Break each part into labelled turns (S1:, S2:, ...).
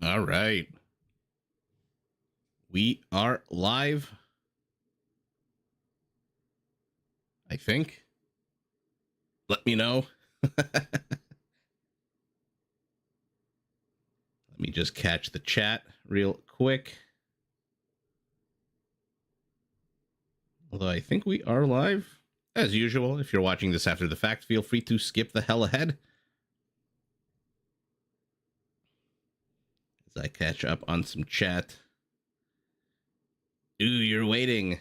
S1: All right. We are live, I think. Let me know. Let me just catch the chat real quick. Although I think we are live. As usual, if you're watching this after the fact, feel free to skip the hell ahead as I catch up on some chat. Ooh, you're waiting.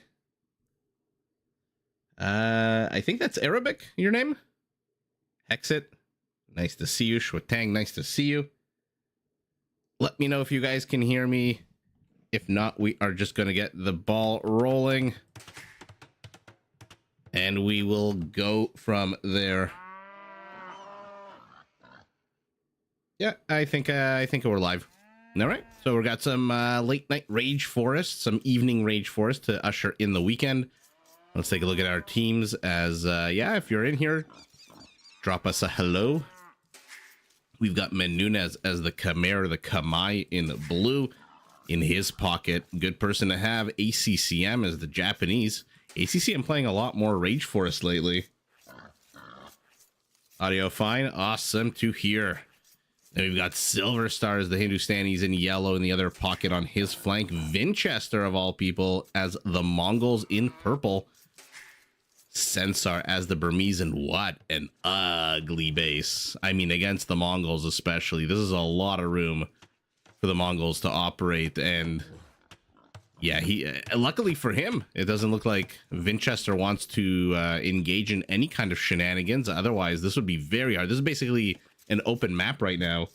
S1: I think that's Arabic, your name? Hexit. Nice to see you. Shwatang, nice to see you. Let me know if you guys can hear me. If not, we are just going to get the ball rolling. And we will go from there. Yeah, I think we're live. All right, so we've got some late night Rage Forest, some evening Rage Forest to usher in the weekend. Let's take a look at our teams as, yeah, if you're in here, drop us a hello. We've got Menunez as the Khmer, the Kamai in the blue in his pocket. Good person to have. ACCM as the Japanese. ACCM playing a lot more Rage Forest lately. Audio fine. Awesome to hear. Then we've got Silver Stars, the Hindustanis in yellow in the other pocket on his flank. Vinchester, of all people, as the Mongols in purple. Sensar as the Burmese, and what an ugly base. I mean, against the Mongols especially. This is a lot of room for the Mongols to operate, and yeah, luckily for him, it doesn't look like Vinchester wants to engage in any kind of shenanigans. Otherwise, this would be very hard. This is basically an open map right now.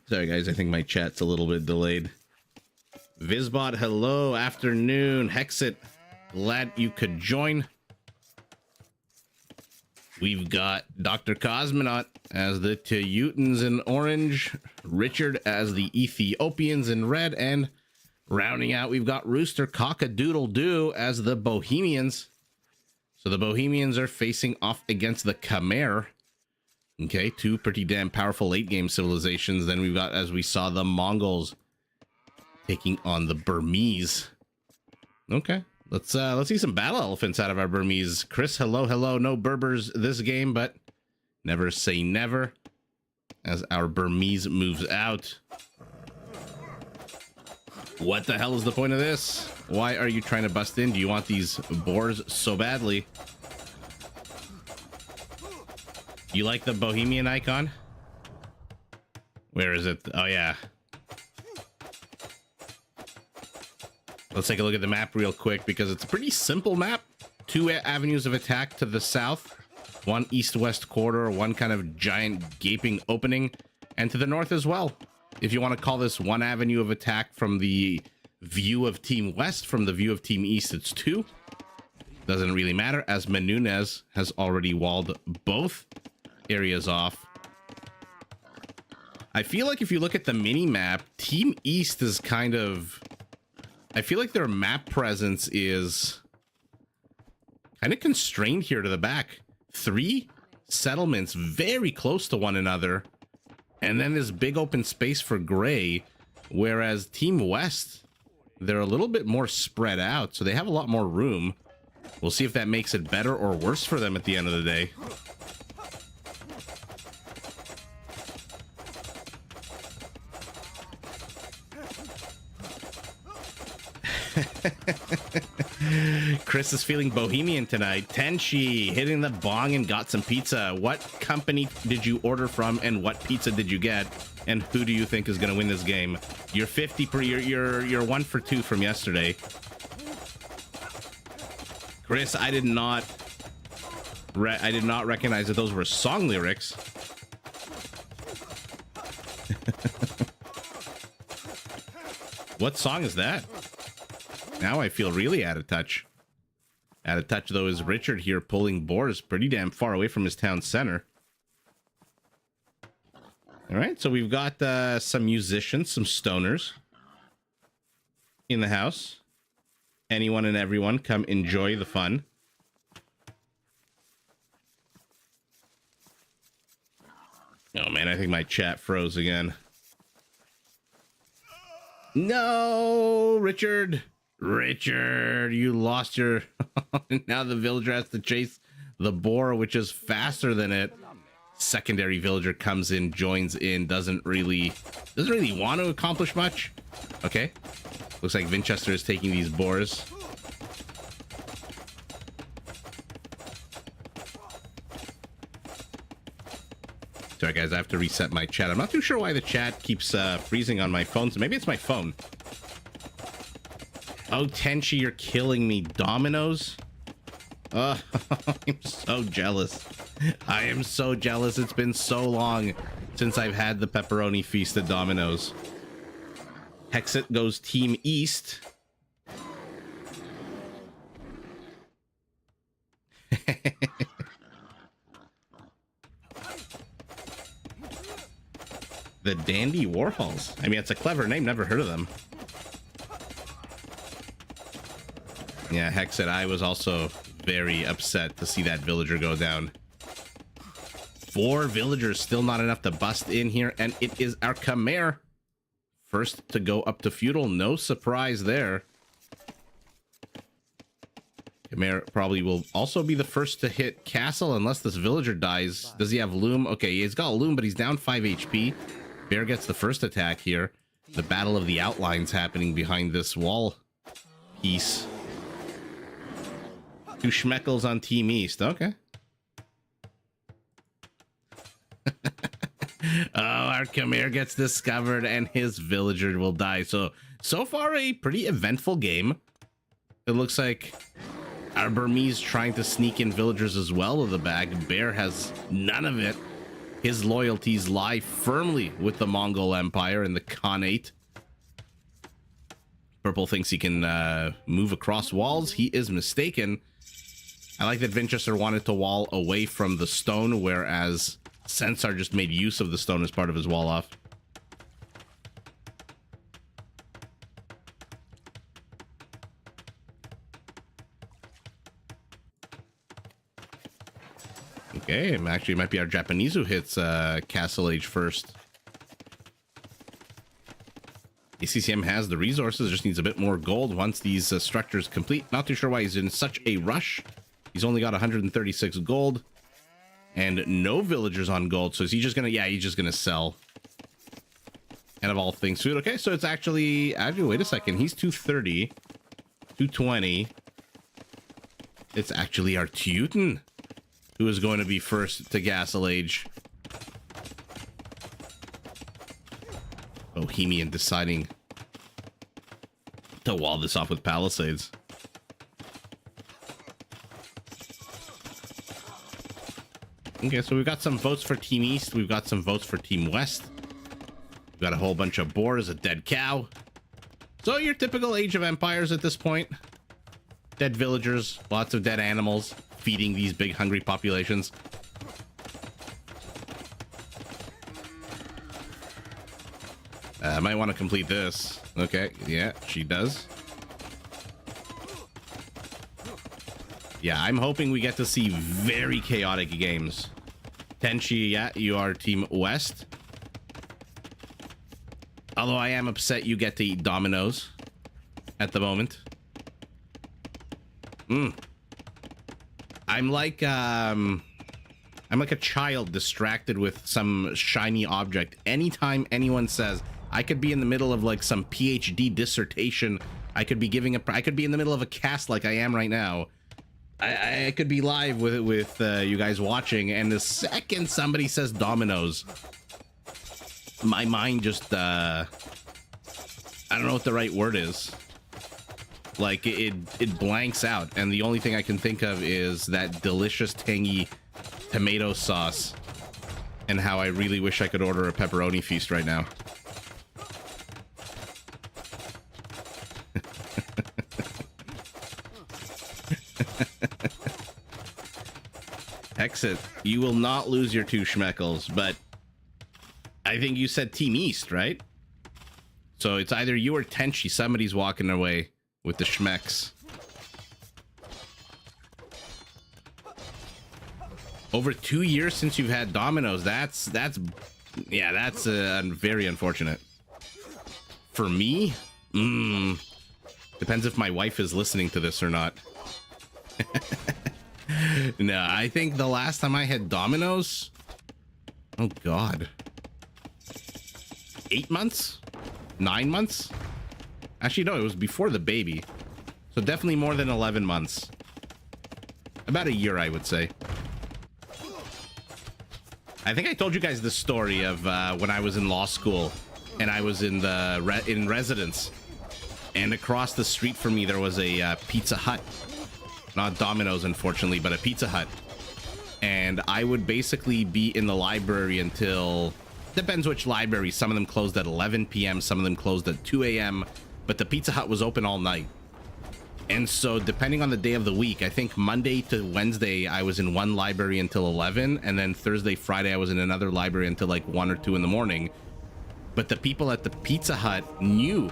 S1: Sorry, guys. I think my chat's a little bit delayed. Vizbot, hello. Afternoon. Hexit, glad you could join. We've got Dr. Cosmonaut as the Teutons in orange, Richard as the Ethiopians in red, and rounding out, we've got Rooster Cock-a-doodle-doo as the Bohemians. So the Bohemians are facing off against the Khmer. Okay, two pretty damn powerful late-game civilizations. Then we've got, as we saw, the Mongols taking on the Burmese. Okay. Let's see some battle elephants out of our Burmese. Chris, hello. No Berbers this game, but never say never as our Burmese moves out. What the hell is the point of this? Why are you trying to bust in? Do you want these boars so badly? You like the Bohemian icon? Where is it? Oh, yeah. Let's take a look at the map real quick because it's a pretty simple map. Two avenues of attack to the south, one east-west corridor, one kind of giant gaping opening, and to the north as well. If you want to call this one avenue of attack from the view of Team West, from the view of Team East, it's two. Doesn't really matter, as Menunez has already walled both areas off. I feel like if you look at the mini-map, Team East is kind of... I feel like their map presence is kind of constrained here to the back. 3 settlements very close to one another, and then this big open space for gray, whereas Team West, they're a little bit more spread out, so they have a lot more room. We'll see if that makes it better or worse for them at the end of the day. Chris is feeling bohemian tonight. Tenshi hitting the bong and got some pizza. What company did you order from, and what pizza did you get, and who do you think is going to win this game? You're 50 per you're 1 for 2 from yesterday. Chris, I did not recognize that those were song lyrics. What song is that? Now I feel really out of touch. Out of touch, though, is Richard here pulling boars pretty damn far away from his town center. All right, so we've got some musicians, some stoners in the house. Anyone and everyone, come enjoy the fun. Oh man, I think my chat froze again. No, Richard. Richard, you lost your... Now the villager has to chase the boar, which is faster than it. Secondary villager comes in, joins in, doesn't really want to accomplish much. Okay. Looks like Winchester is taking these boars. Sorry guys, I have to reset my chat. I'm not too sure why the chat keeps freezing on my phone, so maybe it's my phone. Oh, Tenchi, you're killing me. Dominoes? Oh, I'm so jealous. I am so jealous. It's been so long since I've had the pepperoni feast at Domino's. Hexit goes Team East. The Dandy Warhols. I mean, it's a clever name. Never heard of them. Yeah, Hexit, I was also very upset to see that villager go down. 4 villagers, still not enough to bust in here, and it is our Khmer first to go up to feudal. No surprise there. Khmer probably will also be the first to hit castle unless this villager dies. Does he have loom? Okay, he's got a loom, but he's down 5 HP. Bear gets the first attack here. The battle of the outlines happening behind this wall piece. 2 Schmeckles on Team East. Okay. Oh, our Khmer gets discovered and his villager will die. So far a pretty eventful game. It looks like our Burmese trying to sneak in villagers as well to the bag. Bear has none of it. His loyalties lie firmly with the Mongol Empire and the Khanate. Purple thinks he can move across walls. He is mistaken. I like that Winchester wanted to wall away from the stone, whereas Censar just made use of the stone as part of his wall off. Okay, actually it might be our Japanese who hits Castle Age first. ACCM has the resources, just needs a bit more gold once these structures complete. Not too sure why he's in such a rush. He's only got 136 gold and no villagers on gold. So is he just gonna, yeah, he's just gonna sell. And of all things food. Okay, so it's actually wait a second, he's 230, 220. It's actually our Teuton who is going to be first to Castle Age. Bohemian deciding to wall this off with palisades. Okay, so we've got some votes for Team East. We've got some votes for Team West. We've got a whole bunch of boars, a dead cow. So your typical Age of Empires at this point. Dead villagers, lots of dead animals, feeding these big hungry populations. I might want to complete this. Okay, yeah, she does. Yeah, I'm hoping we get to see very chaotic games. Tenchi, yeah, you are Team West. Although I am upset you get to eat Dominoes at the moment. I'm like a child distracted with some shiny object. Anytime anyone says I could be in the middle of like some PhD dissertation, I could be in the middle of a cast like I am right now. I could be live with you guys watching, and the second somebody says Dominoes, my mind just I don't know what the right word is. Like it blanks out, and the only thing I can think of is that delicious tangy tomato sauce and how I really wish I could order a pepperoni feast right now. Exit. You will not lose your 2 Schmeckles, but I think you said Team East, right? So it's either you or Tenchi. Somebody's walking their way with the Schmecks. Over 2 years since you've had Domino's. That's very unfortunate. For me, depends if my wife is listening to this or not. No, I think the last time I had Domino's, oh God, 8 months, 9 months. Actually, no, it was before the baby. So definitely more than 11 months. About a year, I would say. I think I told you guys the story of when I was in law school and I was in in residence, and across the street from me there was a Pizza Hut. Not Domino's, unfortunately, but a Pizza Hut. And I would basically be in the library until, depends which library. Some of them closed at 11 p.m. Some of them closed at 2 a.m. But the Pizza Hut was open all night. And so depending on the day of the week, I think Monday to Wednesday, I was in one library until 11. And then Thursday, Friday, I was in another library until like 1 or 2 in the morning. But the people at the Pizza Hut knew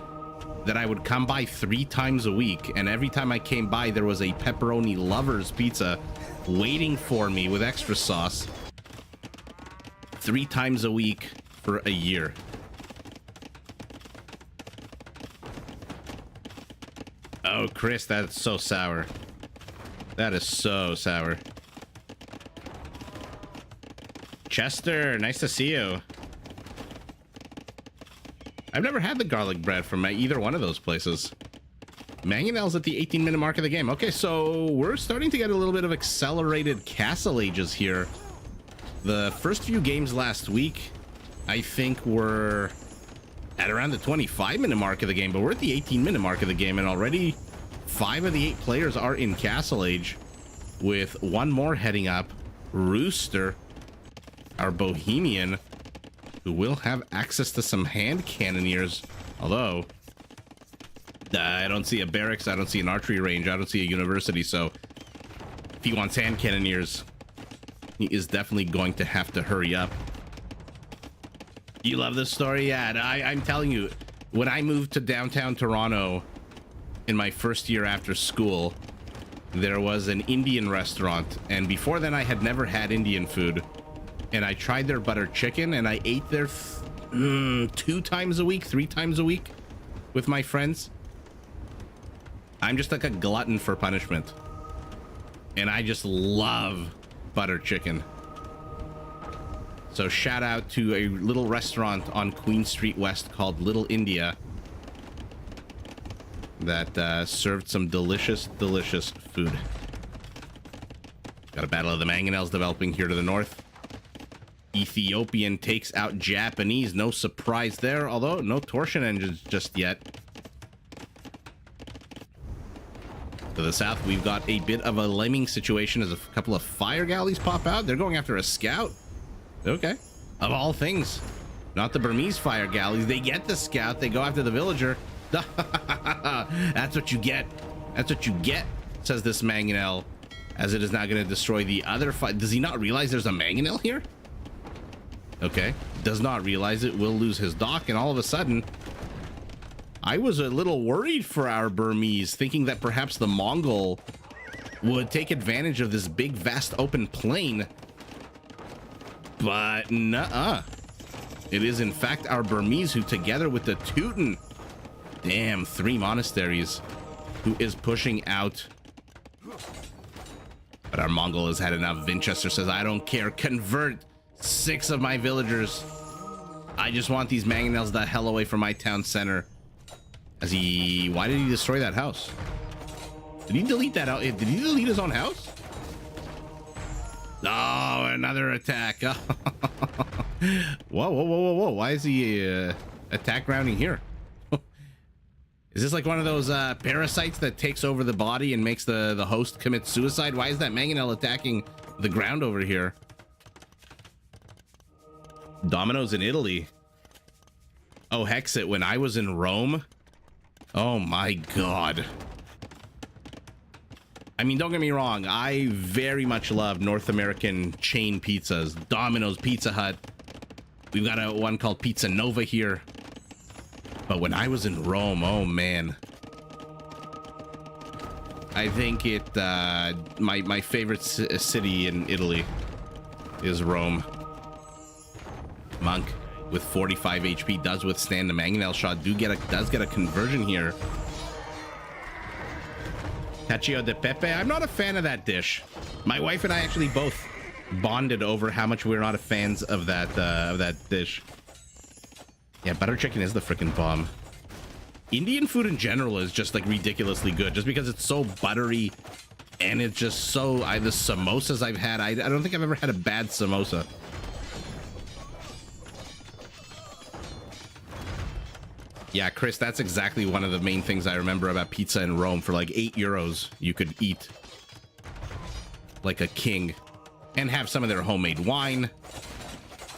S1: that I would come by 3 times a week. And every time I came by, there was a pepperoni lover's pizza waiting for me with extra sauce. 3 times a week for a year. Oh, Chris, that's so sour. That is so sour. Chester, nice to see you. I've never had the garlic bread from either one of those places. Mangonel's at the 18-minute mark of the game. Okay, so we're starting to get a little bit of accelerated castle ages here. The first few games last week, I think, were at around the 25-minute mark of the game, but we're at the 18-minute mark of the game, and already 5 of the 8 players are in castle age, with one more heading up, Rooster, our Bohemian, who will have access to some hand cannoneers, although I don't see a barracks, I don't see an archery range, I don't see a university, so if he wants hand cannoneers, he is definitely going to have to hurry up. You love this story? Yeah, I'm telling you, when I moved to downtown Toronto in my first year after school, there was an Indian restaurant, and before then I had never had Indian food. And I tried their butter chicken, and I ate there 2 times a week, 3 times a week with my friends. I'm just like a glutton for punishment. And I just love butter chicken. So shout out to a little restaurant on Queen Street West called Little India that served some delicious, delicious food. Got a battle of the mangonels developing here to the north. Ethiopian takes out Japanese. No surprise there, although no torsion engines just yet. To the south, we've got a bit of a lemming situation as a couple of fire galleys pop out. They're going after a scout. Okay. Of all things. Not the Burmese fire galleys. They get the scout. They go after the villager. That's what you get. That's what you get, says this mangonel, as it is not going to destroy the other fight. Does he not realize there's a mangonel here? Okay, does not realize it, will lose his dock, and all of a sudden, I was a little worried for our Burmese, thinking that perhaps the Mongol would take advantage of this big, vast, open plain. But nuh-uh. It is, in fact, our Burmese who, together with the Teuton, damn, 3 monasteries, who is pushing out. But our Mongol has had enough. Winchester says, I don't care. Convert 6 of my villagers. I just want these mangonels the hell away from my town center. Why did he destroy that house? Did he delete that out? Did he delete his own house? Oh, another attack. Whoa. Why is he attack grounding here? Is this like one of those parasites that takes over the body and makes the host commit suicide? Why is that mangonel attacking the ground over here? Domino's in Italy. Oh, Hexit, when I was in Rome. Oh my God. I mean, don't get me wrong. I very much love North American chain pizzas. Domino's, Pizza Hut. We've got one called Pizza Nova here. But when I was in Rome, oh man. I think my favorite city in Italy. is Rome. Monk with 45 HP does withstand the mangonel shot. Does get a conversion here. Cacio de Pepe. I'm not a fan of that dish. My wife and I actually both bonded over how much we're not fans of that dish. Yeah, butter chicken is the freaking bomb. Indian food in general is just like ridiculously good, just because it's so buttery and it's just so. The samosas I've had, I don't think I've ever had a bad samosa. Yeah, Chris, that's exactly one of the main things I remember about pizza in Rome. For like €8, you could eat like a king and have some of their homemade wine,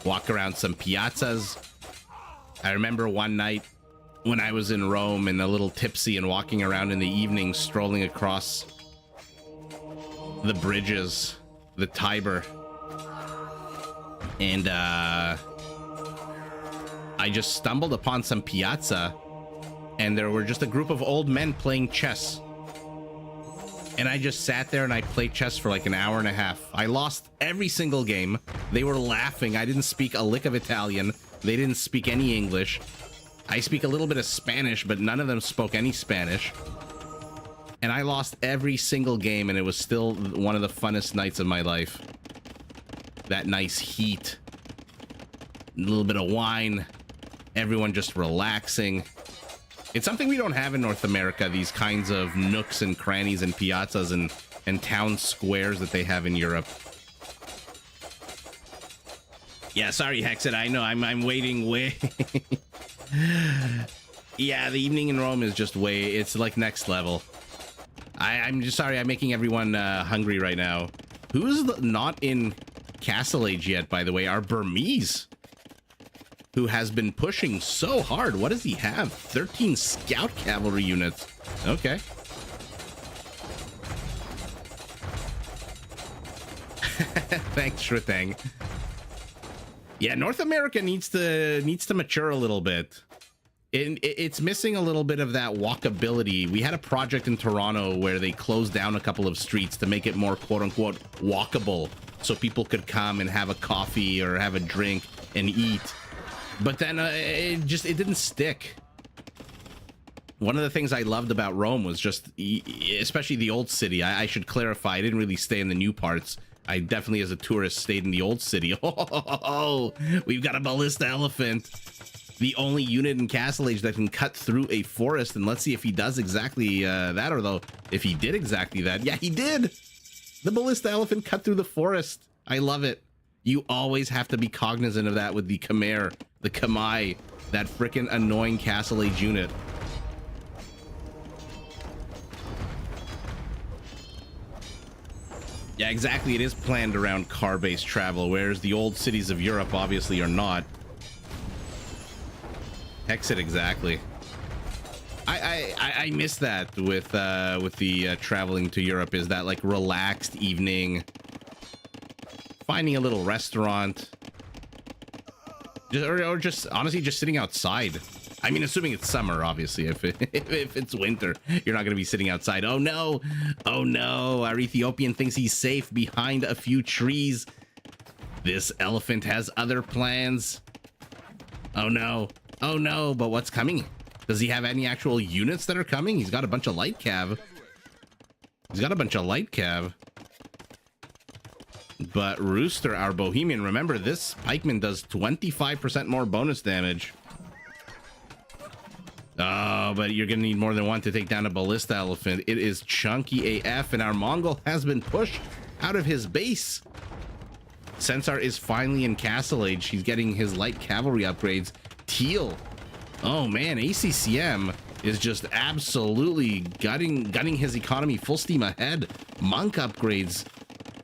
S1: walk around some piazzas. I remember one night when I was in Rome and a little tipsy and walking around in the evening, strolling across the bridges, the Tiber, and I just stumbled upon some piazza, and there were just a group of old men playing chess. And I just sat there and I played chess for like an hour and a half. I lost every single game. They were laughing. I didn't speak a lick of Italian. They didn't speak any English. I speak a little bit of Spanish, but none of them spoke any Spanish. And I lost every single game, and it was still one of the funnest nights of my life. That nice heat, a little bit of wine, everyone just relaxing. It's something we don't have in North America, these kinds of nooks and crannies and piazzas and town squares that they have in Europe. Yeah, sorry, Hexit, I know, I'm waiting way... Yeah, the evening in Rome is just it's like next level. I'm just sorry, I'm making everyone hungry right now. Who's not in Castle Age yet, by the way? Our Burmese, who has been pushing so hard. What does he have? 13 scout cavalry units. Okay. Thanks, Shrutang. Yeah, North America needs to mature a little bit. It's missing a little bit of that walkability. We had a project in Toronto where they closed down a couple of streets to make it more quote-unquote walkable, so people could come and have a coffee or have a drink and eat. But then it didn't stick. One of the things I loved about Rome was just, especially the old city. I should clarify, I didn't really stay in the new parts. I definitely, as a tourist, stayed in the old city. Oh, we've got a ballista elephant. The only unit in Castle Age that can cut through a forest. And let's see if he does exactly that, or though if he did exactly that. Yeah, he did. The ballista elephant cut through the forest. I love it. You always have to be cognizant of that with the Khmer, the Khmer, that freaking annoying Castle Age unit. Yeah, exactly. It is planned around car-based travel, whereas the old cities of Europe obviously are not. Hexit, exactly. I miss that with the traveling to Europe, is that like relaxed evening, finding a little restaurant, or just honestly just sitting outside. I mean, assuming it's summer, obviously. If it's winter, you're not going to be sitting outside. Oh no, our Ethiopian thinks he's safe behind a few trees. This elephant has other plans. Oh no, but what's coming? Does he have any actual units that are coming? He's got a bunch of light cav. But Rooster, our Bohemian, remember this pikeman does 25% more bonus damage. Oh, but you're gonna need more than one to take down a ballista elephant. It is chunky AF, and our Mongol has been pushed out of his base. Censar is finally in Castle Age. He's getting his light cavalry upgrades. Teal, oh man, ACCM is just absolutely gutting his economy full steam ahead. Monk upgrades,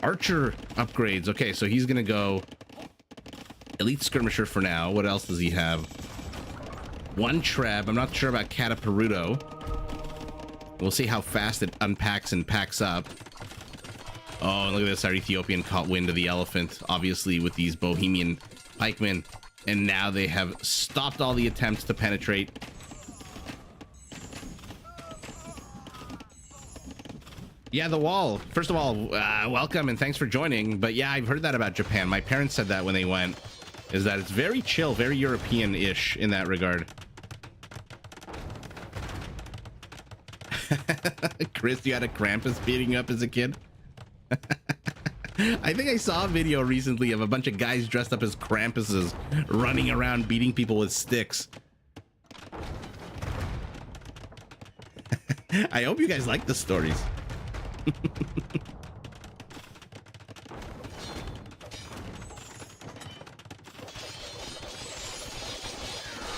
S1: archer upgrades. Okay, so he's gonna go elite skirmisher for now. What else does he have? One Treb. I'm not sure about Cataperuto. We'll see how fast it unpacks and packs up. Oh, look at this. Our Ethiopian caught wind of the elephant, obviously, with these Bohemian pikemen. And now they have stopped all the attempts to penetrate. Yeah, the wall. First of all, welcome and thanks for joining. But yeah, I've heard that about Japan. My parents said that when they went, is that it's very chill, very European-ish in that regard. Chris, you had a Krampus beating you up as a kid? I think I saw a video recently of a bunch of guys dressed up as Krampuses running around beating people with sticks. I hope you guys like the stories.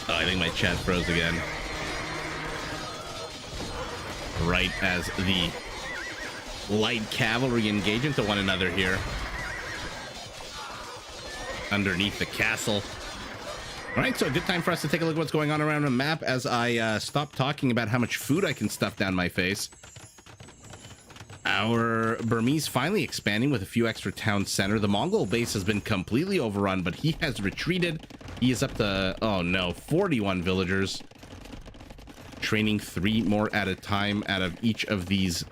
S1: Oh, I think my chat froze again. Right as the light cavalry engage into one another here. Underneath the castle. All right, so a good time for us to take a look at what's going on around the map as I stop talking about how much food I can stuff down my face. Our Burmese finally expanding with a few extra town center. The Mongol base has been completely overrun, but he has retreated. He is up to, oh no, 41 villagers. Training 3 more at a time out of each of these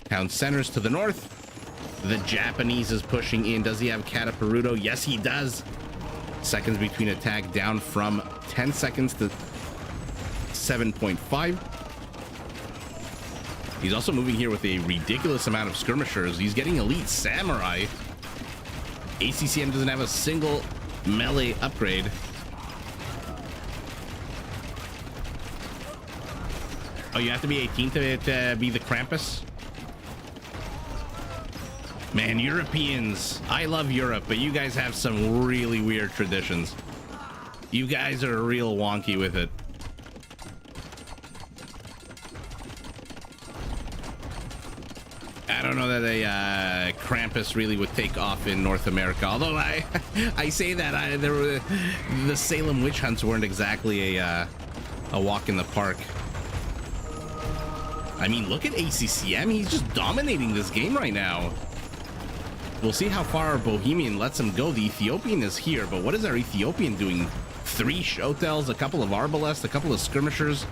S1: town centers to the north. The Japanese is pushing in. Does he have Kataparuto? Yes, he does. Seconds between attack down from 10 seconds to 7.5. He's also moving here with a ridiculous amount of skirmishers. He's getting elite samurai. ACCM doesn't have a single melee upgrade. Oh, you have to be 18 to be the Krampus? Man, Europeans. I love Europe, but you guys have some really weird traditions. You guys are real wonky with it. I don't know that a Krampus really would take off in North America. Although I say that the Salem witch hunts weren't exactly a walk in the park. I mean, look at ACCM. He's just dominating this game right now. We'll see how far our Bohemian lets him go. The Ethiopian is here, but what is our Ethiopian doing? 3 Shotels, a couple of Arbalests, a couple of skirmishers.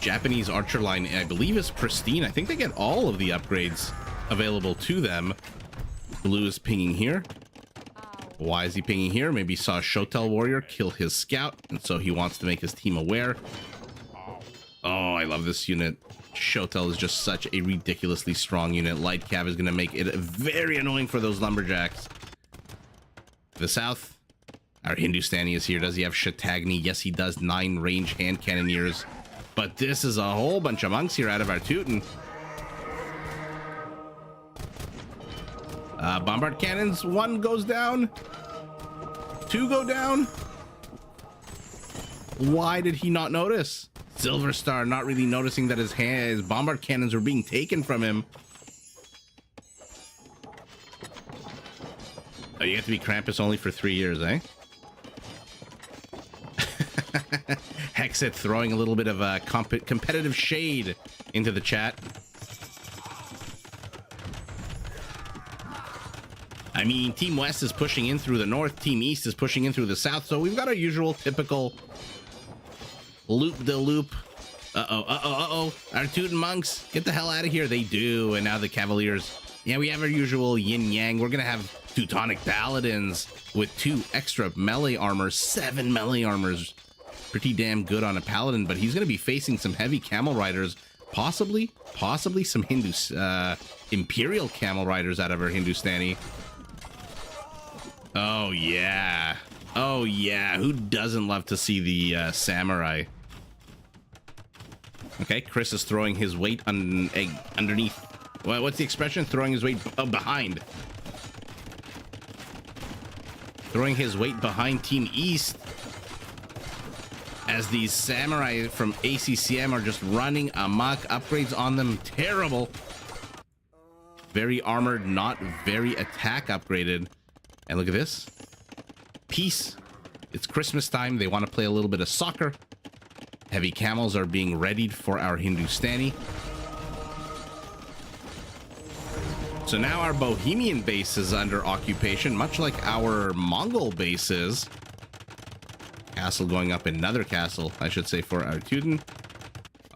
S1: Japanese archer line, I believe, is pristine. I think they get all of the upgrades available to them. Blue is pinging here. Why is he pinging here? Maybe he saw a Shotel warrior kill his scout, and so he wants to make his team aware. Oh, I love this unit. Shotel is just such a ridiculously strong unit. Light Cav is going to make it very annoying for those lumberjacks. The south, our Hindustani is here. Does he have Shatagni? Yes, he does. 9 range hand cannoneers. But this is a whole bunch of monks here out of our Teuton. Bombard cannons. 1 goes down. 2 go down. Why did he not notice? Silver Star not really noticing that his bombard cannons were being taken from him. Oh, you have to be Krampus only for 3 years, eh? Hexit throwing a little bit of a competitive shade into the chat. I mean, Team West is pushing in through the north, Team East is pushing in through the south, so we've got our usual typical loop-de-loop. Uh-oh. Our Teuton monks, get the hell out of here. They do, and now the Cavaliers. Yeah, we have our usual yin-yang. We're gonna have Teutonic Paladins with 2 extra melee armor, 7 melee armors. Pretty damn good on a Paladin, but he's gonna be facing some heavy Camel Riders, possibly some Imperial Camel Riders out of our Hindustani. Oh yeah, who doesn't love to see the samurai? Okay, Chris is throwing his weight underneath. What's the expression? Throwing his weight behind. Throwing his weight behind Team East. As these samurai from ACCM are just running amok. Upgrades on them, terrible. Very armored, not very attack upgraded. And look at this. Peace. It's Christmas time. They want to play a little bit of soccer. Heavy camels are being readied for our Hindustani. So now our Bohemian base is under occupation, much like our Mongol base is. Castle going up, another castle, I should say, for our Teuton.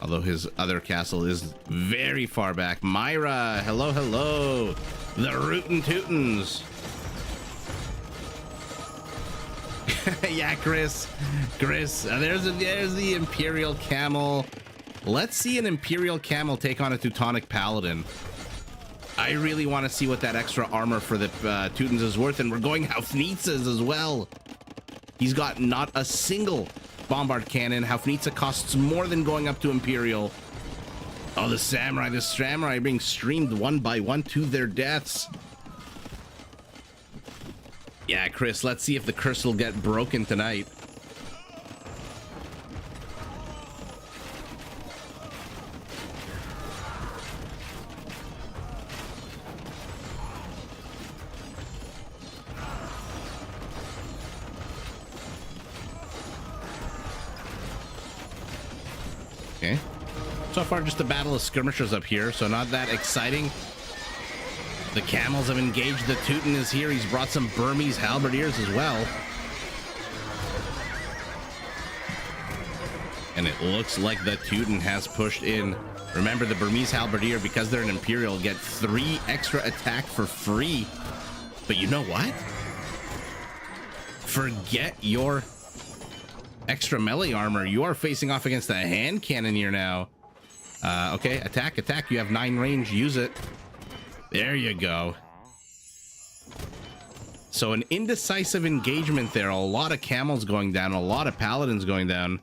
S1: Although his other castle is very far back. Myra, hello, hello. The Rootin' Tootins. Yeah, Chris, there's the Imperial Camel. Let's see an Imperial Camel take on a Teutonic Paladin. I really want to see what that extra armor for the Teutons is worth, and we're going Haufnitzes as well. He's got not a single bombard cannon. Haufnitze costs more than going up to Imperial. Oh, the samurai being streamed one by one to their deaths. Yeah, Chris, let's see if the curse will get broken tonight. Okay. So far, just a battle of skirmishers up here, so not that exciting. The camels have engaged. The Teuton is here. He's brought some Burmese halberdiers as well. And it looks like the Teuton has pushed in. Remember, the Burmese halberdier, because they're an Imperial, get 3 extra attack for free. But you know what? Forget your extra melee armor. You are facing off against a hand cannoneer now. Okay, attack. You have 9 range. Use it. There you go. So an indecisive engagement there. A lot of camels going down. A lot of paladins going down.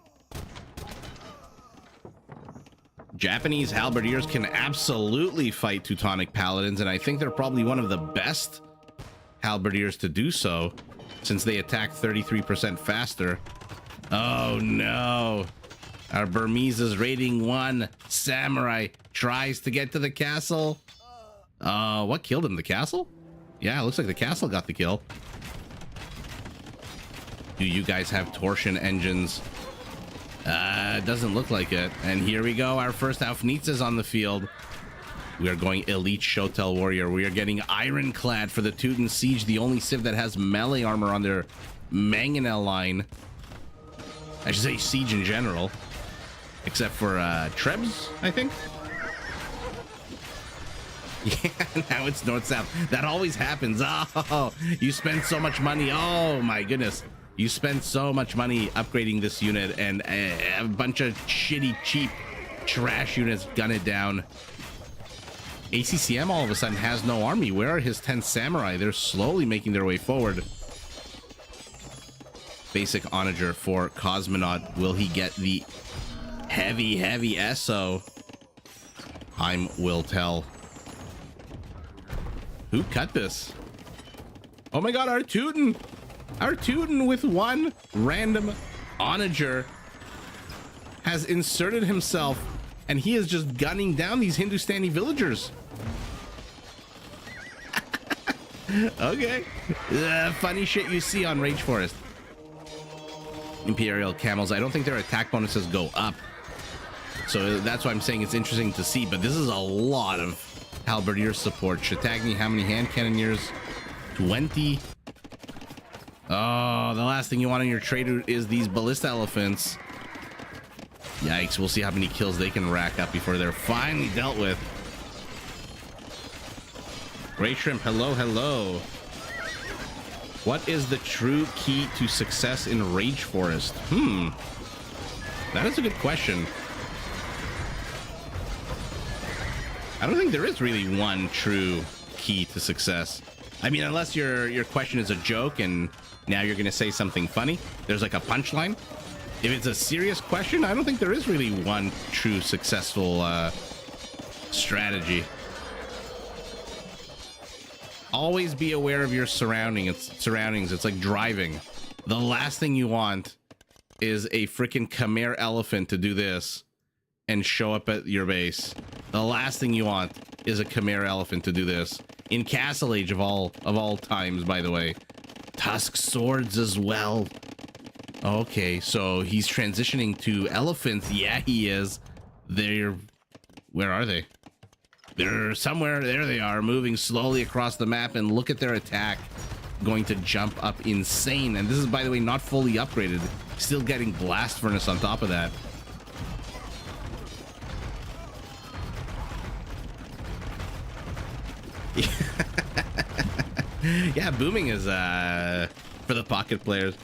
S1: Japanese halberdiers can absolutely fight Teutonic paladins, and I think they're probably one of the best halberdiers to do so, since they attack 33% faster. Oh no. Our Burmese is raiding 1. Samurai tries to get to the castle. What killed him? The castle? Yeah, it looks like the castle got the kill. Do you guys have torsion engines? It doesn't look like it. And here we go. Our first Haufnitzes on the field. We are going Elite Shotel Warrior. We are getting Ironclad for the Teuton Siege, the only civ that has melee armor on their Mangonel line. I should say Siege in general. Except for Trebs, I think. Yeah, now it's north-south. That always happens. Oh, you spend so much money. Oh my goodness. You spend so much money upgrading this unit, and a bunch of shitty, cheap, trash units gun it down. ACCM all of a sudden has no army. Where are his 10 samurai? They're slowly making their way forward. Basic onager for Cosmonaut. Will he get the heavy SO? Time will tell. Who cut this? Oh my god, our Teuton! Our Teuton with 1 random onager has inserted himself, and he is just gunning down these Hindustani villagers. Okay. Funny shit you see on Rage Forest. Imperial camels, I don't think their attack bonuses go up. So that's why I'm saying it's interesting to see, but this is a lot of halberdier support. Chattagny, how many hand cannoneers? 20. Oh, the last thing you want on your trader is these ballista elephants. Yikes, we'll see how many kills they can rack up before they're finally dealt with. Ray Shrimp, hello. What is the true key to success in Rage Forest? That is a good question. I don't think there is really one true key to success. I mean, unless your question is a joke and now you're going to say something funny. There's like a punchline. If it's a serious question, I don't think there is really one true successful strategy. Always be aware of your surroundings. It's like driving. The last thing you want is a freaking Khmer elephant to do this and show up at your base. The last thing you want is a Khmer elephant to do this. In Castle Age of all times, by the way. Tusk swords as well. Okay, so he's transitioning to elephants. Yeah, he is. Where are they? They're somewhere. There they are, moving slowly across the map, and look at their attack. Going to jump up insane. And this is, by the way, not fully upgraded. Still getting blast furnace on top of that. Yeah, booming is for the pocket players.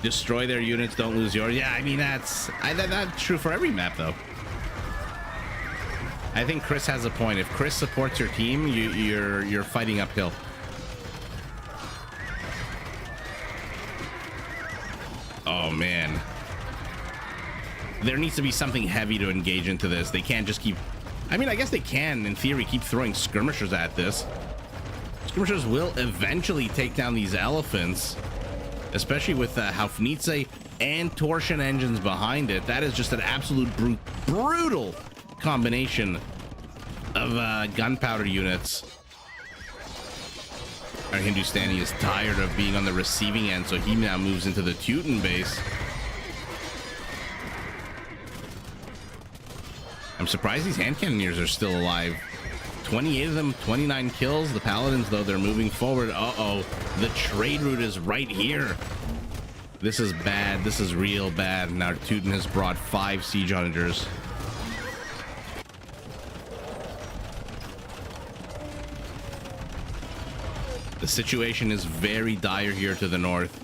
S1: Destroy their units, don't lose yours. Yeah, I mean that's true for every map though. I think Chris has a point. If Chris supports your team, you're fighting uphill. Oh man. There needs to be something heavy to engage into this. They can't just keep... I mean, I guess they can, in theory, keep throwing skirmishers at this. Skirmishers will eventually take down these elephants, especially with Haufnitze and torsion engines behind it. That is just an absolute brutal combination of gunpowder units. Our Hindustani is tired of being on the receiving end, so he now moves into the Teuton base. I'm surprised these hand cannoneers are still alive. 28 of them, 29 kills. The paladins, though, they're moving forward. Uh-oh, the trade route is right here. This is bad. This is real bad. Now Teuton has brought 5 siege onagers. The situation is very dire here to the north.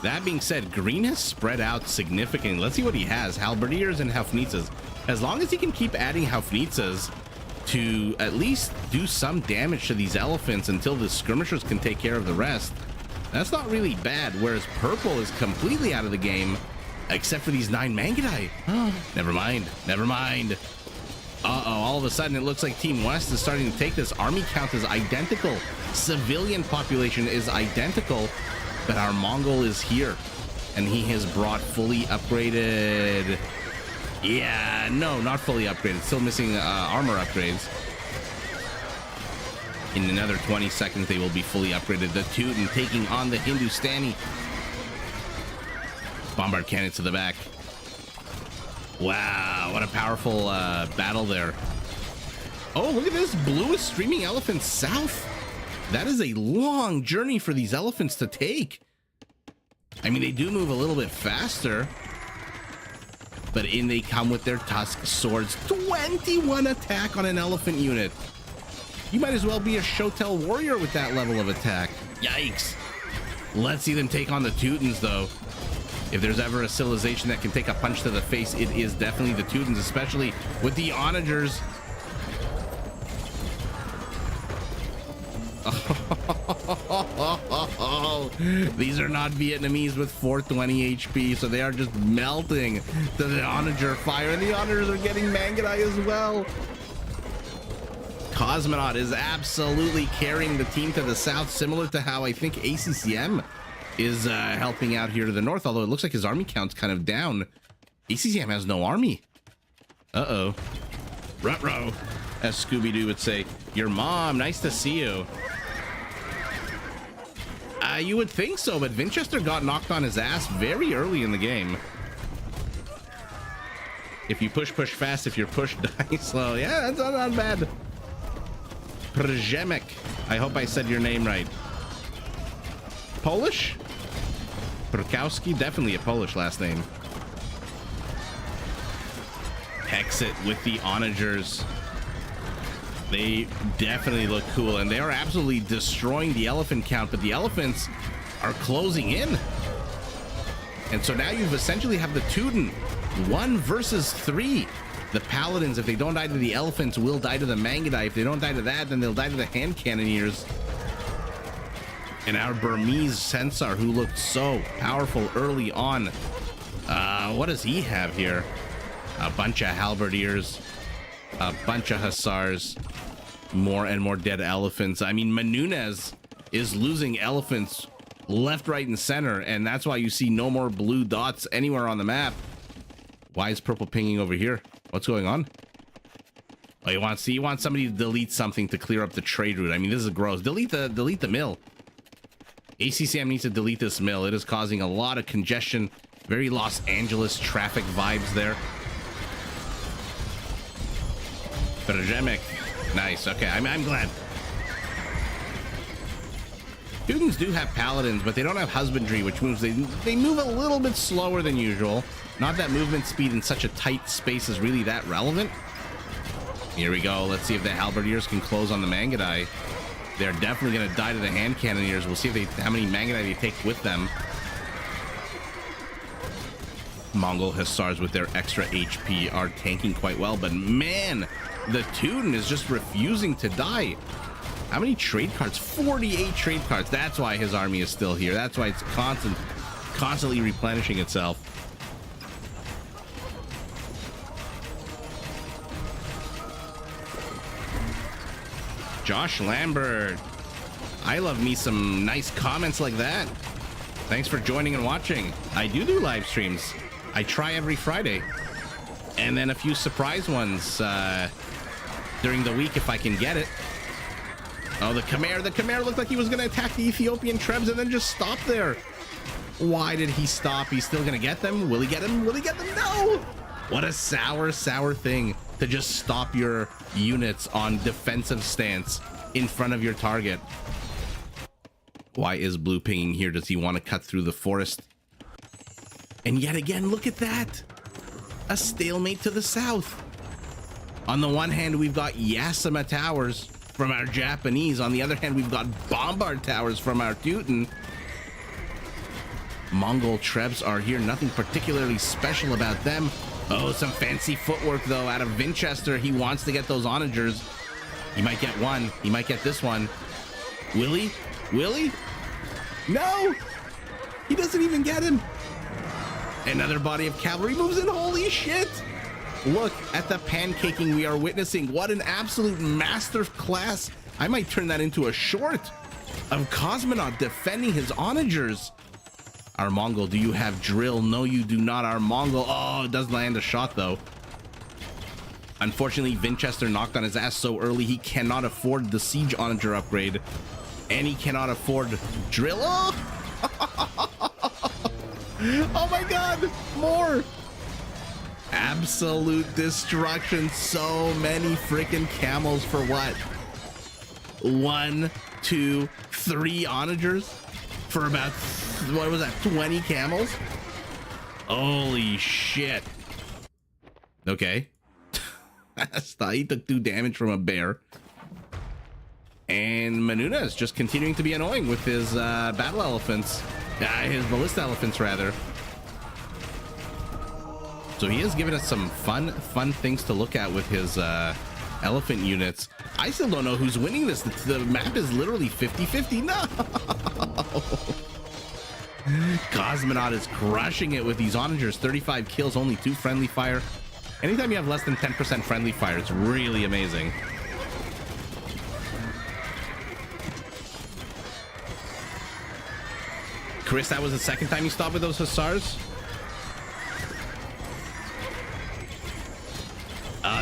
S1: That being said, green has spread out significantly. Let's see what he has. Halberdiers and Haufnitzes. As long as he can keep adding Haufnitzes to at least do some damage to these elephants until the skirmishers can take care of the rest, that's not really bad. Whereas purple is completely out of the game, except for these 9 Mangudai. Never mind. Never mind. Uh-oh, all of a sudden it looks like Team West is starting to take this. Army count is identical. Civilian population is identical, but our Mongol is here, and he has brought fully upgraded... Yeah, no, not fully upgraded. Still missing armor upgrades. In another 20 seconds, they will be fully upgraded. The Teuton taking on the Hindustani. Bombard cannons to the back. Wow, what a powerful battle there. Oh, look at this. Blue is streaming elephants south. That is a long journey for these elephants to take. I mean, they do move a little bit faster, but in they come with their tusk swords. 21 attack on an elephant unit. You might as well be a Shotel warrior with that level of attack. Yikes. Let's see them take on the Teutons, though. If there's ever a civilization that can take a punch to the face, it is definitely the Teutons, especially with the onagers. These are not Vietnamese with 420 HP, so they are just melting to the onager fire, and the onagers are getting Mangudai as well. Cosmonaut is absolutely carrying the team to the south, similar to how I think ACCM is helping out here to the north, although it looks like his army count's kind of down. ACCM has no army. Uh-oh. Ruh-roh, as Scooby-Doo would say. Your mom, nice to see you. You would think so, but Winchester got knocked on his ass very early in the game. If you push fast, if you're pushed, die slow. Yeah, that's not bad. Przemek. I hope I said your name right. Polish? Prokowski? Definitely a Polish last name. Hexit with the onagers. They definitely look cool, and they are absolutely destroying the elephant count, but the elephants are closing in. And so now you've essentially have the Teuton 1 versus 3. The paladins, if they don't die to the elephants, will die to the Mangudai. If they don't die to that, then they'll die to the hand cannoneers. And our Burmese Censar, who looked so powerful early on. What does he have here? A bunch of halberdiers, a bunch of hussars, more and more dead elephants. I mean, Manunez is losing elephants left, right, and center, and that's why you see no more blue dots anywhere on the map. Why is purple pinging over here? What's going on? Oh, you want somebody to delete something to clear up the trade route. I mean, this is gross. Delete the mill. ACCM needs to delete this mill. It is causing a lot of congestion. Very Los Angeles traffic vibes there. Przemek. Nice. Okay, I'm glad. Students do have paladins, but they don't have husbandry, which means they move a little bit slower than usual. Not that movement speed in such a tight space is really that relevant. Here we go. Let's see if the halberdiers can close on the Mangudai. They're definitely going to die to the hand cannoneers. We'll see if how many Mangudai they take with them. Mongol Hussars with their extra HP are tanking quite well, but man, the Teuton is just refusing to die. How many trade cards? 48 trade cards. That's why his army is still here. That's why it's constantly replenishing itself. Josh Lambert, I love me some nice comments like that. Thanks for joining and watching. I do live streams. I try every Friday, and then a few surprise ones during the week if I can get it. Oh, the Khmer looked like he was going to attack the Ethiopian Trebs and then just stop there. Why did he stop? He's still going to get them. Will he get them? Will he get them? No! What a sour thing to just stop your units on defensive stance in front of your target. Why is blue pinging here? Does he want to cut through the forest? And yet again, look at that. A stalemate to the south. On the one hand, we've got Yasama Towers from our Japanese. On the other hand, we've got Bombard Towers from our Teuton. Mongol Trebs are here. Nothing particularly special about them. Oh, some fancy footwork, though, out of Winchester. He wants to get those onagers. He might get one. He might get this one. Will he? Will he? No! He doesn't even get him. Another body of cavalry moves in. Holy shit! Look at the pancaking we are witnessing. What an absolute master class. I might turn that into a short of Cosmonaut defending his onagers. Our Mongol, do you have drill? No, you do not. Our Mongol, oh, it does land a shot though. Unfortunately, Winchester knocked on his ass so early he cannot afford the siege onager upgrade, and he cannot afford drill. Oh! Oh my god, more absolute destruction. So many freaking camels for what? 1, 2, 3 onagers for about, what was that, 20 camels? Holy shit. Okay. He took 2 damage from a bear. And Manuna is just continuing to be annoying with his battle elephants. His ballista elephants, rather. So he has given us some fun things to look at with his elephant units. I still don't know who's winning this. The map is literally 50-50. No! Cosmonaut is crushing it with these onagers. 35 kills, only 2 friendly fire. Anytime you have less than 10% friendly fire, it's really amazing. Chris, that was the second time you stopped with those Hussars?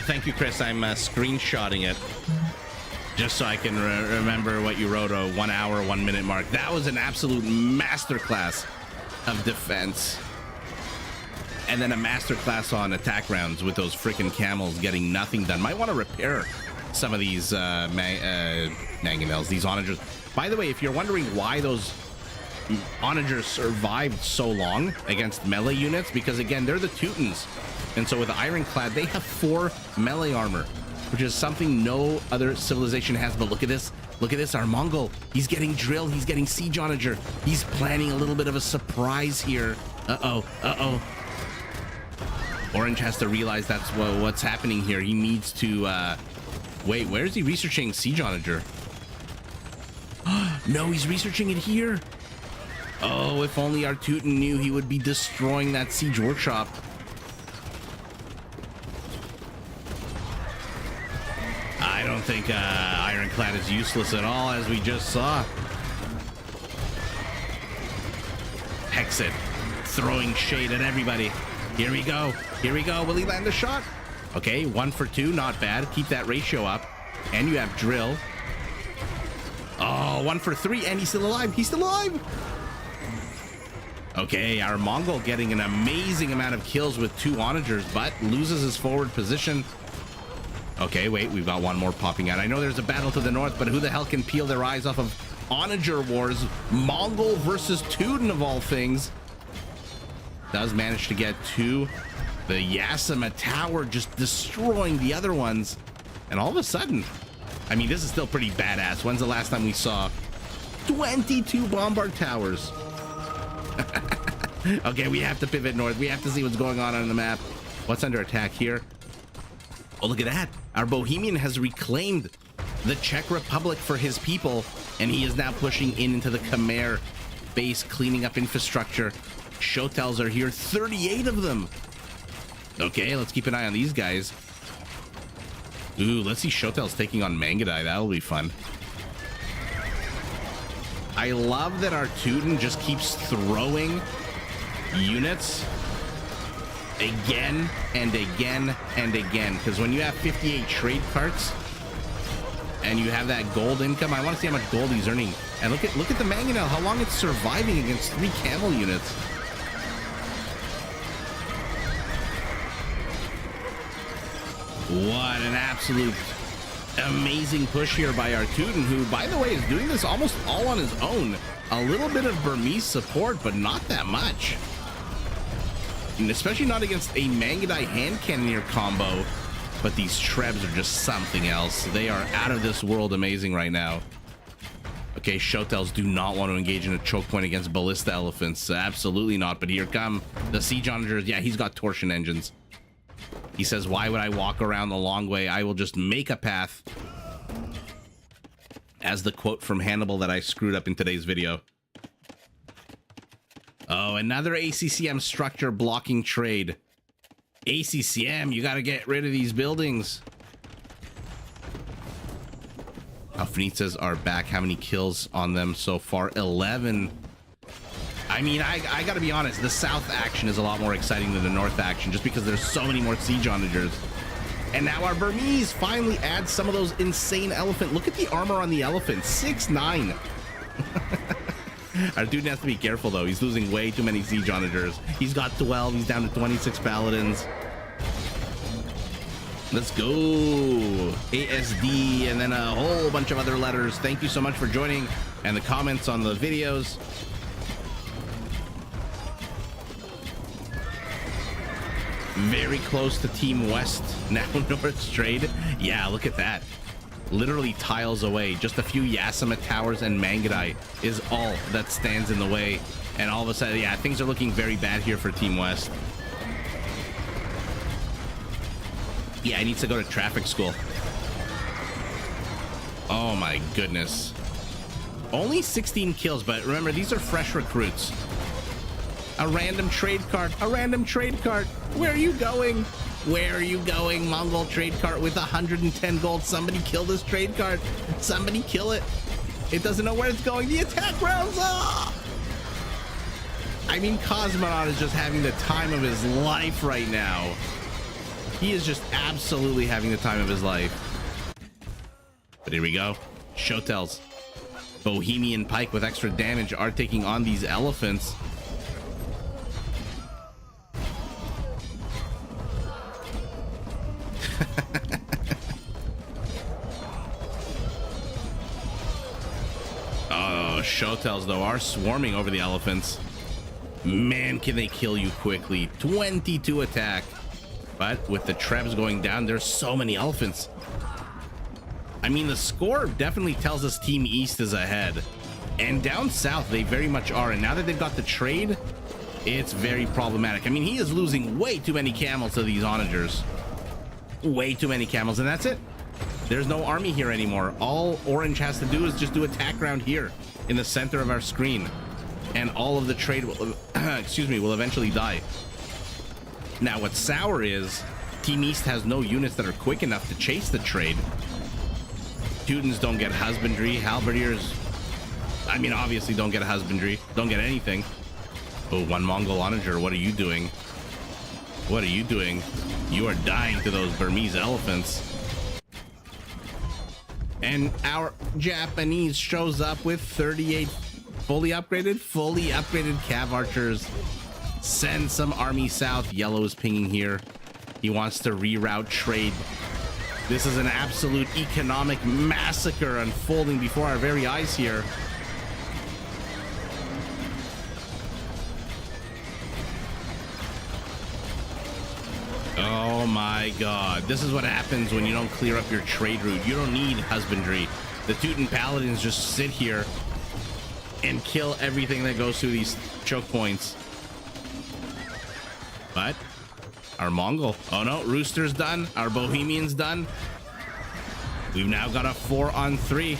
S1: Thank you, Chris. I'm screenshotting it just so I can remember what you wrote, a 1 hour, 1 minute mark. That was an absolute masterclass of defense. And then a masterclass on attack rounds with those freaking camels getting nothing done. Might want to repair some of these mangonels, these onagers. By the way, if you're wondering why those onagers survived so long against melee units, because again, they're the Teutons. And so with the Ironclad, they have 4 melee armor, which is something no other civilization has. But look at this. Look at this. Our Mongol, he's getting drill. He's getting siege onager. He's planning a little bit of a surprise here. Uh-oh. Uh-oh. Orange has to realize that's what's happening here. He needs to... Wait, where is he researching siege onager? No, he's researching it here. Oh, if only our Teuton knew, he would be destroying that siege workshop. I don't think Ironclad is useless at all, as we just saw. Hexit, throwing shade at everybody. Here we go. Here we go. Will he land a shot? Okay, 1 for 2, not bad. Keep that ratio up. And you have drill. Oh, 1 for 3, and he's still alive. He's still alive. Okay, our Mongol getting an amazing amount of kills with 2 onagers, but loses his forward position. Okay, wait, we've got 1 more popping out. I know there's a battle to the north, but who the hell can peel their eyes off of onager wars? Mongol versus Teuton, of all things. Does manage to get 2. The Yasama Tower just destroying the other ones. And all of a sudden, I mean, this is still pretty badass. When's the last time we saw 22 bombard towers? Okay, we have to pivot north. We have to see what's going on the map. What's under attack here? Oh, look at that. Our Bohemian has reclaimed the Czech Republic for his people, and he is now pushing into the Khmer base, cleaning up infrastructure. Shotels are here, 38 of them. Okay, let's keep an eye on these guys. Ooh, let's see Shotels taking on Mangudai. That'll be fun. I love that our Teuton just keeps throwing units again and again and again, because when you have 58 trade carts and you have that gold income, I want to see how much gold he's earning. And look at the Mangonel, how long it's surviving against 3 camel units. What an absolute amazing push here by our Teuton, who, by the way, is doing this almost all on his own. A little bit of Burmese support, but not that much. And especially not against a Mangudai hand cannoneer combo. But these Trebs are just something else. They are out of this world amazing right now. Okay, Shotels do not want to engage in a choke point against ballista elephants. Absolutely not. But here come the siege onagers. Yeah, he's got torsion engines. He says, why would I walk around the long way? I will just make a path. As the quote from Hannibal that I screwed up in today's video. Oh, another ACCM structure blocking trade. ACCM, you got to get rid of these buildings. Alfanitas are back. How many kills on them so far? 11. I mean, I got to be honest. The south action is a lot more exciting than the north action, just because there's so many more siege onagers. And now our Burmese finally add some of those insane elephant. Look at the armor on the elephant. 6'9". Our dude has to be careful, though. He's losing way too many siege onagers. He's got 12. He's down to 26 paladins. Let's go. ASD, and then a whole bunch of other letters. Thank you so much for joining and the comments on the videos. Very close to Team West, now North trade. Yeah, look at that. Literally tiles away. Just a few Yasama towers and Mangudai is all that stands in the way. And all of a sudden, yeah, things are looking very bad here for Team West. Yeah, he needs to go to traffic school. Oh my goodness. Only 16 kills, but remember, these are fresh recruits. A random trade cart. A random trade cart. Where are you going? Where are you going? Mongol trade cart with 110 gold. Somebody kill this trade cart. Somebody kill it. It doesn't know where it's going. The attack rounds up. I mean, Cosmonaut is just having the time of his life right now. He is just absolutely having the time of his life. But here we go. Shotels. Bohemian Pike with extra damage are taking on these elephants. Oh, Shotels, though, are swarming over the elephants. Man, can they kill you quickly. 22 attack. But with the Trebs going down, there's so many elephants. I mean, the score definitely tells us Team East is ahead. And down south, they very much are. And now that they've got the trade, it's very problematic. I mean, he is losing way too many camels to these onagers. Way too many camels, and that's it. There's no army here anymore. All Orange has to do is just do attack round here in the center of our screen. And all of the trade will, excuse me, will eventually die. Now, what's sour is Team East has no units that are quick enough to chase the trade. Teutons don't get husbandry. Halberdiers, I mean, obviously don't get husbandry. Don't get anything. Oh, one Mongol onager. What are you doing? What are you doing? You are dying to those Burmese elephants. And our Japanese shows up with 38 fully upgraded cav archers. Send some army south. Yellow is pinging here. He wants to reroute trade. This is an absolute economic massacre unfolding before our very eyes here. Oh Oh my god. This is what happens when you don't clear up your trade route. You don't need husbandry. The Teuton Paladins just sit here and kill everything that goes through these choke points. But our Mongol. Oh no, Rooster's done. Our Bohemian's done. We've now got a 4-on-3.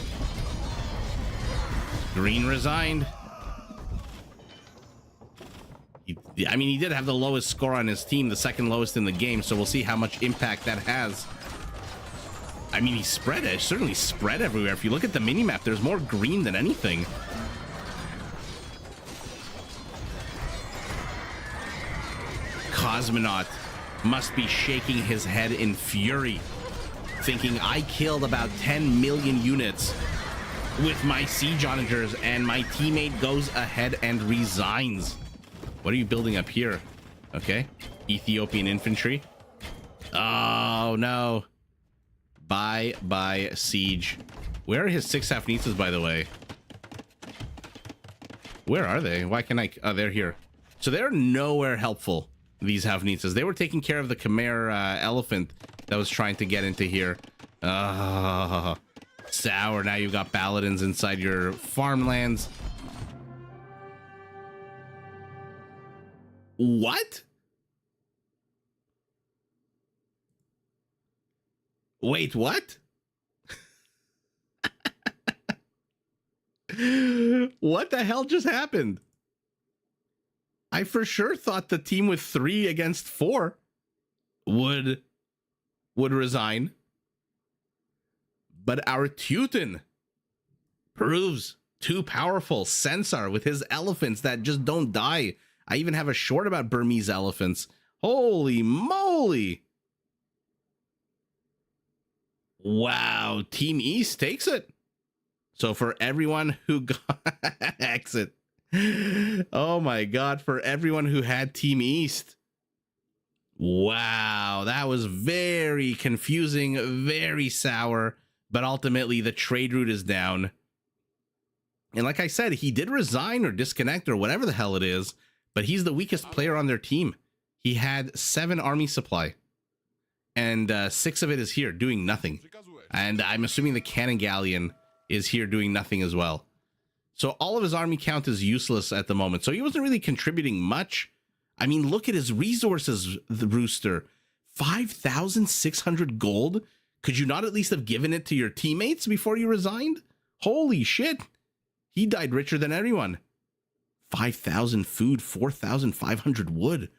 S1: Green resigned. I mean, he did have the lowest score on his team, the second lowest in the game, so we'll see how much impact that has. I mean, he spread it, certainly spread everywhere. If you look at the minimap, there's more green than anything. Cosmonaut must be shaking his head in fury, thinking, I killed about 10 million units with my siege onagers, and my teammate goes ahead and resigns. What are you building up here? Okay. Ethiopian infantry. Oh, no. Bye, siege. Where are his 6 Hafnitzes, by the way? Where are they? Why can I... Oh, they're here. So they're nowhere helpful, these Hafnitzes. They were taking care of the Khmer elephant that was trying to get into here. Sour. Now you've got paladins inside your farmlands. What? Wait, what? What the hell just happened? I for sure thought the team with 3 against 4 would resign. But our Teuton proves too powerful. Censar with his elephants that just don't die. I even have a short about Burmese elephants. Holy moly. Wow. Team East takes it. So for everyone who got exit. Oh my God. For everyone who had Team East. Wow. That was very confusing, very sour. But ultimately the trade route is down. And like I said, he did resign or disconnect or whatever the hell it is. But he's the weakest player on their team. He had 7 army supply. And 6 of it is here doing nothing. And I'm assuming the cannon galleon is here doing nothing as well. So all of his army count is useless at the moment. So he wasn't really contributing much. I mean, look at his resources, the Rooster. 5,600 gold? Could you not at least have given it to your teammates before you resigned? Holy shit. He died richer than everyone. 5,000 food, 4,500 wood.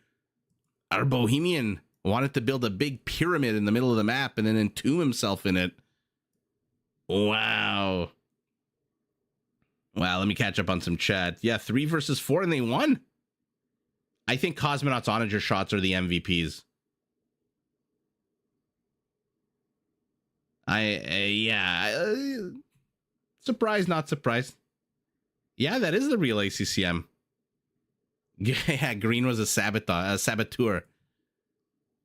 S1: Our Bohemian wanted to build a big pyramid in the middle of the map and then entomb himself in it. Wow. Wow, let me catch up on some chat. Yeah, 3 versus 4 and they won. I think Cosmonaut's onager shots are the MVPs. Surprised, not surprised. Yeah, that is the real ACCM. Yeah, Green was a saboteur.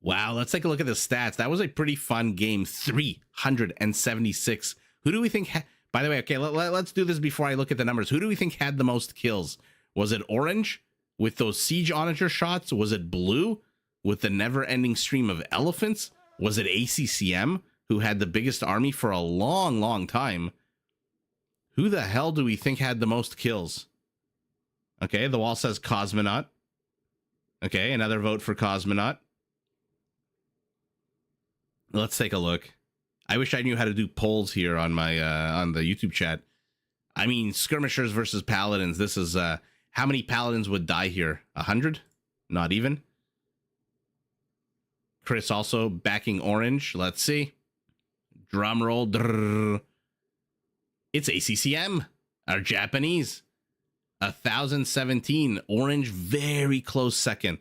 S1: Wow, let's take a look at the stats. That was a pretty fun game. 376. Who do we think... By the way, okay, let's do this before I look at the numbers. Who do we think had the most kills? Was it Orange with those siege onager shots? Was it Blue with the never-ending stream of elephants? Was it ACCM, who had the biggest army for a long, long time? Who the hell do we think had the most kills? Okay, the wall says Cosmonaut. Okay, another vote for Cosmonaut. Let's take a look. I wish I knew how to do polls here on my on the YouTube chat. I mean, skirmishers versus paladins. This is how many paladins would die here? 100? Not even. Chris also backing Orange. Let's see. Drum roll. Drrr. It's ACCM, our Japanese. 1,017. Orange, very close second.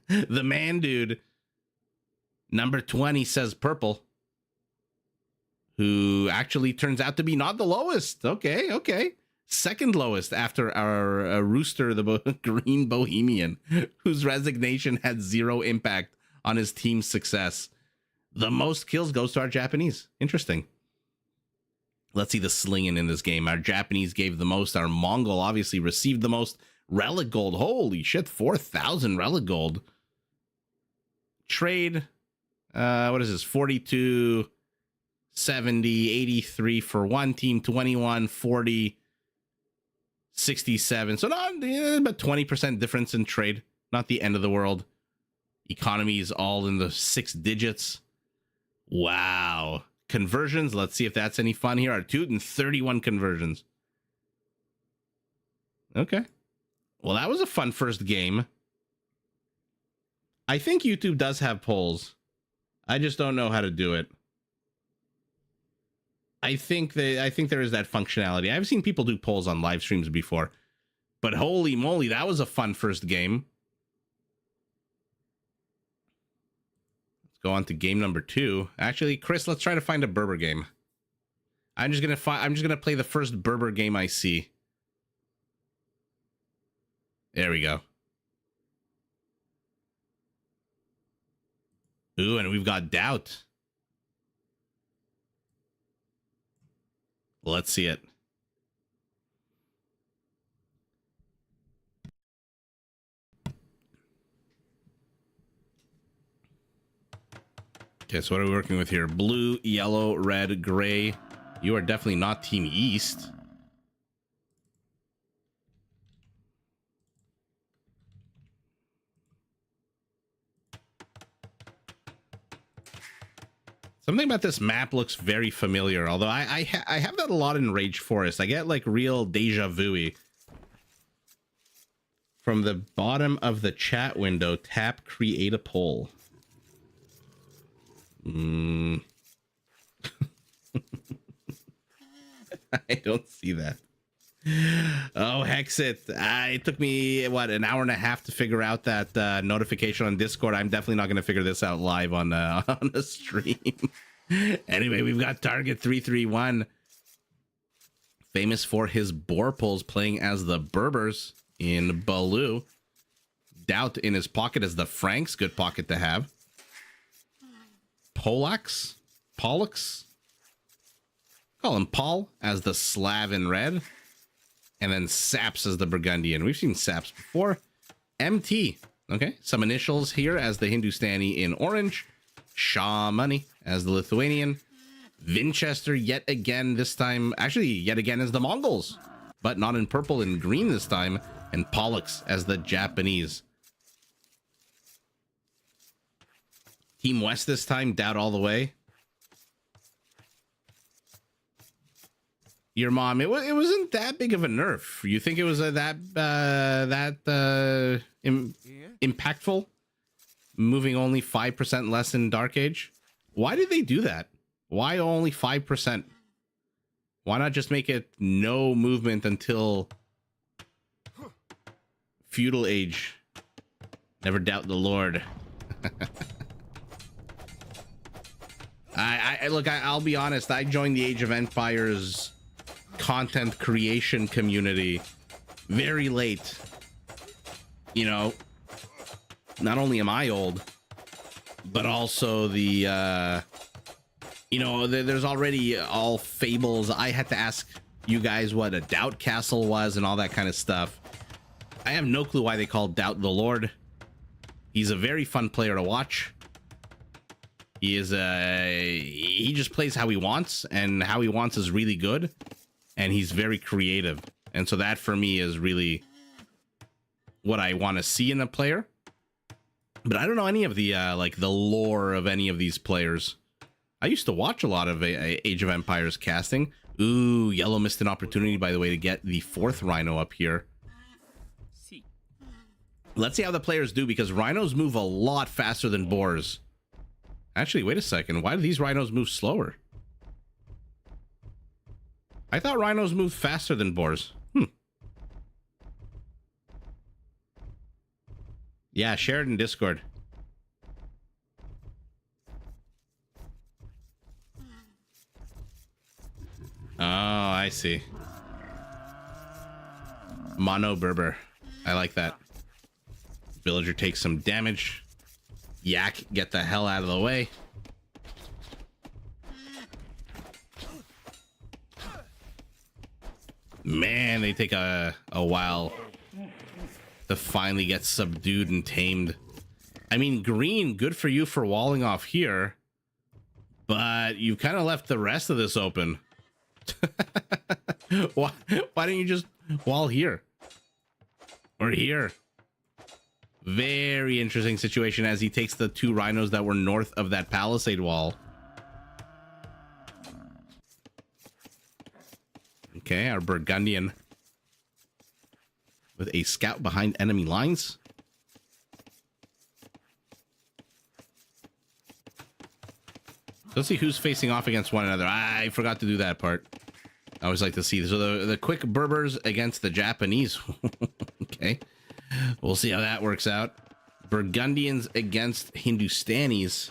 S1: The man, dude. Number 20 says Purple, who actually turns out to be not the lowest. Okay. Second lowest after our Rooster, the Green Bohemian, whose resignation had 0 impact on his team's success. The most kills goes to our Japanese. Interesting. Let's see the slinging in this game. Our Japanese gave the most. Our Mongol obviously received the most. Relic gold. Holy shit, 4,000 relic gold. trade. What is this? 42, 70, 83 for one team, 21, 40, 67. So not about 20% difference in trade. Not the end of the world. Economy is all in the 6 digits. Wow. Conversions. Let's see if that's any fun here. Our 231 conversions. Okay. Well, that was a fun first game. I think YouTube does have polls. I just don't know how to do it. I think there is that functionality. I've seen people do polls on live streams before, but holy moly, that was a fun first game. Let's go on to game number 2. Actually, Chris, let's try to find a Berber game. I'm just gonna play the first Berber game I see. There we go. Ooh, and we've got Doubt. Let's see it. Okay, so what are we working with here? Blue, yellow, red, gray. You are definitely not Team East. Something about this map looks very familiar, although I have that a lot in Rage Forest. I get like real deja vu-y. From the bottom of the chat window, tap create a poll. I don't see that. Oh, Hexit. It took me, what, an hour and a half to figure out that notification on Discord. I'm definitely not going to figure this out live on a stream. Anyway, we've got Target 331. Famous for his boar pulls, playing as the Berbers in Baloo. Doubt in his pocket as the Franks. Good pocket to have. Pollux? Call him Paul as the Slav in red. And then Saps as the Burgundian. We've seen Saps before. MT. Okay, some initials here as the Hindustani in orange. Shah Money as the Lithuanian. Winchester yet again this time. Actually, yet again as the Mongols. But not in purple and green this time. And Pollux as the Japanese. Team West this time. Doubt all the way. Your mom, it wasn't that big of a nerf. You think it was impactful? Moving only 5% less in Dark Age? Why did they do that? Why only 5%? Why not just make it no movement until Feudal Age? Never doubt the Lord. I'll be honest. I joined the Age of Empires content creation community very late. You know, not only am I old, but also the there's already all fables. I had to ask you guys what a Doubt Castle was and all that kind of stuff. I have no clue why they call Doubt the Lord. He's a very fun player to watch. He just plays how he wants, and how he wants is really good. And he's very creative. And so that for me is really what I want to see in a player. But I don't know any of the the lore of any of these players. I used to watch a lot of Age of Empires casting. Ooh, Yellow missed an opportunity, by the way, to get the 4th Rhino up here. Let's see how the players do, because Rhinos move a lot faster than Boars. Actually, wait a second. Why do these Rhinos move slower? I thought Rhinos moved faster than Boars. Yeah, share it in Discord. Oh, I see. Mono Berber. I like that. Villager takes some damage. Yak, get the hell out of the way. Man, they take a while to finally get subdued and tamed. I mean, green, good for you for walling off here, but you kind of left the rest of this open. Why don't you just wall here or here? Very interesting situation as he takes the 2 rhinos that were north of that palisade wall. Okay, our Burgundian with a scout behind enemy lines. Let's see who's facing off against one another. I forgot to do that part. I always like to see. So the quick Berbers against the Japanese. Okay. We'll see how that works out. Burgundians against Hindustanis.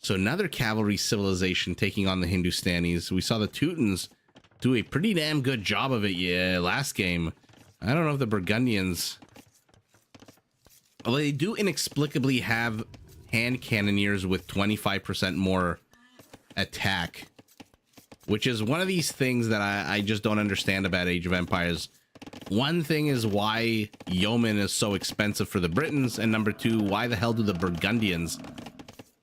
S1: So another cavalry civilization taking on the Hindustanis. We saw the Teutons do a pretty damn good job of it last game. I don't know if the Burgundians... Although they do inexplicably have hand cannoneers with 25% more attack, which is one of these things that I just don't understand about Age of Empires. One thing is why yeoman is so expensive for the Britons, and number 2, why the hell do the Burgundians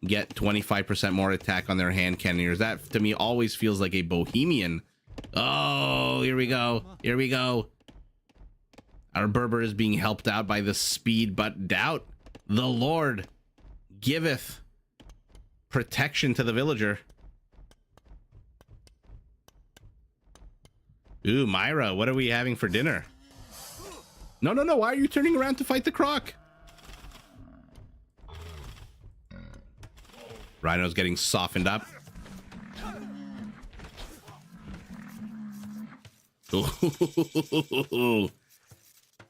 S1: get 25% more attack on their hand cannoneers? That to me always feels like a Bohemian. Oh, here we go. Here we go. Our Berber is being helped out by the speed, but doubt the Lord giveth protection to the villager. Ooh, Myra, what are we having for dinner? No, no, no. Why are you turning around to fight the croc? Rhino's getting softened up. Ooh.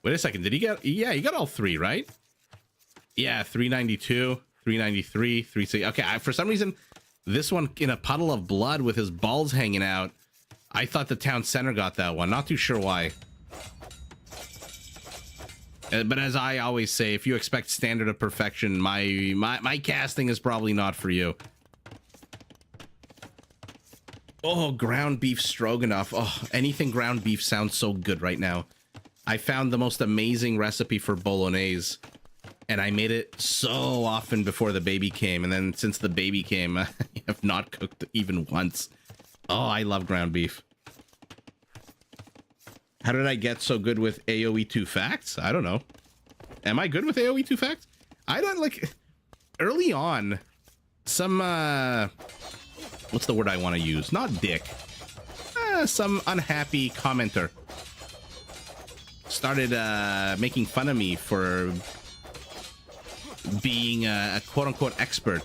S1: Wait a second. Did he get... Yeah, he got all 3, right? Yeah, 392, 393, 360. Okay, for some reason, this one in a puddle of blood with his balls hanging out, I thought the town center got that one. Not too sure why. But as I always say, if you expect standard of perfection, my casting is probably not for you. Oh, ground beef stroganoff. Oh, anything ground beef sounds so good right now. I found the most amazing recipe for bolognese, and I made it so often before the baby came. And then since the baby came, I have not cooked even once. Oh, I love ground beef. How did I get so good with AoE 2 facts? I don't know. Am I good with AoE 2 facts? I don't like... Early on, some... what's the word I want to use? Not dick. Some unhappy commenter started making fun of me for being a quote-unquote expert.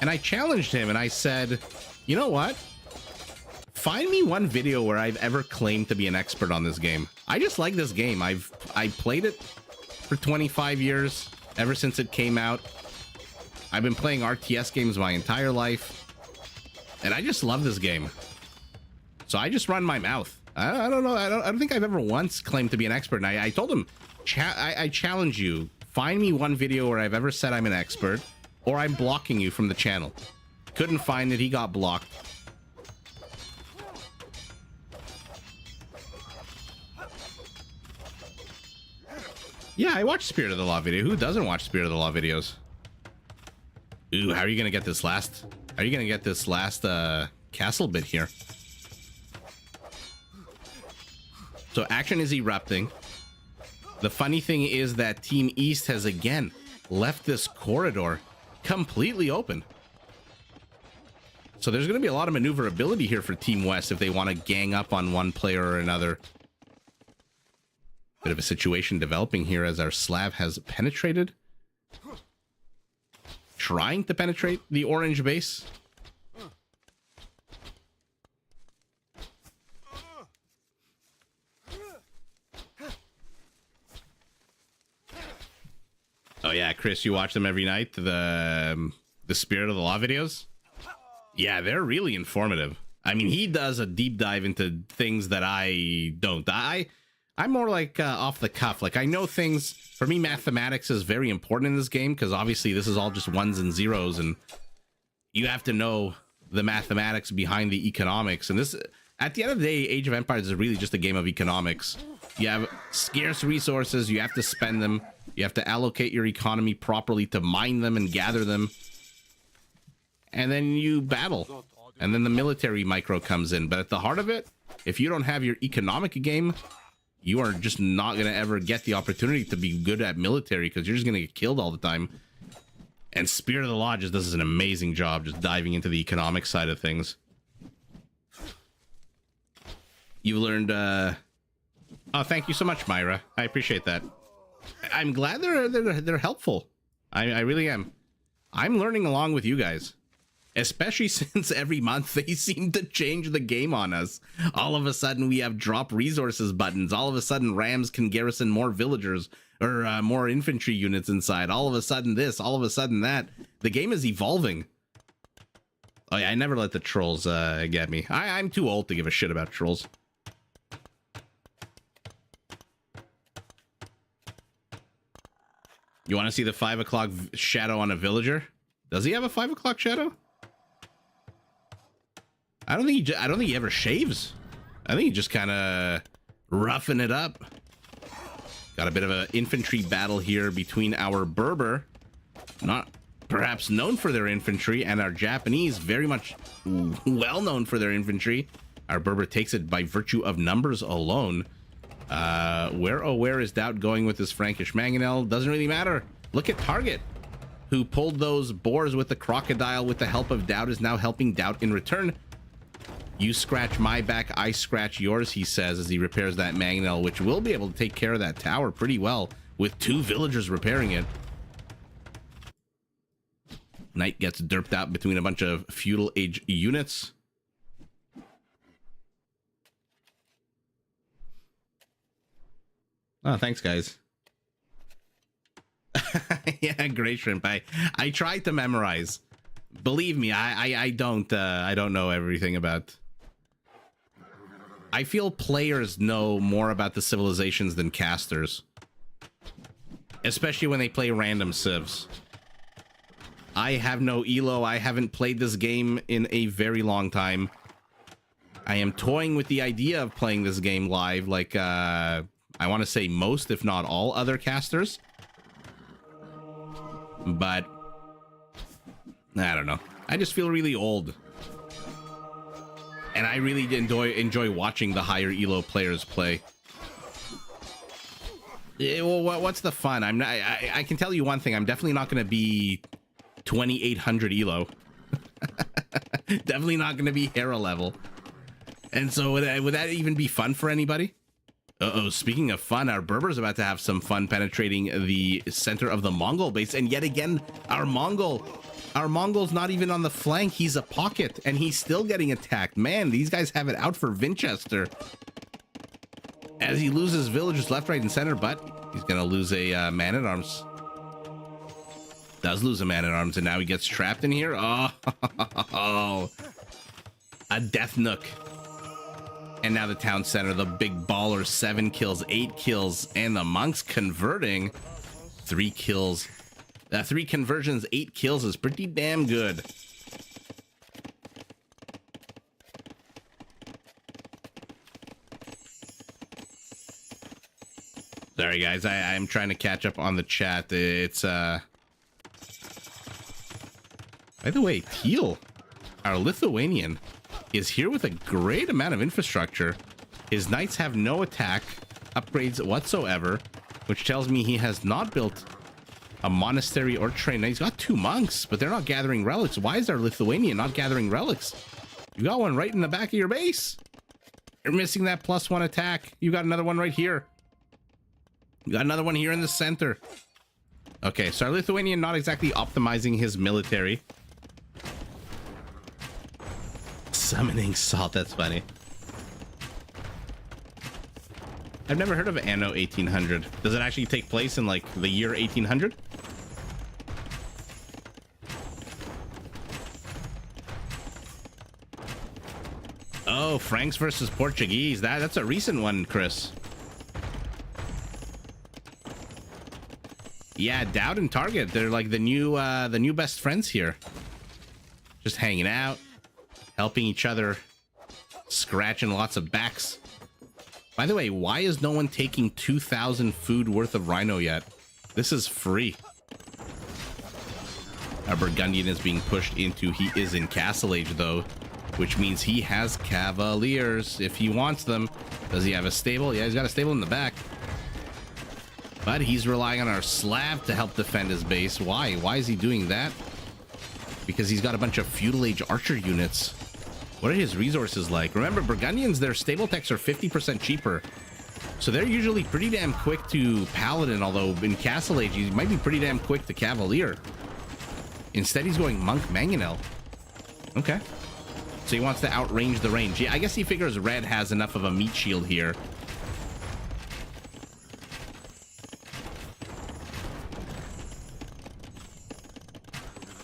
S1: And I challenged him and I said, you know what? Find me one video where I've ever claimed to be an expert on this game. I just like this game. I played it for 25 years, ever since it came out. I've been playing RTS games my entire life, and I just love this game. So I just run my mouth. I don't know. I don't think I've ever once claimed to be an expert. And I told him, I challenge you. Find me one video where I've ever said I'm an expert, or I'm blocking you from the channel. Couldn't find it. He got blocked. Yeah, I watch Spirit of the Law video. Who doesn't watch Spirit of the Law videos? Ooh, how are you gonna get this last? How are you gonna get this last castle bit here? So action is erupting. The funny thing is that Team East has again left this corridor completely open. So there's gonna be a lot of maneuverability here for Team West if they want to gang up on one player or another. Bit of a situation developing here as our Slav has penetrated. Trying to penetrate the orange base. Oh yeah, Chris, you watch them every night, the Spirit of the Law videos? Yeah, they're really informative. I mean, he does a deep dive into things that I don't. I'm more like off the cuff. Like, I know things. For me, mathematics is very important in this game because obviously this is all just ones and zeros, and you have to know the mathematics behind the economics. And this, at the end of the day, Age of Empires is really just a game of economics. You have scarce resources, you have to spend them. You have to allocate your economy properly to mine them and gather them. And then you battle. And then the military micro comes in. But at the heart of it, if you don't have your economic game, you are just not going to ever get the opportunity to be good at military because you're just going to get killed all the time. And Spirit of the Law just does an amazing job just diving into the economic side of things. You learned... Oh, thank you so much, Myra. I appreciate that. I'm glad they're helpful. I really am. I'm learning along with you guys. Especially since every month they seem to change the game on us. All of a sudden we have drop resources buttons. All of a sudden Rams can garrison more villagers or more infantry units inside. All of a sudden this, all of a sudden that. The game is evolving. Oh yeah, I never let the trolls get me. I'm too old to give a shit about trolls. You want to see the 5 o'clock shadow on a villager? Does he have a 5 o'clock shadow? I don't think he ever shaves. I think he just kind of roughing it up. Got a bit of an infantry battle here between our Berber, not perhaps known for their infantry, and our Japanese, very much well known for their infantry. Our Berber takes it by virtue of numbers alone. Where is Doubt going with this Frankish mangonel? Doesn't really matter. Look at Target, who pulled those boars with the crocodile with the help of Doubt, is now helping Doubt in return. You scratch my back, I scratch yours, he says, as he repairs that mangonel, which will be able to take care of that tower pretty well with 2 villagers repairing it. Knight gets derped out between a bunch of feudal age units. Oh, thanks, guys. Yeah, great shrimp. I tried to memorize. Believe me, I don't know everything about. I feel players know more about the civilizations than casters, especially when they play random civs. I have no Elo. I haven't played this game in a very long time. I am toying with the idea of playing this game live, like I want to say most, if not all, other casters. But I don't know. I just feel really old. And I really enjoy watching the higher Elo players play. Yeah, well, what's the fun? I can tell you one thing. I'm definitely not going to be 2800 Elo. Definitely not going to be Hera level. And so would that even be fun for anybody? Uh-oh, speaking of fun, our Berber's about to have some fun penetrating the center of the Mongol base. And yet again, our Mongol's not even on the flank. He's a pocket, and he's still getting attacked. Man, these guys have it out for Winchester. As he loses villagers left, right, and center, but he's going to lose a man-at-arms. Does lose a man-at-arms, and now he gets trapped in here. Oh, a death nook. And now the town center, the big baller, 7 kills, 8 kills, and the monks converting 3 kills. 3 conversions, 8 kills is pretty damn good. Sorry guys, I'm trying to catch up on the chat. It's by the way, Teal, our Lithuanian, is here with a great amount of infrastructure. His knights have no attack upgrades whatsoever, which tells me he has not built a monastery or train. Now, he's got 2 monks, but they're not gathering relics. Why is our Lithuanian not gathering relics? You got one right in the back of your base. You're missing that +1 attack. You got another one right here. You got another one here in the center. Okay, so our Lithuanian not exactly optimizing his military. Summoning salt, that's funny. I've never heard of Anno 1800. Does it actually take place in like the year 1800? Oh, Franks versus Portuguese. That's a recent one, Chris. Yeah, Dowd and Target, they're like the new best friends here. Just hanging out, helping each other, scratching lots of backs. By the way, why is no one taking 2,000 food worth of rhino yet? This is free. Our Burgundian is being pushed into, he is in Castle Age though, which means he has Cavaliers if he wants them. Does he have a stable? Yeah, he's got a stable in the back. But he's relying on our Slav to help defend his base. Why? Why is he doing that? Because he's got a bunch of feudal age archer units. What are his resources like? Remember, Burgundians, their stable techs are 50% cheaper. So they're usually pretty damn quick to Paladin, although in Castle Age, he might be pretty damn quick to Cavalier. Instead, he's going Monk Mangonel. Okay. So he wants to outrange the range. Yeah, I guess he figures red has enough of a meat shield here.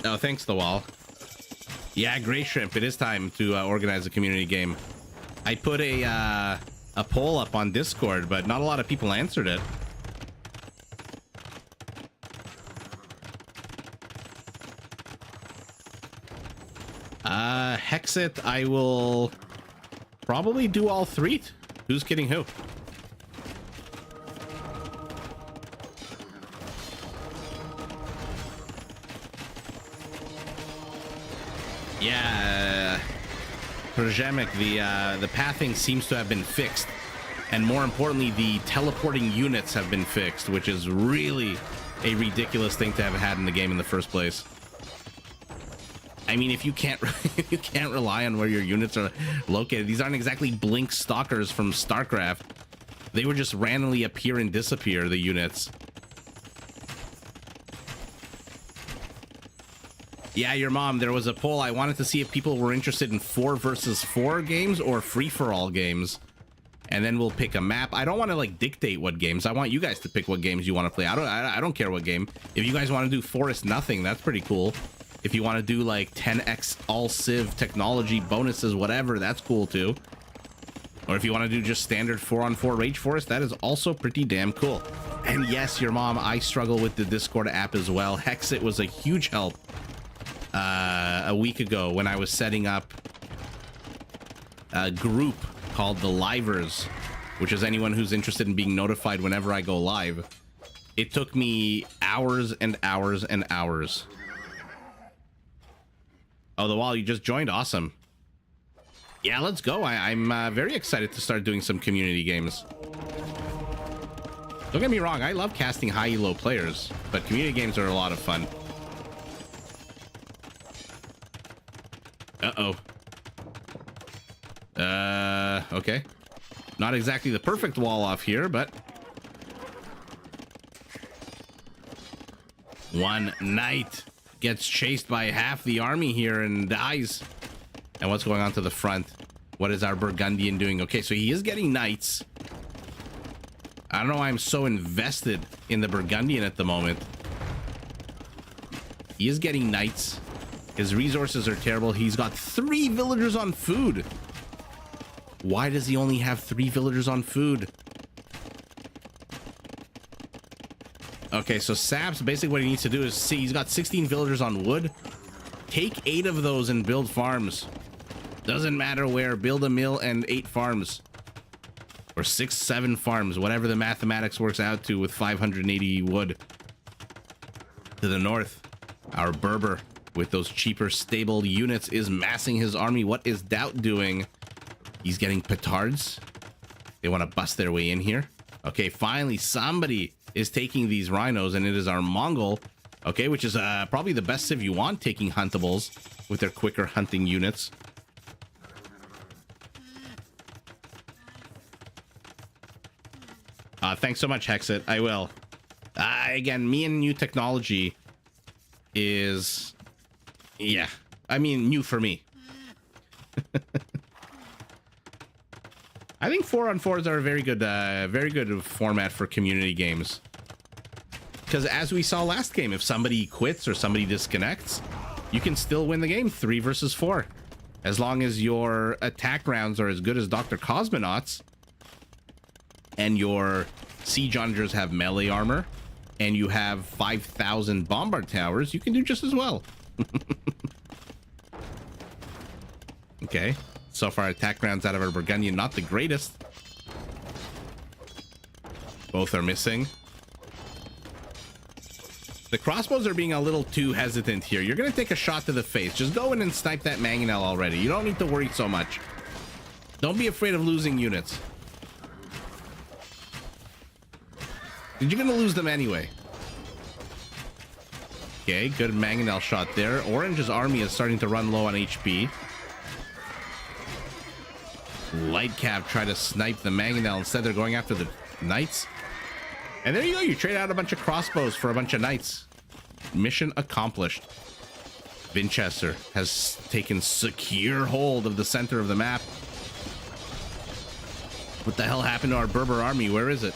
S1: Oh, thanks, the wall. Yeah, Gray Shrimp, it is time to organize a community game. I put a poll up on Discord, but not a lot of people answered it. Hexit, I will probably do all three. Who's kidding who? Yeah, Projemic, the pathing seems to have been fixed, and more importantly, the teleporting units have been fixed, which is really a ridiculous thing to have had in the game in the first place. I mean, if you can't if you can't rely on where your units are located, these aren't exactly Blink stalkers from StarCraft. They would just randomly appear and disappear, the units. Yeah, your mom, there was a poll. I wanted to see if people were interested in 4 versus 4 games or free-for-all games. And then we'll pick a map. I don't want to like dictate what games. I want you guys to pick what games you want to play. I don't care what game. If you guys want to do Forest Nothing, that's pretty cool. If you want to do like 10x all Civ technology bonuses, whatever, that's cool too. Or if you want to do just standard 4-on-4 Rage Forest, that is also pretty damn cool. And yes, your mom, I struggle with the Discord app as well. Hexit was a huge help a week ago when I was setting up a group called the Livers, which is anyone who's interested in being notified whenever I go live. It took me hours and hours and hours. Oh, the wall, you just joined. Awesome. Yeah, let's go. I'm very excited to start doing some community games. Don't get me wrong, I love casting high elo players, but community games are a lot of fun. Uh-oh. Okay. Not exactly the perfect wall off here, but... One knight gets chased by half the army here and dies. And what's going on to the front? What is our Burgundian doing? Okay, so he is getting knights. I don't know why I'm so invested in the Burgundian at the moment. He is getting knights. His resources are terrible. He's got 3 villagers on food. Why does he only have 3 villagers on food? Okay, so Saps, basically what he needs to do is see, he's got 16 villagers on wood. Take 8 of those and build farms. Doesn't matter where, build a mill and 8 farms. Or 6, 7 farms, whatever the mathematics works out to with 580 wood. To the north, our Berber, with those cheaper stable units, is massing his army. What is Doubt doing? He's getting petards. They want to bust their way in here. Okay, finally somebody is taking these rhinos, and it is our Mongol. Okay, which is probably the best Civ you want, taking huntables with their quicker hunting units. Thanks so much, Hexit. I will. Again, me and new technology is... Yeah, I mean, new for me. I think 4-on-4s are a very good format for community games. Because as we saw last game, if somebody quits or somebody disconnects, you can still win the game 3 versus 4. As long as your attack rounds are as good as Dr. Cosmonauts, and your siege onagers have melee armor, and you have 5,000 bombard towers, you can do just as well. Okay. So far, attack rounds out of our Burgundian, not the greatest. Both are missing. The crossbows are being a little too hesitant here. You're going to take a shot to the face. Just go in and snipe that mangonel already. You don't need to worry so much. Don't be afraid of losing units. You're going to lose them anyway. Okay, good mangonel shot there. Orange's army is starting to run low on HP. Light Cav try to snipe the mangonel. Instead, they're going after the knights. And there you go. You trade out a bunch of crossbows for a bunch of knights. Mission accomplished. Winchester has taken secure hold of the center of the map. What the hell happened to our Berber army? Where is it?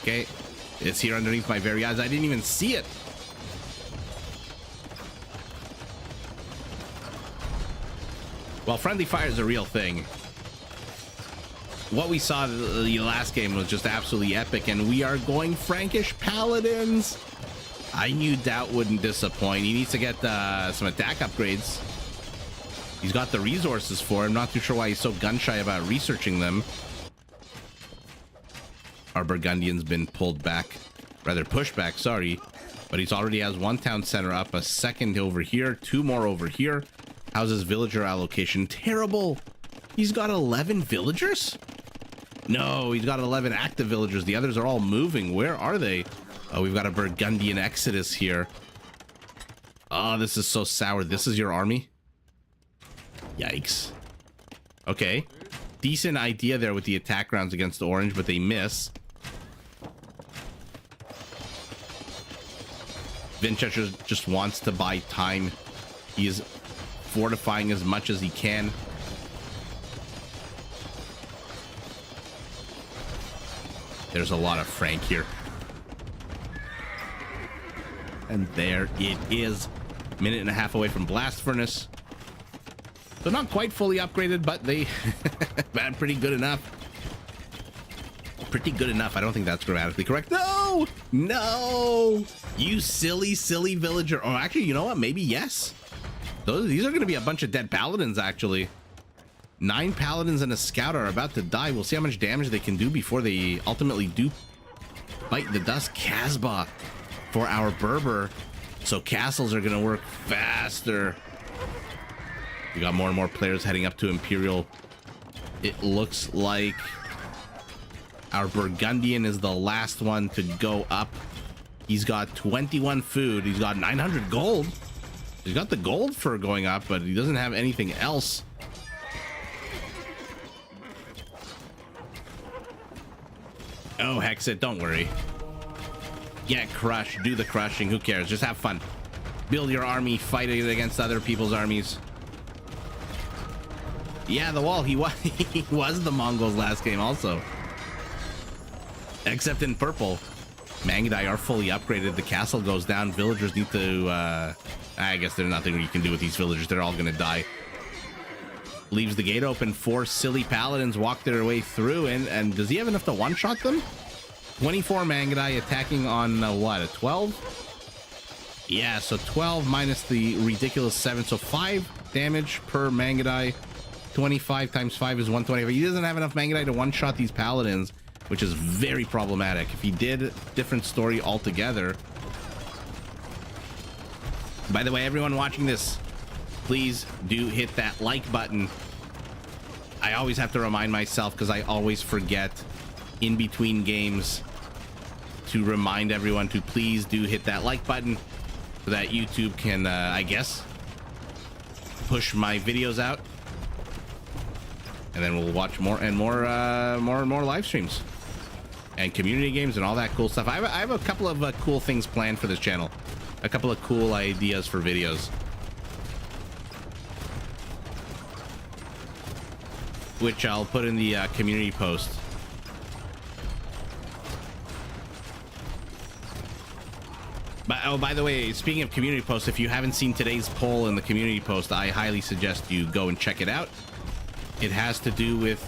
S1: Okay, it's here underneath my very eyes. I didn't even see it. Well, friendly fire is a real thing. What we saw the last game was just absolutely epic, and we are going Frankish Paladins. I knew Doubt wouldn't disappoint. He needs to get some attack upgrades. He's got the resources for it. I'm not too sure why he's so gun-shy about researching them. Our Burgundian's been pulled back. Rather, pushed back, sorry. But he's already has one town center up, a second over here, two more over here. How's his villager allocation? Terrible. He's got 11 villagers? No, he's got 11 active villagers. The others are all moving. Where are they? Oh, we've got a Burgundian exodus here. Oh, this is so sour. This is your army? Yikes. Okay. Decent idea there with the attack rounds against Orange, but they miss. Winchester just wants to buy time. He is fortifying as much as he can. There's a lot of Frank here. And there it is. Minute and a half away from Blast Furnace. So not quite fully upgraded, but they bad, pretty good enough. Pretty good enough. I don't think that's grammatically correct. No! No! You silly, silly villager. Oh, actually, you know what? Maybe yes. These are going to be a bunch of dead paladins, actually. 9 paladins and a scout are about to die. We'll see how much damage they can do before they ultimately do bite the dust. Casbah for our Berber. So castles are going to work faster. We got more and more players heading up to Imperial. It looks like our Burgundian is the last one to go up. He's got 21 food. He's got 900 gold. He's got the gold for going up, but he doesn't have anything else. Oh, hex it. Don't worry. Yeah, crush. Do the crushing. Who cares? Just have fun. Build your army. Fight it against other people's armies. Yeah, the wall. He was the Mongols last game also. Except in purple. Mangudai are fully upgraded. The castle goes down. Villagers need to... I guess there's nothing you can do with these villagers. They're all going to die. Leaves the gate open. 4 silly paladins walk their way through. And does he have enough to one-shot them? 24 Mangudai attacking on what? A 12? Yeah, so 12 minus the ridiculous 7. So 5 damage per Mangudai. 25 times 5 is 125. He doesn't have enough Mangudai to one-shot these paladins, which is very problematic. If he did, different story altogether. By the way, everyone watching this, please do hit that like button. I always have to remind myself because I always forget in between games to remind everyone to please do hit that like button so that YouTube can, I guess, push my videos out. And then we'll watch more and more live streams and community games and all that cool stuff. I have a couple of cool things planned for this channel. A couple of cool ideas for videos, which I'll put in the community post. But, oh, by the way, speaking of community posts, if you haven't seen today's poll in the community post, I highly suggest you go and check it out. It has to do with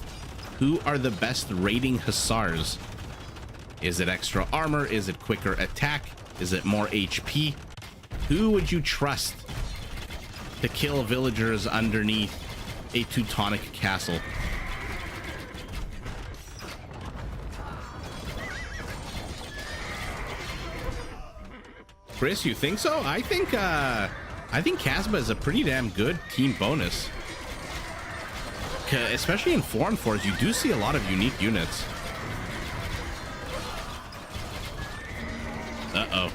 S1: who are the best raiding hussars. Is it extra armor? Is it quicker attack? Is it more HP? Who would you trust to kill villagers underneath a Teutonic castle? Chris, you think so? I think Casba is a pretty damn good team bonus. Especially in 4 and 4s, you do see a lot of unique units. Uh-oh.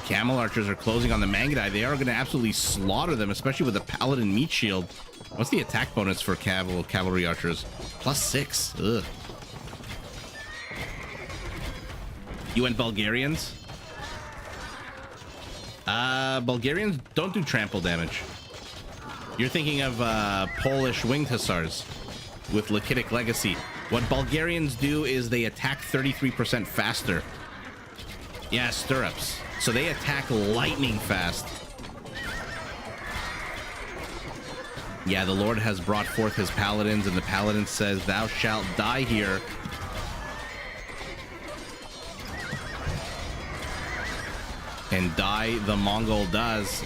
S1: Camel archers are closing on the Mangudai. They are going to absolutely slaughter them, especially with the Paladin meat shield. What's the attack bonus for cavalry archers? +6. Ugh. You went Bulgarians? Bulgarians don't do trample damage. You're thinking of Polish winged hussars with Lakitic Legacy. What Bulgarians do is they attack 33% faster. Yeah, stirrups. So they attack lightning fast. Yeah, the Lord has brought forth his paladins, and the paladin says, "Thou shalt die here." And die the Mongol does.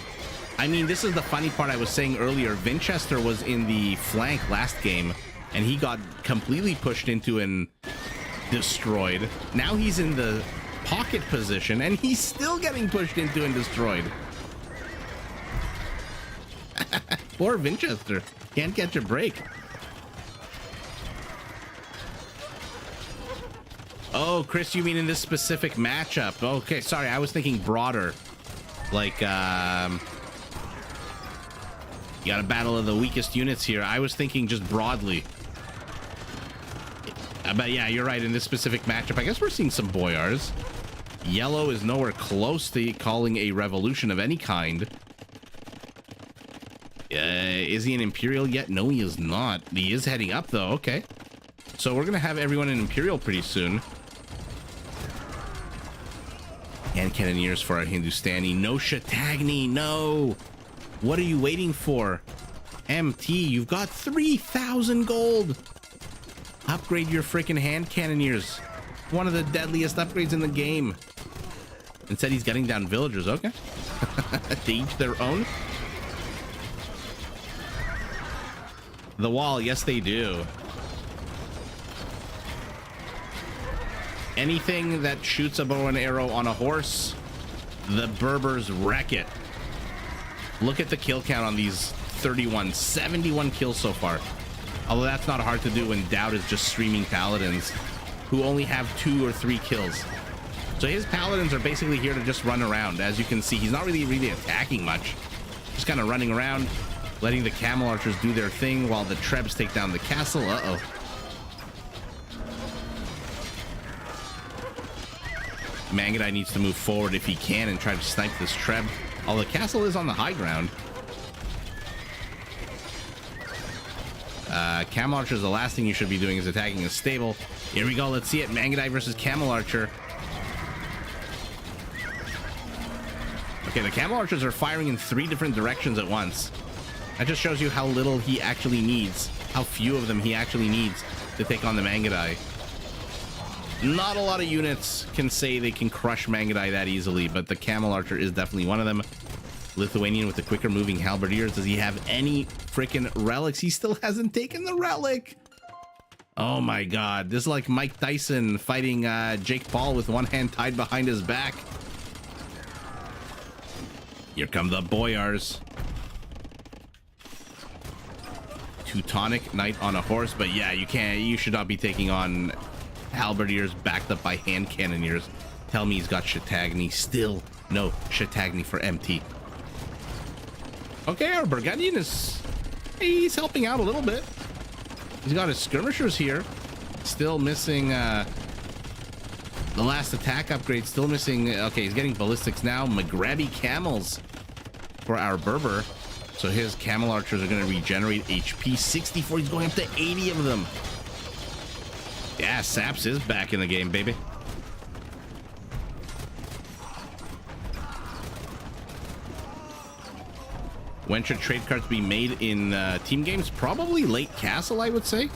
S1: I mean, this is the funny part I was saying earlier. Winchester was in the flank last game, and he got completely pushed into and destroyed. Now he's in the pocket position, and he's still getting pushed into and destroyed. Poor Winchester. Can't catch a break. Oh, Chris, you mean in this specific matchup? Okay, sorry, I was thinking broader. Like, you got a battle of the weakest units here. I was thinking just broadly. But yeah, you're right. In this specific matchup, I guess we're seeing some Boyars. Yellow is nowhere close to calling a revolution of any kind. Is he an Imperial yet? No, he is not. He is heading up, though. Okay. So we're going to have everyone in Imperial pretty soon. And Cannoneers for our Hindustani. No Shatagni, no. What are you waiting for? MT, you've got 3,000 gold. Upgrade your freaking hand Cannoneers. One of the deadliest upgrades in the game. Instead, he's getting down villagers. Okay. To each their own. The wall, yes, they do. Anything that shoots a bow and arrow on a horse, the Berbers wreck it. Look at the kill count on these 71 kills so far. Although that's not hard to do when Dowd is just streaming paladins who only have 2 or 3 kills. So his paladins are basically here to just run around. As you can see, he's not really attacking much. Just kind of running around, letting the camel archers do their thing while the Trebs take down the castle. Uh-oh. Mangudai needs to move forward if he can and try to snipe this Treb. Although the castle is on the high ground. Camel Archer is the last thing you should be doing is attacking a stable. Here we go. Let's see it. Mangudai versus Camel Archer. Okay, the Camel Archers are firing in 3 different directions at once. That just shows you how little he actually needs. How few of them he actually needs to take on the Mangudai. Not a lot of units can say they can crush Mangudai that easily, but the Camel Archer is definitely one of them. Lithuanian with the quicker moving halberdiers. Does he have any freaking relics? He still hasn't taken the relic. Oh my god. This is like Mike Tyson fighting Jake Paul with one hand tied behind his back. Here come the Boyars. Teutonic Knight on a horse, but yeah, you should not be taking on halberdiers backed up by hand cannoneers. Tell me he's got Shatagni. Still no Shatagni for MT. Okay, our Burgundian he's helping out a little bit. He's got his skirmishers here. Still missing the last attack upgrade. Still missing. Okay, he's getting ballistics now. McGrabby camels for our Berber. So his camel archers are going to regenerate HP. 64. He's going up to 80 of them. Yeah, Saps is back in the game, baby. When should trade cards be made in team games? Probably late castle, I would say.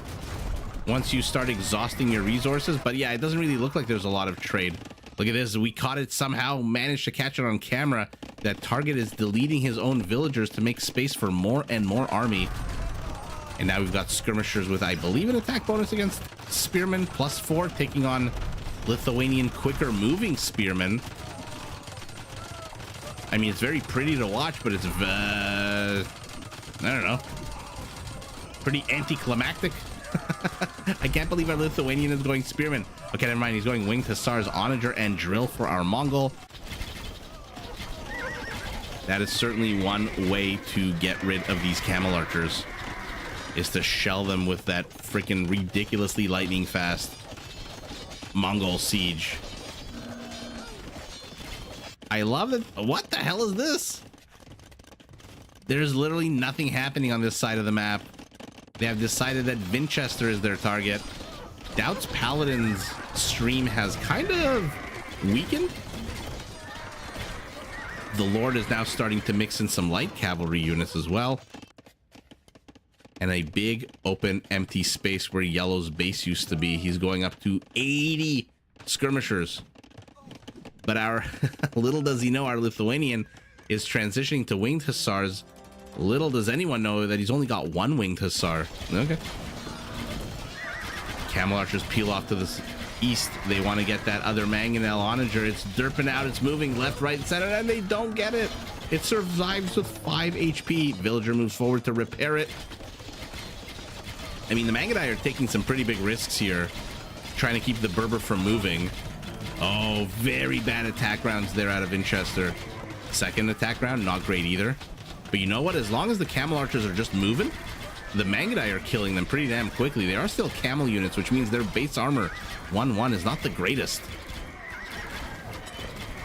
S1: Once you start exhausting your resources. But yeah, it doesn't really look like there's a lot of trade. Look at this. We caught it somehow. Managed to catch it on camera. That target is deleting his own villagers to make space for more and more army. And now we've got skirmishers with, I believe, an attack bonus against spearmen. +4 taking on Lithuanian quicker moving spearmen. I mean, it's very pretty to watch, but it's, I don't know, pretty anticlimactic. I can't believe our Lithuanian is going Spearman. Okay, never mind. He's going Winged Hussars, Onager, and Drill for our Mongol. That is certainly one way to get rid of these Camel Archers, is to shell them with that freaking ridiculously lightning fast Mongol siege. I love it. What the hell is this? There's literally nothing happening on this side of the map. They have decided that Winchester is their target. Doubt's Paladin's stream has kind of weakened. The Lord is now starting to mix in some light cavalry units as well. And a big open empty space where Yellow's base used to be. He's going up to 80 skirmishers. But our, little does he know, our Lithuanian is transitioning to Winged Hussars. Little does anyone know that he's only got one Winged Hussar. Okay. Camel Archers peel off to the east. They want to get that other Mangonel Onager. It's derping out. It's moving left, right, center, and they don't get it. It survives with 5 HP. Villager moves forward to repair it. I mean, the Mangudai are taking some pretty big risks here, trying to keep the Berber from moving. Oh, very bad attack rounds there out of Winchester. Second attack round, not great either. But you know what? As long as the Camel Archers are just moving, the Mangudai are killing them pretty damn quickly. They are still camel units, which means their base armor 1-1 is not the greatest.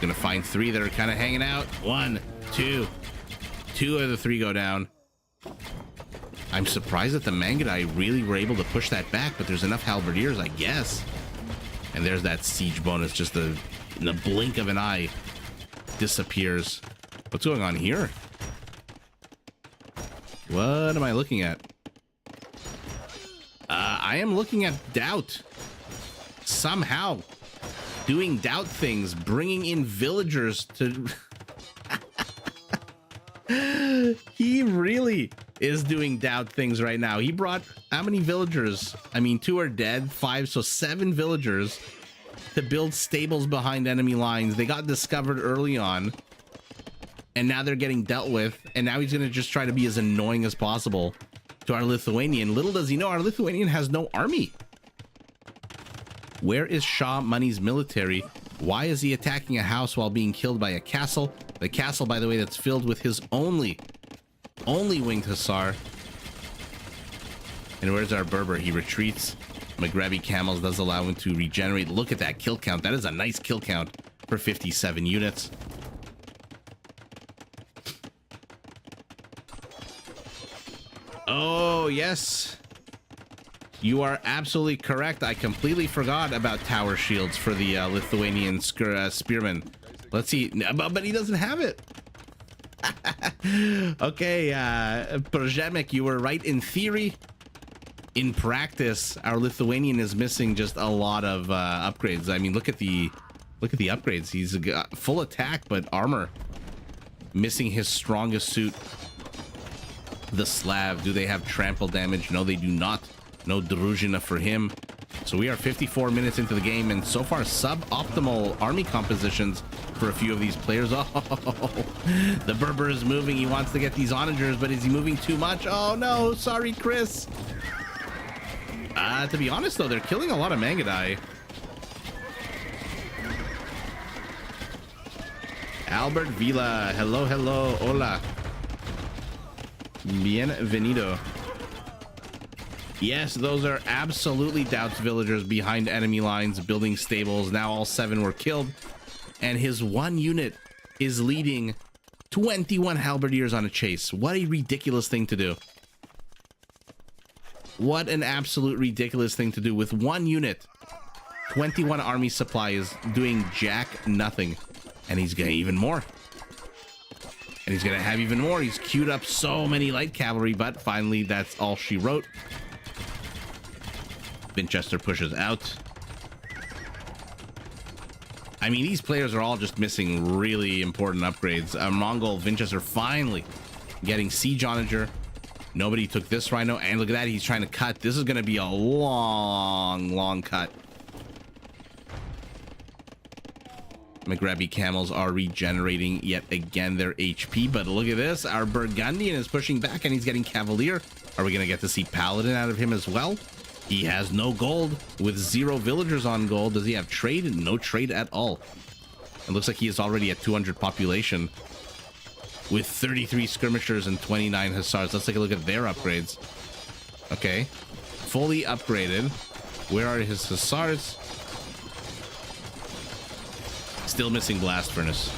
S1: Gonna find 3 that are kind of hanging out. 1, 2. 2 of the 3 go down. I'm surprised that the Mangudai really were able to push that back, but there's enough halberdiers, I guess. And there's that siege bonus, just in the blink of an eye, disappears. What's going on here? What am I looking at? I am looking at Doubt. Somehow doing Doubt things, bringing in villagers to... He really is doing Doubt things right now. He brought how many villagers? I mean, 2 are dead, 5, so 7 villagers to build stables behind enemy lines. They got discovered early on, and now they're getting dealt with, and now he's going to just try to be as annoying as possible to our Lithuanian. Little does he know, our Lithuanian has no army. Where is Shah Money's military? Why is he attacking a house while being killed by a castle? The castle, by the way, that's filled with his only Winged Hussar. And where's our Berber? He retreats. McGrabby Camels does allow him to regenerate. Look at that kill count. That is a nice kill count for 57 units. Oh, yes. You are absolutely correct. I completely forgot about tower shields for the Lithuanian spearman. Let's see. But he doesn't have it. Okay, Projemic, you were right in theory. In practice, our Lithuanian is missing just a lot of upgrades. I mean, look at the upgrades. He's got full attack, but armor missing his strongest suit. The Slav, do they have trample damage? No, they do not. No Druzhina for him. So we are 54 minutes into the game, and so far suboptimal army compositions for a few of these players. Oh, the Berber is moving. He wants to get these onagers, but is he moving too much? Oh no, sorry, Chris. To be honest, though, they're killing a lot of Mangudai. Albert Villa, hello, hello, hola. Bienvenido. Yes, those are absolutely Doubt's villagers behind enemy lines, building stables. Now all 7 were killed, and his 1 unit is leading 21 halberdiers on a chase. What a ridiculous thing to do. What an absolute ridiculous thing to do with 1 unit. 21 army supply is doing jack nothing. And he's getting even more. And he's gonna have even more. He's queued up so many light cavalry, but finally that's all she wrote. Winchester pushes out. I mean, these players are all just missing really important upgrades. Mongol Winchester finally getting Siege Onager. Nobody took this Rhino, and look at that, he's trying to cut. This is going to be a long cut. McGrebby camels are regenerating yet again their HP, but look at this. Our Burgundian is pushing back and he's getting Cavalier. Are we going to get to see Paladin out of him as well? He has no gold with 0 villagers on gold. Does he have trade? No trade at all. It looks like he is already at 200 population with 33 skirmishers and 29 hussars. Let's take a look at their upgrades. Okay. Fully upgraded. Where are his hussars? Still missing blast furnace.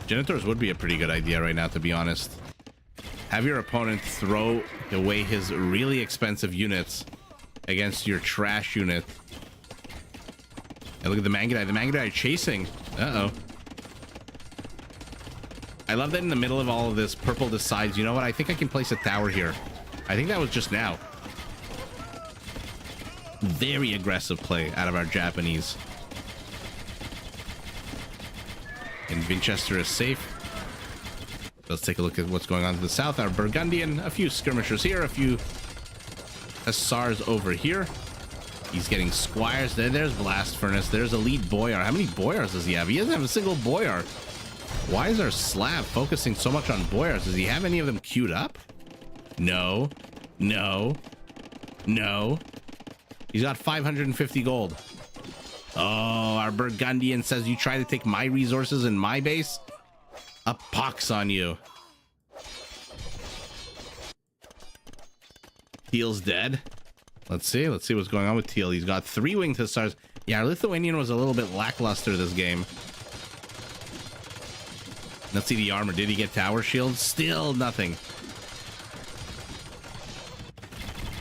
S1: Genitors would be a pretty good idea right now, to be honest. Have your opponent throw away his really expensive units against your trash unit. And look at the Mangudai. The Mangudai are chasing. Uh-oh. I love that in the middle of all of this, Purple decides, you know what? I think I can place a tower here. I think that was just now. Very aggressive play out of our Japanese. And Winchester is safe. Let's take a look at what's going on to the south. Our Burgundian, a few skirmishers here, a few hussars over here. He's getting squires. There's blast furnace. There's elite boyar. How many boyars does he have? He doesn't have a single boyar. Why is our Slav focusing so much on boyars? Does he have any of them queued up? No. No. No. He's got 550 gold. Oh, our Burgundian says you try to take my resources in my base? A pox on you. Teal's dead. Let's see what's going on with Teal. He's got 3 winged hussars. Yeah, our Lithuanian was a little bit lackluster this game. Let's see the armor. Did he get tower shields? Still nothing.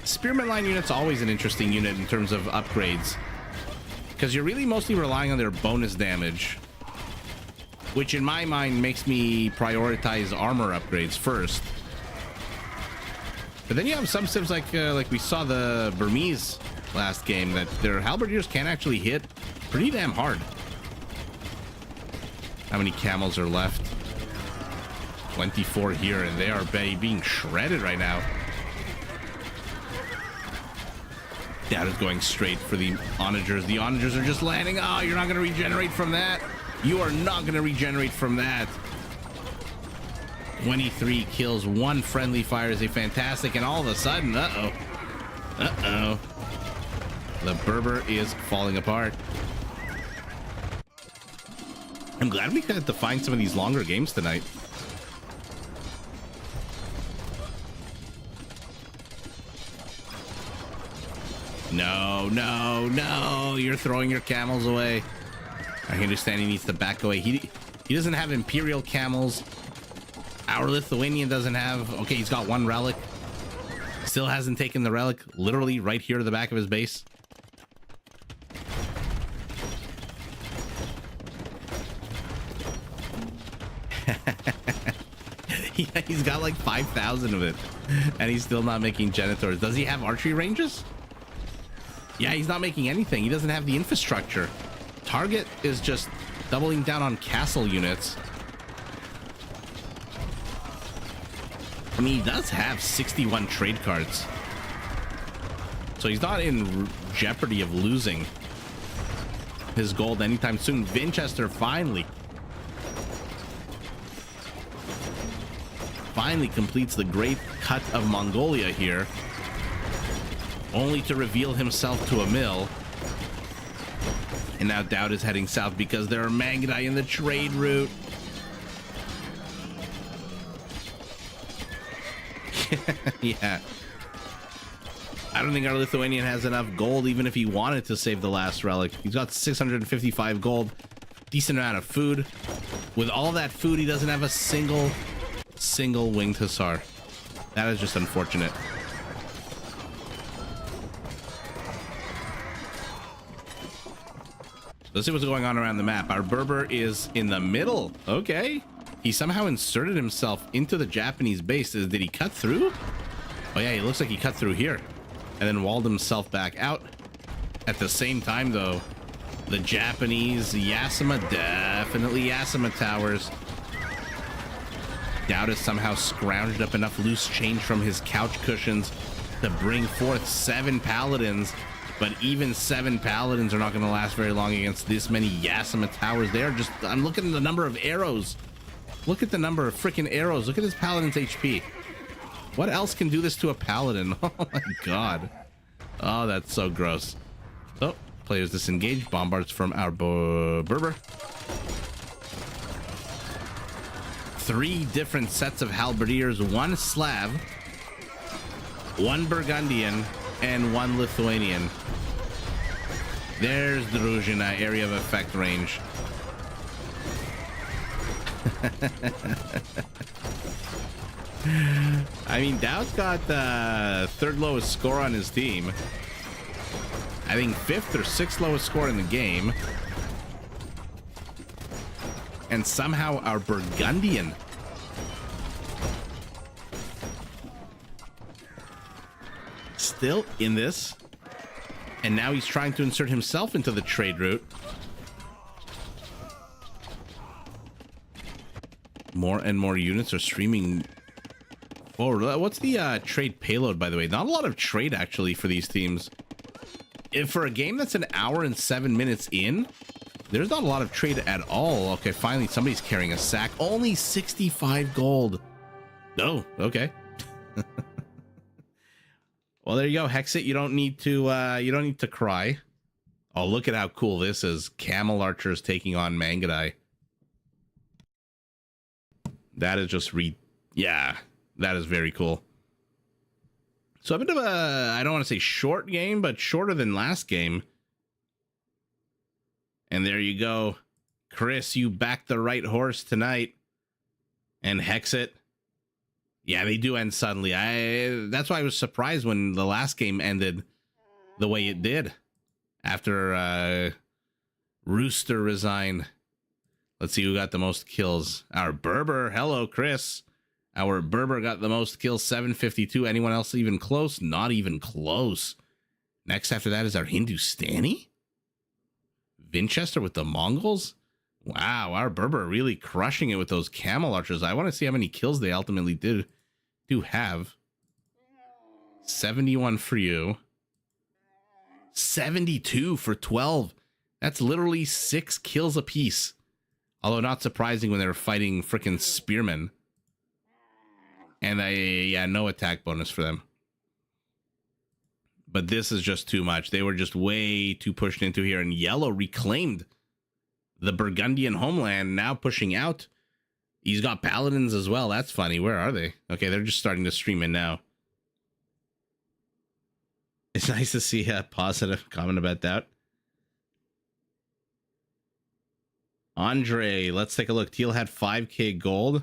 S1: Spearman line unit's always an interesting unit in terms of upgrades, because you're really mostly relying on their bonus damage, which in my mind makes me prioritize armor upgrades first. But then you have some civs like we saw the Burmese last game, that their halberdiers can actually hit pretty damn hard. How many camels are left? 24 here, and they are being shredded right now. That is going straight for the onagers. The onagers are just landing. Oh, you're not going to regenerate from that. You are not going to regenerate from that. 23 kills, 1 friendly fire is a fantastic, and all of a sudden, uh-oh, the Berber is falling apart. I'm glad we got to find some of these longer games tonight. No, no, no, you're throwing your camels away. I understand he needs to back away. He doesn't have Imperial camels. Our Lithuanian doesn't have... Okay, he's got 1 relic. Still hasn't taken the relic. Literally right here to the back of his base. Yeah, he's got like 5,000 of it. And he's still not making genitors. Does he have archery ranges? Yeah, he's not making anything. He doesn't have the infrastructure. Target is just doubling down on castle units. I mean, he does have 61 trade cards. So he's not in jeopardy of losing his gold anytime soon. Winchester finally completes the great cut of Mongolia here, only to reveal himself to a mill. And now Dowd is heading south because there are Mangudai in the trade route. Yeah. I don't think our Lithuanian has enough gold, even if he wanted to save the last relic. He's got 655 gold. Decent amount of food. With all that food, he doesn't have a single winged hussar. That is just unfortunate. Let's see what's going on around the map. Our Berber is in the middle. Okay. He somehow inserted himself into the Japanese base. Did he cut through? Oh yeah, he looks like he cut through here and then walled himself back out. At the same time, though, the Japanese Yasuma, definitely Yasuma towers. Dowd has somehow scrounged up enough loose change from his couch cushions to bring forth 7 paladins, but even 7 paladins are not going to last very long against this many Yasima towers. They are just, I'm looking at the number of arrows. Look at the number of freaking arrows. Look at this paladin's HP. What else can do this to a paladin? Oh my god. Oh, that's so gross. Oh, players disengaged. Bombards from our Berber. 3 different sets of halberdiers, 1 Slav, 1 Burgundian, and 1 Lithuanian. There's Druzhina, area of effect range. I mean, Dow's got the 3rd lowest score on his team. I think 5th or 6th lowest score in the game. And somehow our Burgundian still in this. And now he's trying to insert himself into the trade route. More and more units are streaming forward. What's the trade payload, by the way? Not a lot of trade, actually, for these teams. If for a game that's an hour and 7 minutes in, there's not a lot of trade at all. Okay, finally, somebody's carrying a sack. Only 65 gold. Oh, okay. Well, there you go, Hexit. You don't need to cry. Oh, look at how cool this is. Camel archers taking on Mangadai. That is just yeah, that is very cool. So a bit of a, I don't want to say short game, but shorter than last game. And there you go. Chris, you backed the right horse tonight. And Hexit. Yeah, they do end suddenly. That's why I was surprised when the last game ended the way it did. After Rooster resigned. Let's see who got the most kills. Our Berber. Hello, Chris. Our Berber got the most kills, 752. Anyone else even close? Not even close. Next after that is our Hindustani. Winchester with the Mongols. Wow, our Berber really crushing it with those camel archers. I want to see how many kills they ultimately do have. 71 for you. 72 for 12. That's literally 6 kills apiece. Although not surprising when they were fighting freaking spearmen. And yeah, no attack bonus for them. But this is just too much. They were just way too pushed into here. And Yellow reclaimed the Burgundian homeland, now pushing out. He's got paladins as well. That's funny. Where are they? Okay, they're just starting to stream in now. It's nice to see a positive comment about that. Andre, let's take a look. Teal had 5k gold.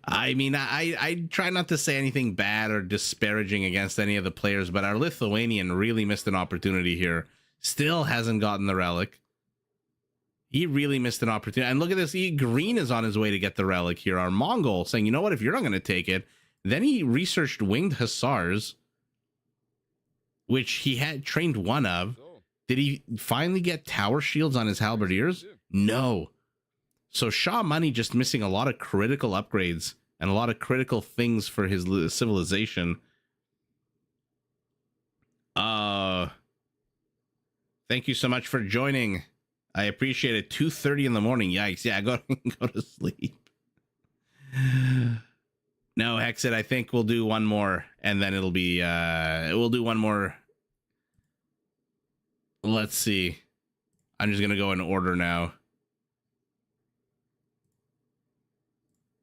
S1: I mean, I try not to say anything bad or disparaging against any of the players, but our Lithuanian really missed an opportunity here. Still hasn't gotten the relic. He really missed an opportunity. And look at this. Green is on his way to get the relic here. Our Mongol saying, you know what, if you're not going to take it. Then he researched winged hussars, which he had trained one of. Did he finally get tower shields on his halberdiers? No. So Shah Money just missing a lot of critical upgrades and a lot of critical things for his civilization. Thank you so much for joining. I appreciate it. 2:30 in the morning. Yikes. Yeah, go to sleep. No, Hexit, I think we'll do one more and then it'll be we'll do one more. Let's see. I'm just gonna go in order now.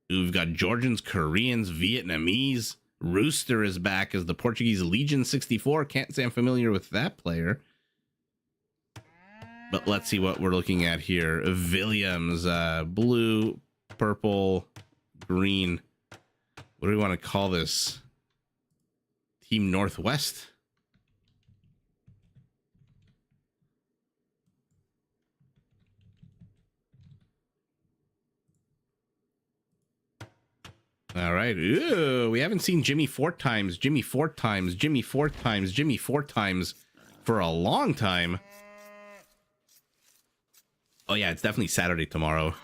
S1: We've got Georgians, Koreans, Vietnamese. Rooster is back as the Portuguese Legion 64. Can't say I'm familiar with that player. But let's see what we're looking at here. Williams, blue, purple, green. What do we want to call this? Team Northwest. All right. Ooh, we haven't seen Jimmy 4 times, Jimmy 4 times, Jimmy 4 times, Jimmy 4 times for a long time. Oh, yeah, it's definitely Saturday tomorrow.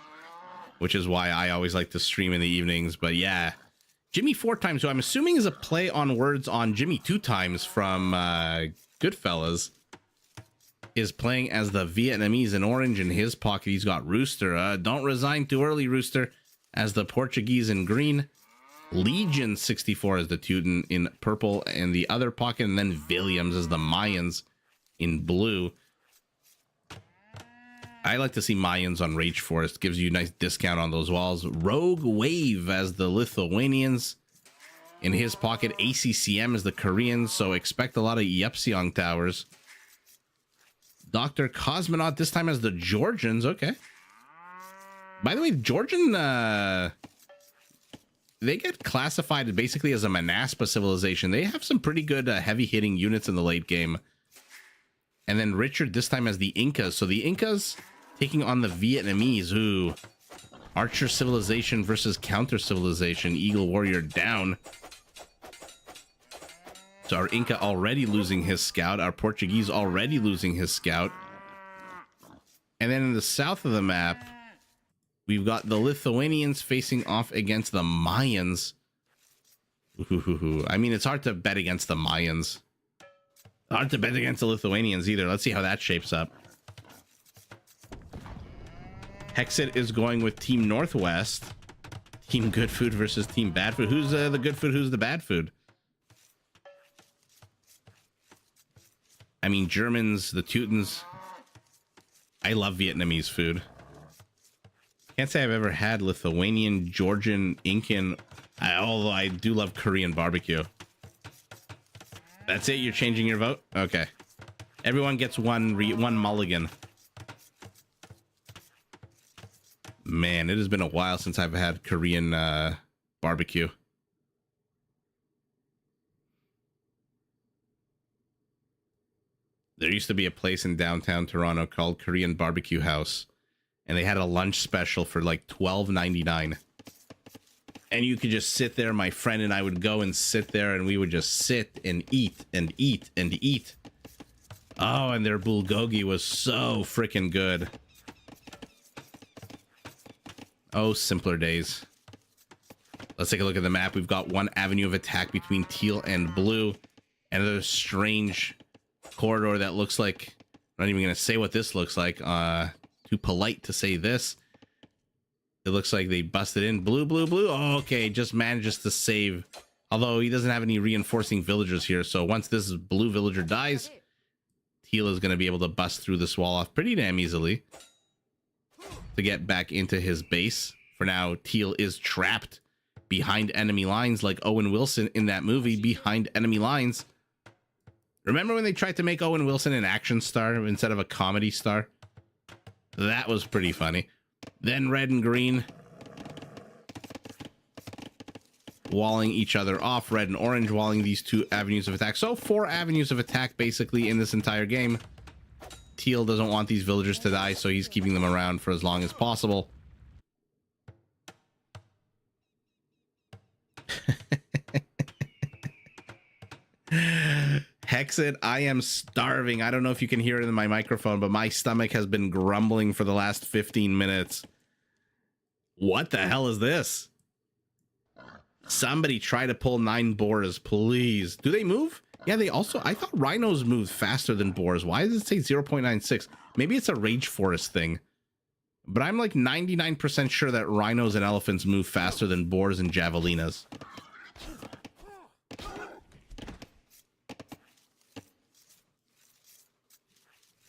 S1: which is why I always like to stream in the evenings. But yeah, Jimmy 4 times, who I'm assuming is a play on words on Jimmy 2 times from Goodfellas, is playing as the Vietnamese in orange. In his pocket, he's got Rooster. Don't resign too early, Rooster, as the Portuguese in green. Legion 64 as the Teuton in purple in the other pocket, and then Williams as the Mayans in blue. I like to see Mayans on Rage Forest. Gives you a nice discount on those walls. Rogue Wave as the Lithuanians. In his pocket, ACCM as the Koreans, so expect a lot of Yepseong towers. Dr. Cosmonaut this time as the Georgians. Okay. By the way, Georgian, they get classified basically as a Manaspa civilization. They have some pretty good heavy-hitting units in the late game. And then Richard this time as the Incas. So the Incas taking on the Vietnamese. Ooh. Archer civilization versus counter civilization. Eagle warrior down. So our Inca already losing his scout. Our Portuguese already losing his scout. And then in the south of the map, we've got the Lithuanians facing off against the Mayans. Ooh. I mean, it's hard to bet against the Mayans. Hard to bet against the Lithuanians either. Let's see how that shapes up. Hexit is going with Team Northwest. Team Good Food versus Team Bad Food. Who's the good food? Who's the bad food? I mean, Germans, the Teutons. I love Vietnamese food. Can't say I've ever had Lithuanian, Georgian, Incan, although I do love Korean barbecue. That's it? You're changing your vote? Okay. Everyone gets one mulligan. Man, it has been a while since I've had Korean barbecue. There used to be a place in downtown Toronto called Korean Barbecue House, and they had a lunch special for like $12.99. And you could just sit there. My friend and I would go and sit there, and we would just sit and eat and eat and eat. Oh, and their bulgogi was so freaking good. Oh, simpler days. Let's take a look at the map. We've got one avenue of attack between teal and blue. Another strange corridor that looks like... I'm not even going to say what this looks like. Too polite to say this. It looks like they busted in. Blue. Oh, okay, just manages to save. Although he doesn't have any reinforcing villagers here. So once this blue villager dies, teal is going to be able to bust through this wall off pretty damn easily to get back into his base. For now, teal is trapped behind enemy lines like Owen Wilson in that movie, Behind Enemy Lines. Remember when they tried to make Owen Wilson an action star instead of a comedy star? That was pretty funny. Then red and green walling each other off. Red and orange walling these two avenues of attack. So 4 avenues of attack basically in this entire game. Teal doesn't want these villagers to die, so he's keeping them around for as long as possible. Hexit, I am starving. I don't know if you can hear it in my microphone, but my stomach has been grumbling for the last 15 minutes. What the hell is this? Somebody try to pull 9 boars, please. Do they move? Yeah, they also... I thought rhinos moved faster than boars. Why does it say 0.96? Maybe it's a Rage Forest thing. But I'm like 99% sure that rhinos and elephants move faster than boars and javelinas.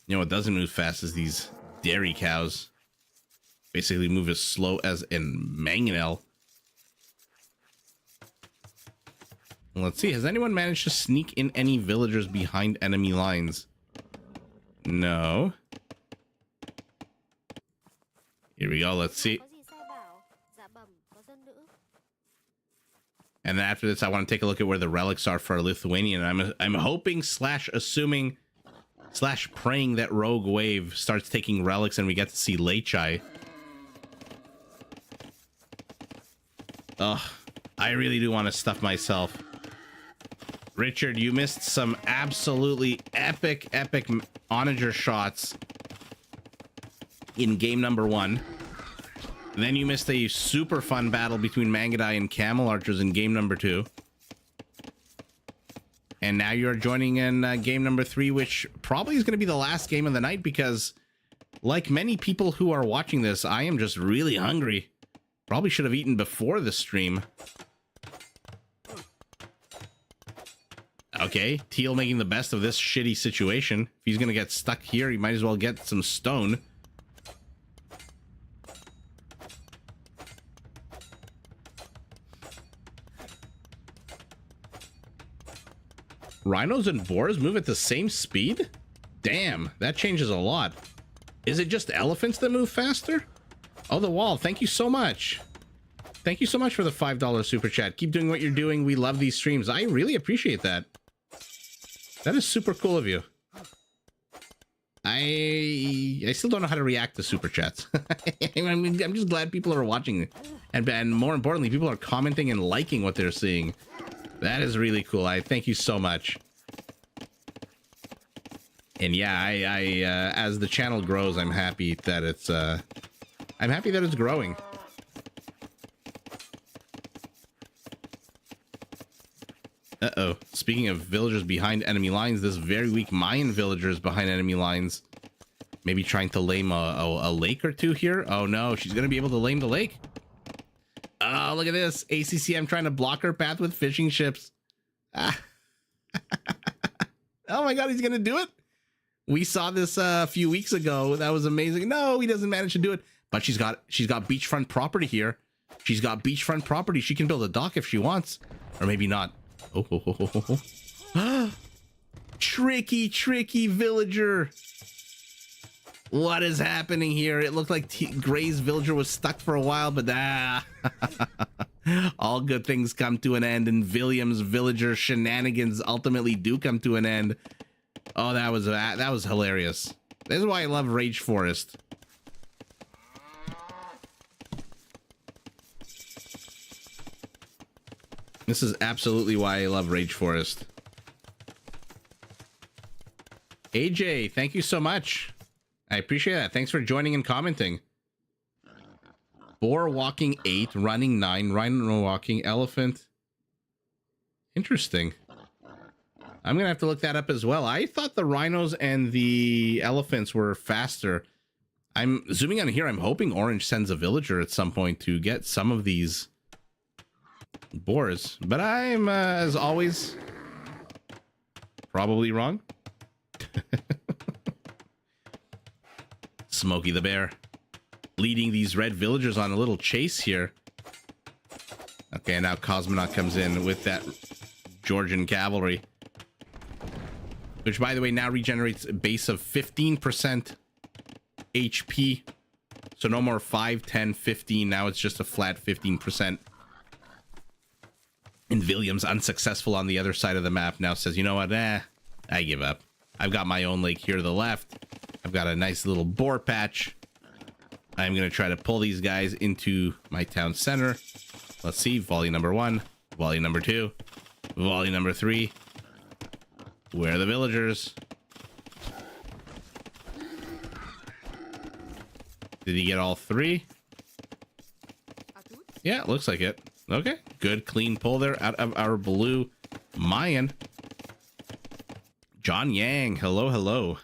S1: You know what doesn't move fast is these dairy cows. Basically move as slow as in mangonel. Let's see, has anyone managed to sneak in any villagers behind enemy lines? No. Here we go, let's see. And then after this, I want to take a look at where the relics are for Lithuanian. I'm hoping / assuming / praying that Rogue Wave starts taking relics and we get to see Lechai. Ugh, I really do want to stuff myself. Richard, you missed some absolutely epic onager shots in game number 1. Then you missed a super fun battle between Mangadai and Camel Archers in game number 2. And now you're joining in game number 3, which probably is going to be the last game of the night because, like many people who are watching this, I am just really hungry. Probably should have eaten before the stream. Okay, Teal making the best of this shitty situation. If he's going to get stuck here, he might as well get some stone. Rhinos and boars move at the same speed? Damn, that changes a lot. Is it just elephants that move faster? Oh, the wall. Thank you so much. Thank you so much for the $5 super chat. Keep doing what you're doing. We love these streams. I really appreciate that. That is super cool of you. I still don't know how to react to super chats. I'm just glad people are watching. And more importantly, people are commenting and liking what they're seeing. That is really cool. I thank you so much. And yeah, as the channel grows, I'm happy that it's growing. Uh-oh. Speaking of villagers behind enemy lines, this very weak Mayan villager is behind enemy lines. Maybe trying to lame a lake or two here. Oh no, she's gonna be able to lame the lake. Oh, look at this. ACCM trying to block her path with fishing ships. Ah. Oh my god, he's gonna do it. We saw this a few weeks ago. That was amazing. No, he doesn't manage to do it. But she's got beachfront property here. She's got beachfront property. She can build a dock if she wants. Or maybe not. Oh. Tricky villager. What is happening here? It looked like Gray's villager was stuck for a while, but all good things come to an end, and William's villager shenanigans ultimately do come to an end. Oh, that was hilarious. This is why I love Rage Forest. This is absolutely why I love Rage Forest. AJ, thank you so much. I appreciate that. Thanks for joining and commenting. Boar walking 8, running 9, rhino walking, elephant. Interesting. I'm gonna have to look that up as well. I thought the rhinos and the elephants were faster. I'm zooming on here. I'm hoping Orange sends a villager at some point to get some of these boars, but I'm as always probably wrong. Smokey the Bear leading these red villagers on a little chase here. Okay, now Cosmonaut comes in with that Georgian cavalry, which by the way now regenerates a base of 15% HP, so no more 5, 10, 15. Now it's just a flat 15%. And William's unsuccessful on the other side of the map now, says, you know what, I give up. I've got my own lake here to the left. I've got a nice little boar patch. I'm going to try to pull these guys into my town center. Let's see, volley number 1, volley number 2, volley number 3. Where are the villagers? Did he get all 3? Yeah, looks like it. Okay, good clean pull there out of our blue Mayan. John Yang, hello.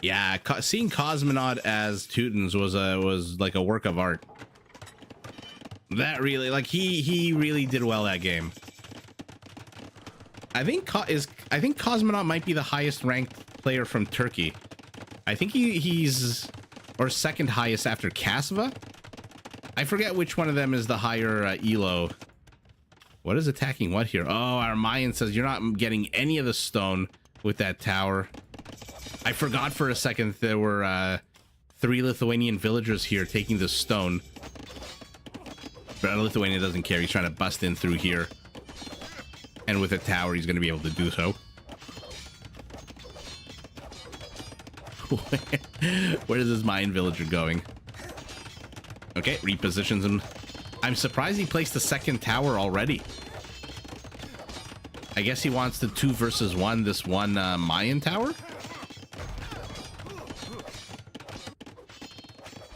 S1: Yeah, seeing Cosmonaut as Teutons was like a work of art. That really, like, he really did well that game. I think Cosmonaut might be the highest ranked player from Turkey. I think he's or second highest after Kasva. I forget which one of them is the higher Elo. What is attacking what here? Oh, our Mayan says you're not getting any of the stone with that tower. I forgot for a second there were 3 Lithuanian villagers here taking the stone. But Lithuania doesn't care. He's trying to bust in through here. And with a tower, he's going to be able to do so. Where is this Mayan villager going? Okay, repositions him. I'm surprised he placed the second tower already. I guess he wants the 2 versus 1, this one Mayan tower.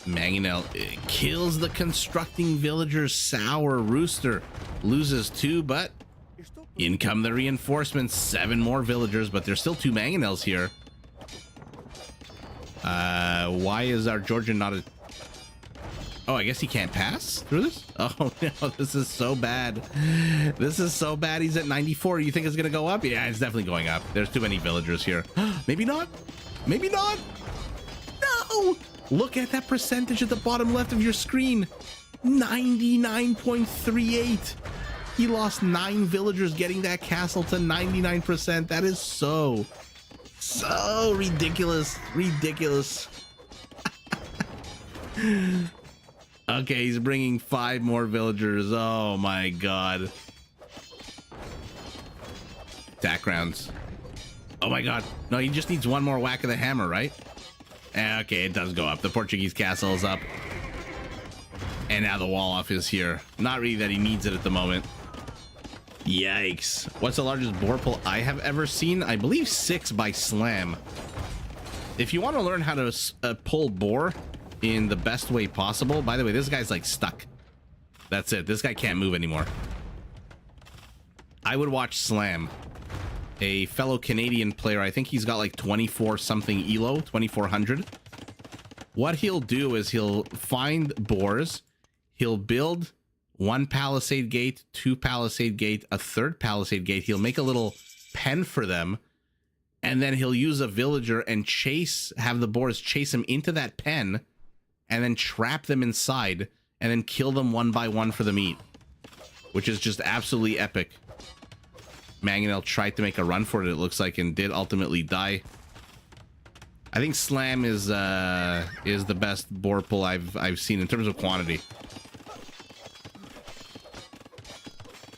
S1: Mangonel kills the constructing villagers. Sour Rooster loses 2, but in come the reinforcements. 7 more villagers, but there's still 2 Mangonels here. Why is our Georgian not a... Oh, I guess he can't pass through this? Oh, no, this is so bad. This is so bad. He's at 94. You think it's going to go up? Yeah, it's definitely going up. There's too many villagers here. Maybe not. Maybe not. No! Look at that percentage at the bottom left of your screen. 99.38. He lost 9 villagers getting that castle to 99%. That is so ridiculous. Ridiculous. Okay, he's bringing 5 more villagers. Oh my god. Attack rounds. Oh my god. No, he just needs 1 more whack of the hammer, right? Okay, it does go up. The Portuguese castle is up. And now the wall off is here. Not really that he needs it at the moment. Yikes. What's the largest boar pull I have ever seen? I believe 6 by Slam. If you want to learn how to pull boar in the best way possible. By the way, this guy's like stuck. That's it. This guy can't move anymore. I would watch Slam, a fellow Canadian player. I think he's got like 24 something elo, 2400. What he'll do is he'll find boars. He'll build 1 palisade gate, 2 palisade gate, a 3rd palisade gate. He'll make a little pen for them, and then he'll use a villager and have the boars chase him into that pen, and then trap them inside, and then kill them 1 by 1 for the meat, which is just absolutely epic. Mangonel tried to make a run for it, it looks like, and did ultimately die. I think Slam is the best boar pull I've seen in terms of quantity.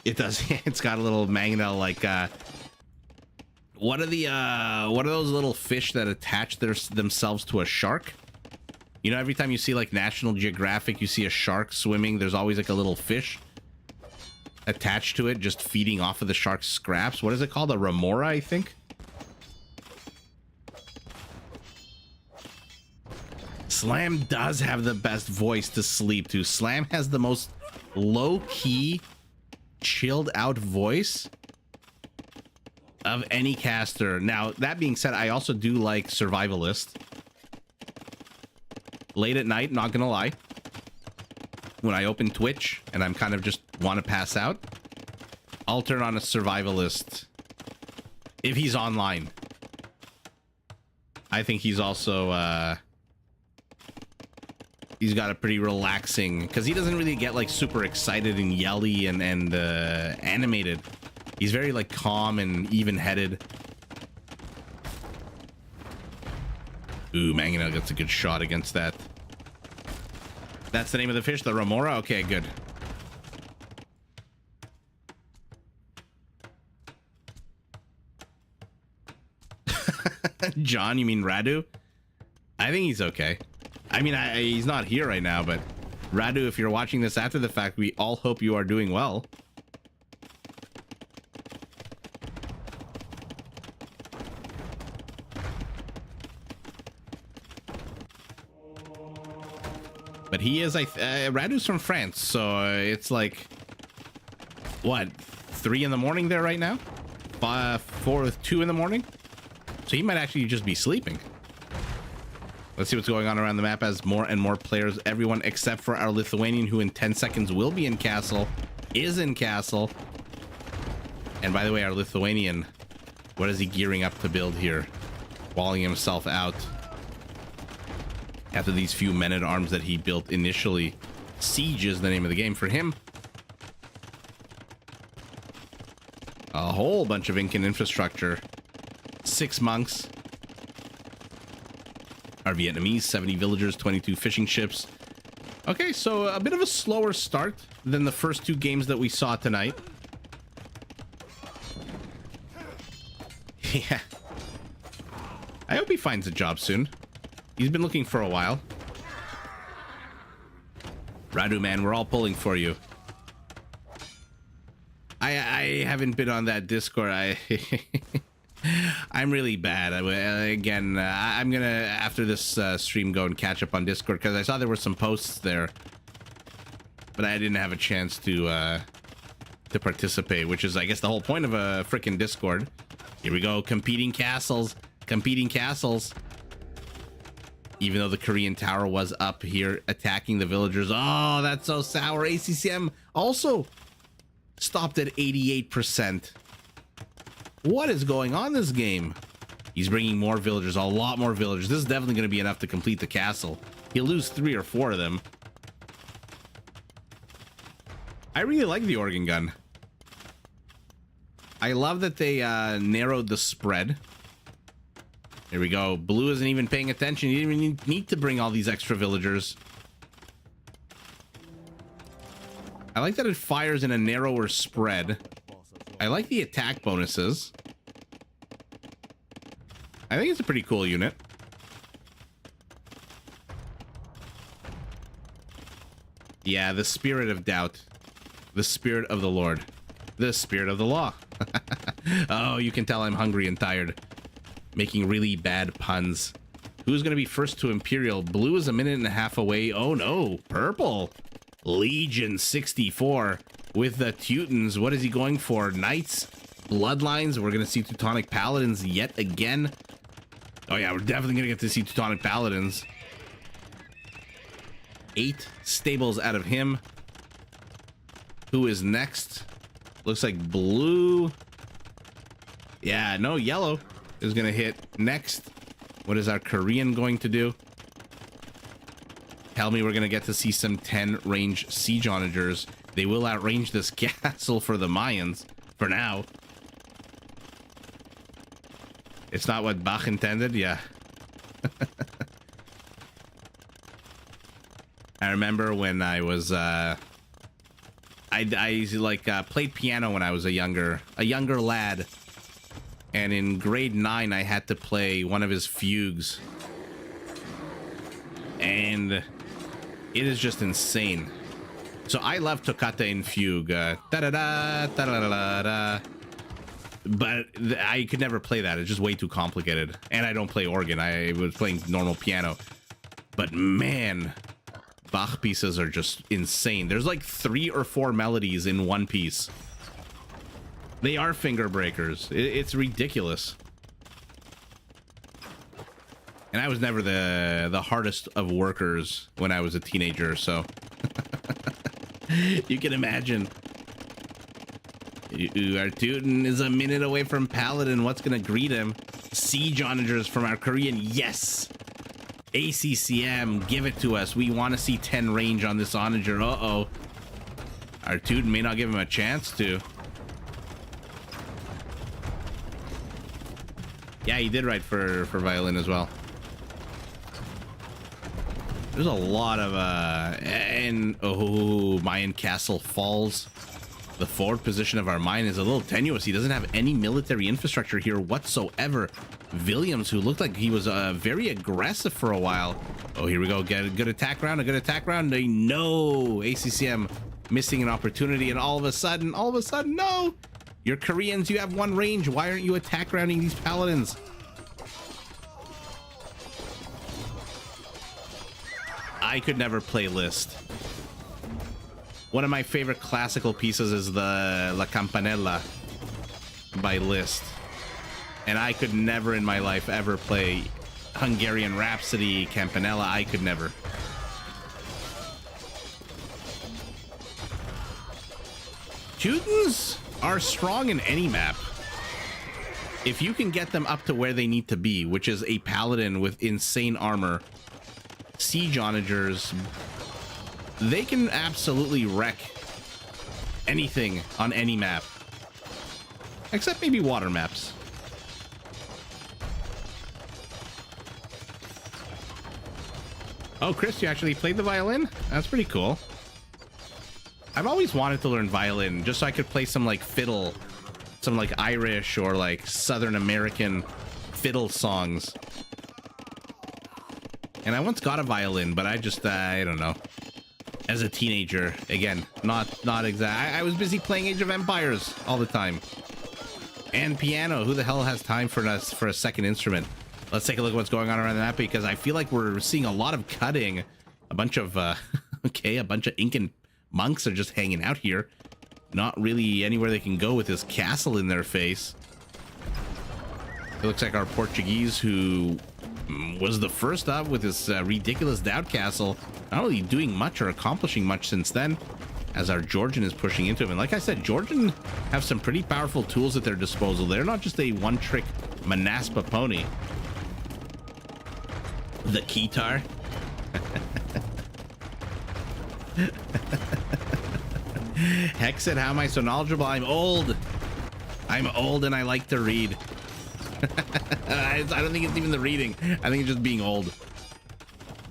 S1: It does. It's got a little Mangonel like what are those little fish that attach themselves to a shark? You know, every time you see like National Geographic, you see a shark swimming, there's always like a little fish attached to it, just feeding off of the shark's scraps. What is it called? A remora, I think. Slam does have the best voice to sleep to. Slam has the most low-key, chilled out voice of any caster. Now, that being said, I also do like Survivalist. Late at night, not gonna lie, when I open Twitch and I'm kind of just want to pass out, I'll turn on a Survivalist if he's online. I think he's also he's got a pretty relaxing, because he doesn't really get like super excited and yelly and animated. He's very like calm and even-headed. Ooh, Mangonel gets a good shot against that. That's the name of the fish, the remora? Okay, good. John, you mean Radu? I think he's okay. I mean, he's not here right now, but Radu, if you're watching this after the fact, we all hope you are doing well. But he is, Radu's from France, so it's like, what, 3 in the morning there right now? 2 in the morning? So he might actually just be sleeping. Let's see what's going on around the map as more and more players, everyone except for our Lithuanian, who in 10 seconds will be in castle, is in castle. And by the way, our Lithuanian, what is he gearing up to build here? Walling himself out after these few men-at-arms that he built initially. Siege is the name of the game for him. A whole bunch of Incan infrastructure. 6 monks. Our Vietnamese, 70 villagers, 22 fishing ships. Okay, so a bit of a slower start than the first 2 games that we saw tonight. Yeah. I hope he finds a job soon. He's been looking for a while. Radu, man, we're all pulling for you. I haven't been on that Discord. I'm really bad. Again, I'm gonna after this stream go and catch up on Discord because I saw there were some posts there, but I didn't have a chance to participate, which is I guess the whole point of a freaking Discord. Here we go, competing castles. Even though the Korean tower was up here attacking the villagers. Oh, that's so sour. ACCM also stopped at 88%. What is going on this game? He's bringing more villagers, a lot more villagers. This is definitely going to be enough to complete the castle. He'll lose 3 or 4 of them. I really like the organ gun. I love that they narrowed the spread. Here we go. Blue isn't even paying attention. You didn't even need to bring all these extra villagers. I like that it fires in a narrower spread. I like the attack bonuses. I think it's a pretty cool unit. Yeah, the spirit of doubt. The spirit of the Lord. The spirit of the law. Oh, you can tell I'm hungry and tired. Making really bad puns. Who's going to be first to Imperial? Blue is a minute and a half away. Oh no, purple. Legion 64 with the Teutons. What is he going for? Knights? Bloodlines? We're going to see Teutonic Paladins yet again. Oh yeah, we're definitely going to get to see Teutonic Paladins. 8 stables out of him. Who is next? Looks like blue. Yeah, no, yellow is going to hit next. What is our Korean going to do? Tell me we're going to get to see some 10 range siege onagers. They will outrange this castle for the Mayans for now. It's not what Bach intended, yeah. I remember when I was I played piano when I was a younger lad. And in grade 9, I had to play one of his fugues. And it is just insane. So I love toccata in fugue. Da-da-da, da-da-da-da-da. But I could never play that. It's just way too complicated. And I don't play organ. I was playing normal piano. But man, Bach pieces are just insane. There's like 3 or 4 melodies in one piece. They are finger breakers. It's ridiculous. And I was never the hardest of workers when I was a teenager, so you can imagine. Our Teuton is a minute away from Paladin. What's gonna greet him? Siege onagers from our Korean. Yes. ACCM, give it to us. We want to see 10 range on this onager. Uh-oh. Our Teuton may not give him a chance to. Yeah, he did write for violin as well. There's a lot of Mayan castle falls. The forward position of our Mayan is a little tenuous. He doesn't have any military infrastructure here whatsoever. Williams, who looked like he was very aggressive for a while. Oh, here we go. Get a good attack round. No, ACCM missing an opportunity, and all of a sudden, no. You're Koreans, you have 1 range. Why aren't you attack rounding these paladins? I could never play Liszt. One of my favorite classical pieces is the La Campanella by Liszt. And I could never in my life ever play Hungarian Rhapsody, Campanella. I could never. Teutons are strong in any map. If you can get them up to where they need to be, which is a paladin with insane armor, siege onagers, they can absolutely wreck anything on any map. Except maybe water maps. Oh, Chris, you actually played the violin? That's pretty cool. I've always wanted to learn violin just so I could play some like fiddle, some like Irish or like Southern American fiddle songs. And I once got a violin, but I just, I don't know. As a teenager, again, not exact. I was busy playing Age of Empires all the time. And piano. Who the hell has time for us for a second instrument? Let's take a look at what's going on around the map, because I feel like we're seeing a lot of cutting. A bunch of okay, a bunch of Incan monks are just hanging out here. Not really anywhere they can go with this castle in their face. It looks like our Portuguese, who was the first up with this ridiculous doubt castle, not really doing much or accomplishing much since then, as our Georgian is pushing into him. And like I said, Georgian have some pretty powerful tools at their disposal. They're not just a one-trick Manaspa pony. The Keytar. Hex said, how am I so knowledgeable? I'm old. I'm old and I like to read. I don't think it's even the reading. I think it's just being old.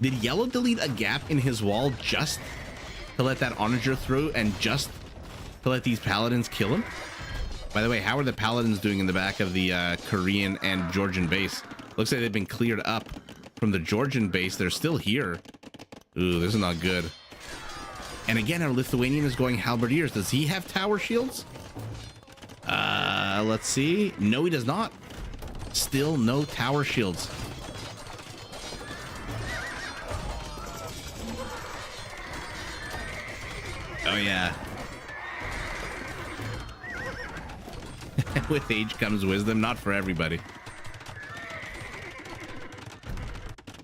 S1: Did Yellow delete a gap in his wall just to let that onager through and just to let these paladins kill him? By the way, how are the paladins doing in the back of the Korean and Georgian base? Looks like they've been cleared up from the Georgian base. They're still here. Ooh, this is not good. And again, our Lithuanian is going halberdiers. Does he have tower shields? Let's see. No, he does not. Still no tower shields. Oh, yeah. With age comes wisdom. Not for everybody.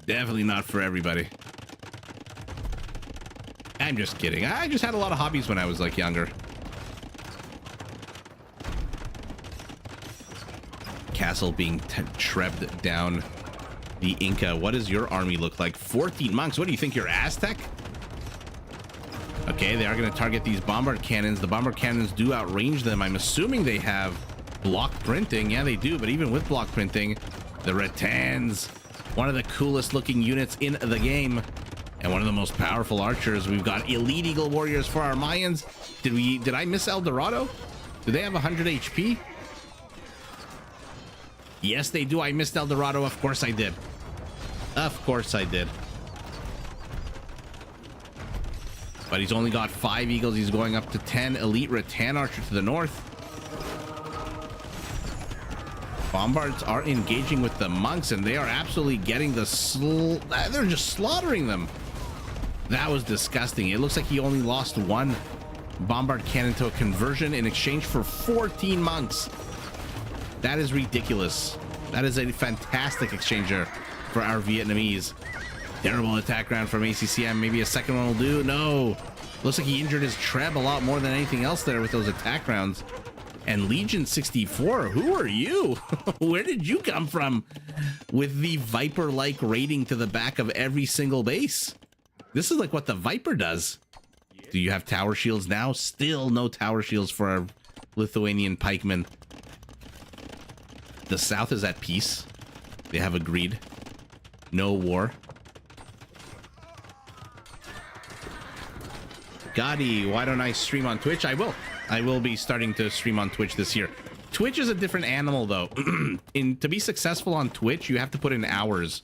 S1: Definitely not for everybody. I'm just kidding. I just had a lot of hobbies when I was like younger. Castle being trebbed down. The Inca. What does your army look like? 14 monks. What do you think? You're Aztec? Okay, they are going to target these bombard cannons. The bombard cannons do outrange them. I'm assuming they have block printing. Yeah, they do. But even with block printing, the Rattans, one of the coolest looking units in the game, and one of the most powerful archers. We've got elite eagle warriors for our Mayans. Did I miss El Dorado? Do they have 100 HP? Yes, they do. I missed El Dorado. Of course I did. Of course I did. But he's only got 5 eagles. He's going up to 10. Elite Rattan archer to the north. Bombards are engaging with the monks, and they are absolutely getting the they're just slaughtering them. That was disgusting. It looks like he only lost 1 bombard cannon to a conversion in exchange for 14 monks. That is ridiculous. That is a fantastic exchanger for our Vietnamese. Terrible attack round from ACCM. Maybe a second one will do. No. Looks like he injured his Treb a lot more than anything else there with those attack rounds. And Legion 64, who are you? Where did you come from? With the Viper-like rating to the back of every single base. This is like what the Viper does. Do you have tower shields now? Still no tower shields for our Lithuanian pikemen. The South is at peace. They have agreed. No war. Gotti, why don't I stream on Twitch? I will. I will be starting to stream on Twitch this year. Twitch is a different animal, though. To be successful on Twitch, you have to put in hours.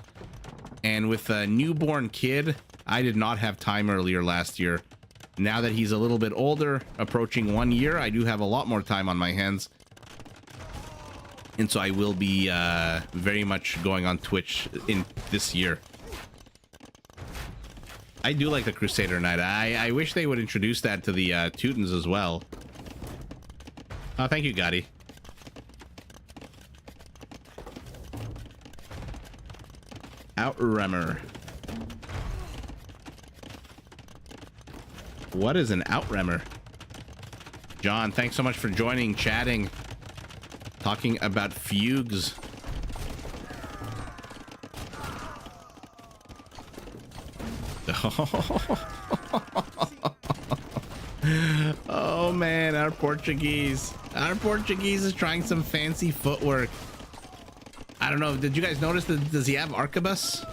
S1: And with a newborn kid, I did not have time earlier last year. Now that he's a little bit older, approaching 1 year, I do have a lot more time on my hands. And so I will be very much going on Twitch in this year. I do like the Crusader Knight. I wish they would introduce that to the Teutons as well. Oh, thank you, Gotti. Outremmer. What is an outremmer? John, thanks so much for joining, chatting, talking about fugues. Oh man, our Portuguese is trying some fancy footwork. I don't know, did you guys notice that? Does he have arquebus?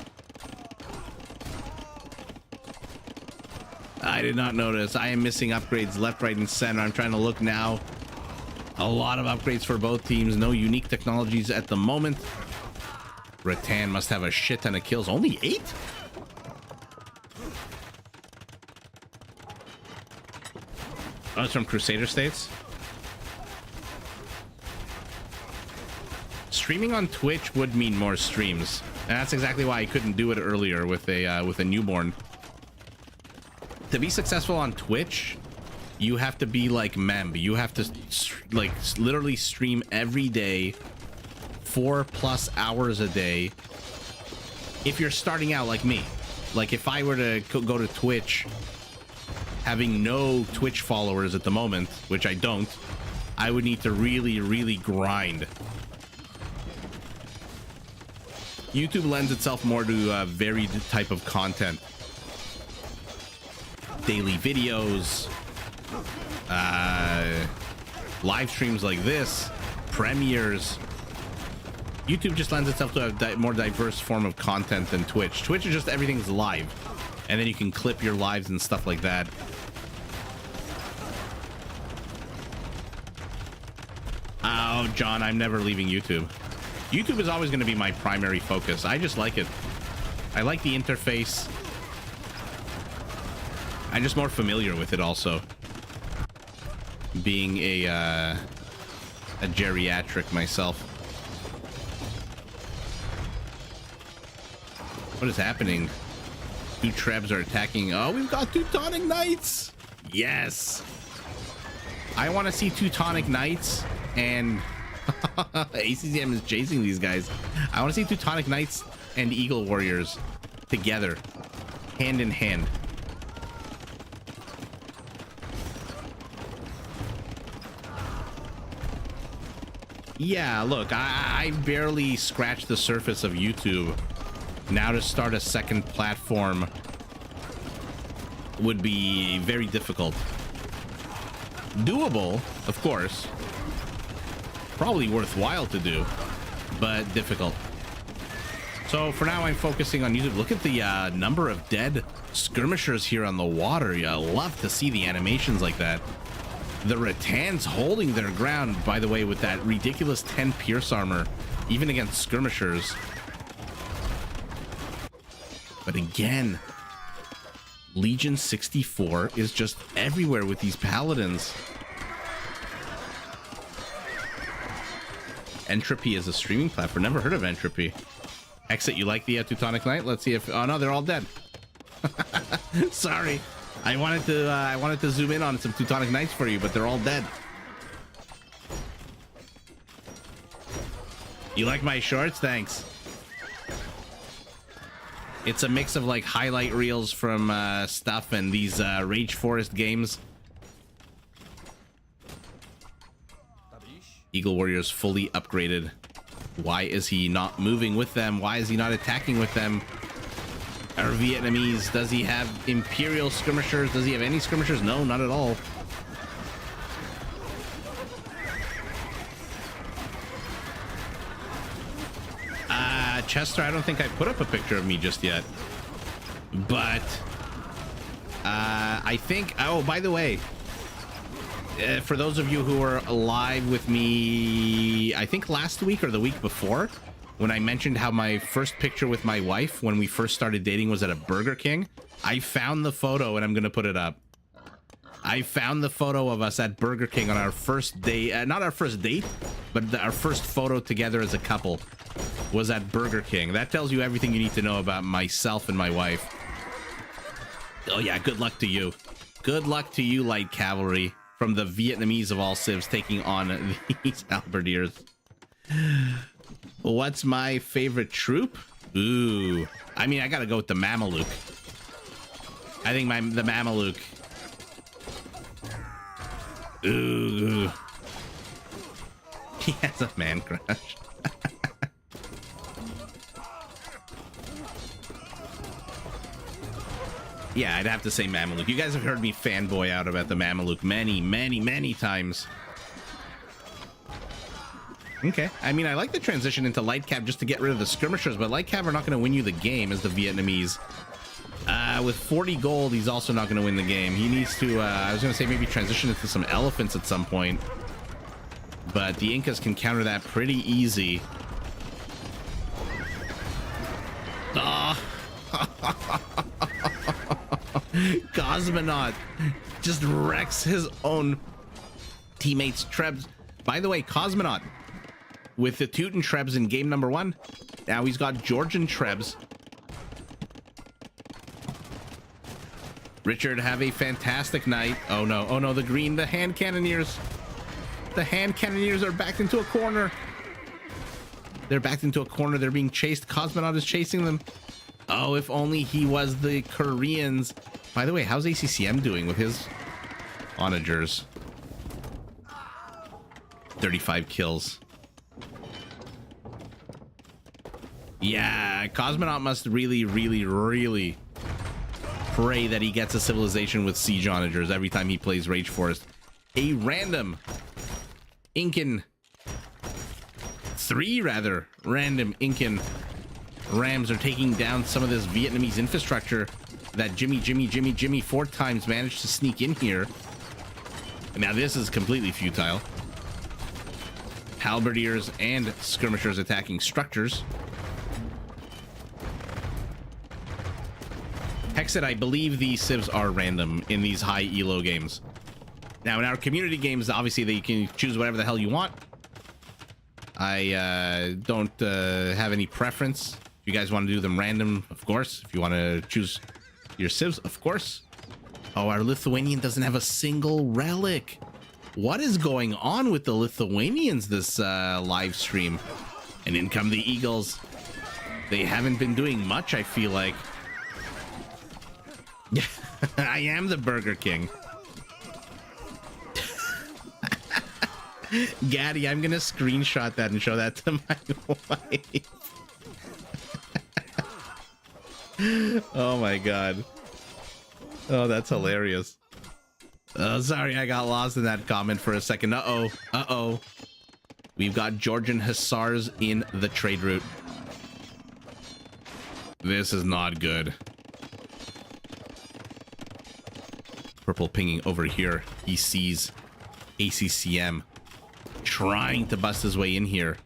S1: I did not notice. I am missing upgrades left, right, and center. I'm trying to look now. A lot of upgrades for both teams. No unique technologies at the moment. Rattan must have a shit ton of kills. Only 8? Oh, it's from Crusader States? streaming on Twitch would mean more streams, and that's exactly why I couldn't do it earlier with a newborn. To be successful on Twitch, you have to be like Memb. You have to like literally stream every day, 4+ hours a day. If you're starting out like me, like if I were to go to Twitch, having no Twitch followers at the moment, which I don't, I would need to really, really grind. YouTube lends itself more to a varied type of content. Daily videos, live streams like this, premieres. YouTube just lends itself to a more diverse form of content than Twitch. Twitch is just everything's live, and then you can clip your lives and stuff like that. Oh, John, I'm never leaving YouTube. YouTube is always going to be my primary focus. I just like it. I like the interface. I'm just more familiar with it also. Being a geriatric myself. What is happening? 2 Trebs are attacking. Oh, we've got Teutonic Knights. Yes. I want to see Teutonic Knights and ACCM is chasing these guys. I want to see Teutonic Knights and Eagle Warriors together, hand in hand. Yeah, look, I barely scratched the surface of YouTube. Now to start a second platform would be very difficult. Doable, of course. Probably worthwhile to do, but difficult. So for now, I'm focusing on YouTube. Look at the number of dead skirmishers here on the water. I love to see the animations like that. The Rattans holding their ground, by the way, with that ridiculous 10 pierce armor, even against skirmishers. But again, Legion 64 is just everywhere with these paladins. Entropy is a streaming platform. Never heard of Entropy. Exit, you like the Teutonic Knight? Let's see if... Oh no, they're all dead. Sorry. I wanted to zoom in on some Teutonic Knights for you, but they're all dead. You like my shorts? Thanks. It's a mix of like highlight reels from stuff and these Rage Forest games. Eagle Warriors fully upgraded. Why is he not moving with them? Why is he not attacking with them? Our Vietnamese, does he have Imperial skirmishers? Does he have any skirmishers? No, not at all. Chester, I don't think I put up a picture of me just yet. But I think, oh, by the way, for those of you who were live with me, I think last week or the week before, when I mentioned how my first picture with my wife when we first started dating was at a Burger King, I found the photo and I'm going to put it up. I found the photo of us at Burger King on our first date, not our first date, but our first photo together as a couple was at Burger King. That tells you everything you need to know about myself and my wife. Oh yeah, good luck to you. Good luck to you, light cavalry, from the Vietnamese of all civs taking on these halberdiers. What's my favorite troop? Ooh, I mean, I gotta go with the Mameluke. I think the Mameluke. Ooh. He has a man crush. Yeah, I'd have to say Mameluke. You guys have heard me fanboy out about the Mameluke many, many, many times. Okay, I mean, I like the transition into light cab just to get rid of the skirmishers, but light cab are not going to win you the game as the Vietnamese. With 40 gold, he's also not going to win the game. He needs to, I was going to say maybe transition into some elephants at some point, but the Incas can counter that pretty easy. Ah. Cosmonaut just wrecks his own teammates' Trebs. By the way, Cosmonaut, with the Teuton Trebs in game number 1. Now he's got Georgian Trebs. Richard, have a fantastic night. Oh no, the green, the hand cannoneers. The hand cannoneers are backed into a corner. They're backed into a corner. They're being chased. Cosmonaut is chasing them. Oh, if only he was the Koreans. By the way, how's ACCM doing with his onagers? 35 kills. Yeah, Cosmonaut must really pray that he gets a civilization with siege onagers every time he plays Rage Forest. A random Incan, 3 rather random Incan Rams are taking down some of this Vietnamese infrastructure that Jimmy 4 times managed to sneak in here. And now this is completely futile. Halberdiers and skirmishers attacking structures. Hexed, I believe the civs are random in these high elo games. Now in our community games, obviously they can choose whatever the hell you want. I don't have any preference. If you guys want to do them random, of course. If you want to choose your civs, of course. Oh, our Lithuanian doesn't have a single relic. What is going on with the Lithuanians this live stream? And in come the Eagles. They haven't been doing much, I feel like. I am the Burger King. Gaddy, I'm gonna screenshot that and show that to my wife. Oh my god. Oh, that's hilarious. Oh, sorry, I got lost in that comment for a second. Uh-oh. We've got Georgian Hussars in the trade route. This is not good. Purple pinging over here. He sees ACCM trying to bust his way in here.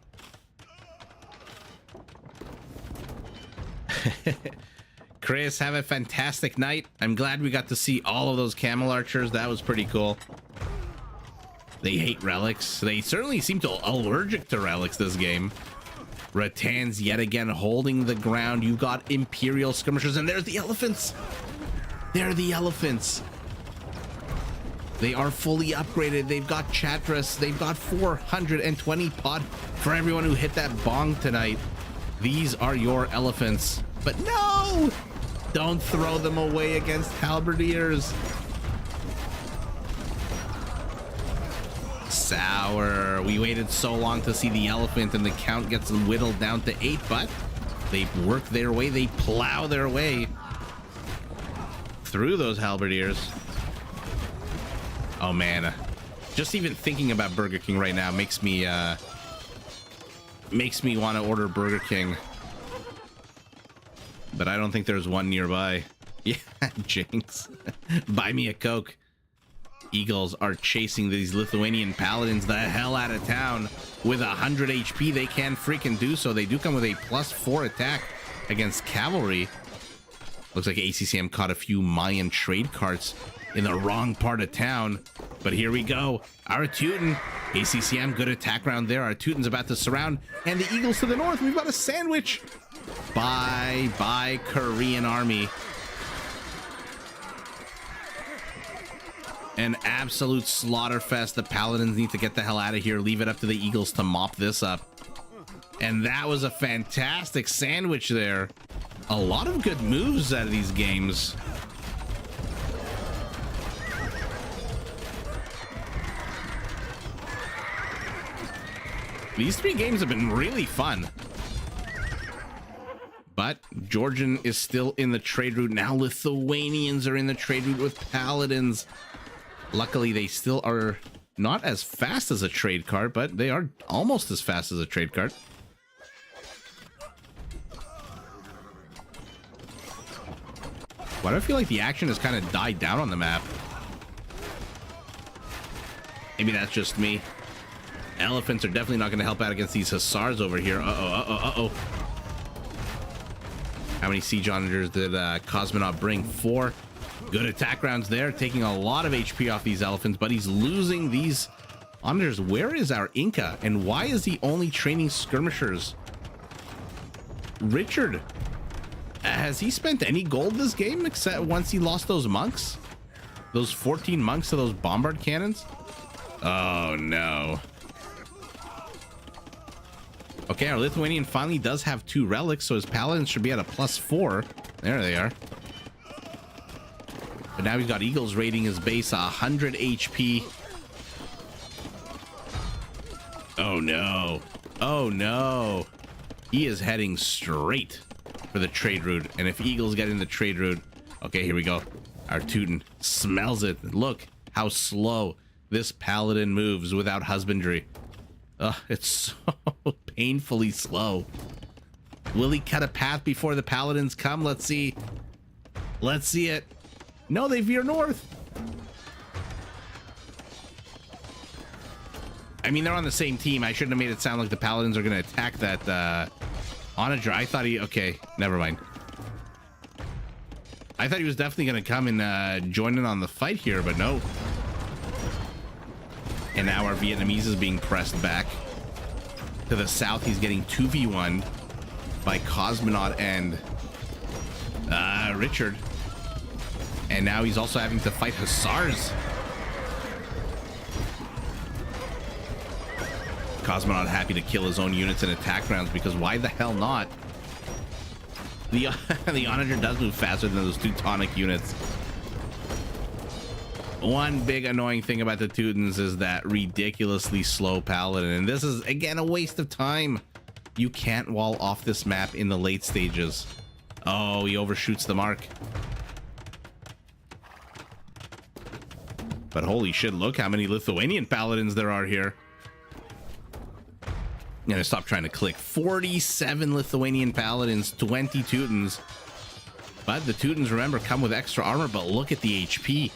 S1: Chris, have a fantastic night. I'm glad we got to see all of those camel archers. That was pretty cool. They hate relics. They certainly seem to allergic to relics this game. Rattans yet again holding the ground. You got Imperial skirmishers, and there's the elephants. They're the elephants. They are fully upgraded. They've got Chatras. They've got 420 pot for everyone who hit that bong tonight. These are your elephants. But no! Don't throw them away against halberdiers. Sour. We waited so long to see the elephant, and the count gets whittled down to 8, but they work their way. They plow their way through those halberdiers. Oh man, just even thinking about Burger King right now makes me want to order Burger King, but I don't think there's one nearby. Yeah, Jinx. Buy me a Coke. Eagles are chasing these Lithuanian paladins the hell out of town. With 100 HP, they can freaking do so. They do come with a +4 attack against cavalry. Looks like ACCM caught a few Mayan trade carts in the wrong part of town, but here we go. Our Teuton, ACCM, good attack round there. Our Teuton's about to surround, and the Eagles to the north. We've got a sandwich. Bye Korean army. An absolute slaughter fest. The paladins need to get the hell out of here. Leave it up to the Eagles to mop this up. And that was a fantastic sandwich there. A lot of good moves out of these games. These 3 games have been really fun. But Georgian is still in the trade route. Now Lithuanians are in the trade route with paladins. Luckily, they still are not as fast as a trade cart, but they are almost as fast as a trade cart. Why do I feel like the action has kind of died down on the map? Maybe that's just me. Elephants are definitely not going to help out against these hussars over here. Uh-oh. How many siege onagers did Cosmonaut bring? 4. Good attack rounds there, taking a lot of HP off these elephants, but he's losing these Onagers, where is our Inca? And why is he only training skirmishers? Richard, has he spent any gold this game except once he lost those monks? Those 14 monks to those bombard cannons? Oh no. Okay, our Lithuanian finally does have 2 relics, so his paladins should be at a +4. There they are. But now he's got Eagles raiding his base, 100 HP. Oh no. Oh no. He is heading straight for the trade route. And if Eagles get in the trade route, okay, here we go. Our Teuton smells it. Look how slow this paladin moves without husbandry. It's so painfully slow. Will he cut a path before the paladins come? Let's see. Let's see it. No, they veer north. I mean, they're on the same team. I shouldn't have made it sound like the paladins are going to attack that Onager. I thought he... Okay, never mind. I thought he was definitely going to come and join in on the fight here, but no. And now our Vietnamese is being pressed back. To the south, he's getting 2v1 by Cosmonaut and Richard. And now he's also having to fight Hussars. Cosmonaut happy to kill his own units in attack rounds because why the hell not? The Onager does move faster than those Teutonic units. One big annoying thing about the Teutons is that ridiculously slow paladin, and this is again a waste of time. You can't wall off this map in the late stages. Oh, he overshoots the mark. But holy shit, look how many Lithuanian paladins there are here. I'm gonna stop trying to click. 47 Lithuanian paladins, 20 Teutons. But the Teutons, remember, come with extra armor, but look at the HP.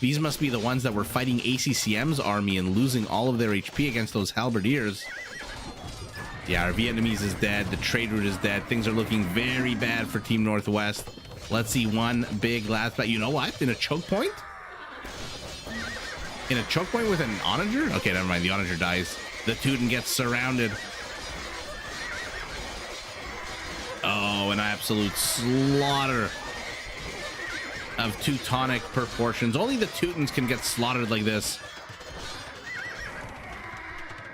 S1: These must be the ones that were fighting ACCM's army and losing all of their HP against those halberdiers. Yeah, our Vietnamese is dead. The trade route is dead. Things are looking very bad for Team Northwest. Let's see one big last bat. You know what? In a choke point? In a choke point with an Onager? Okay, never mind. The Onager dies. The Teuton gets surrounded. Oh, an absolute slaughter of Teutonic proportions. Only the Teutons can get slaughtered like this.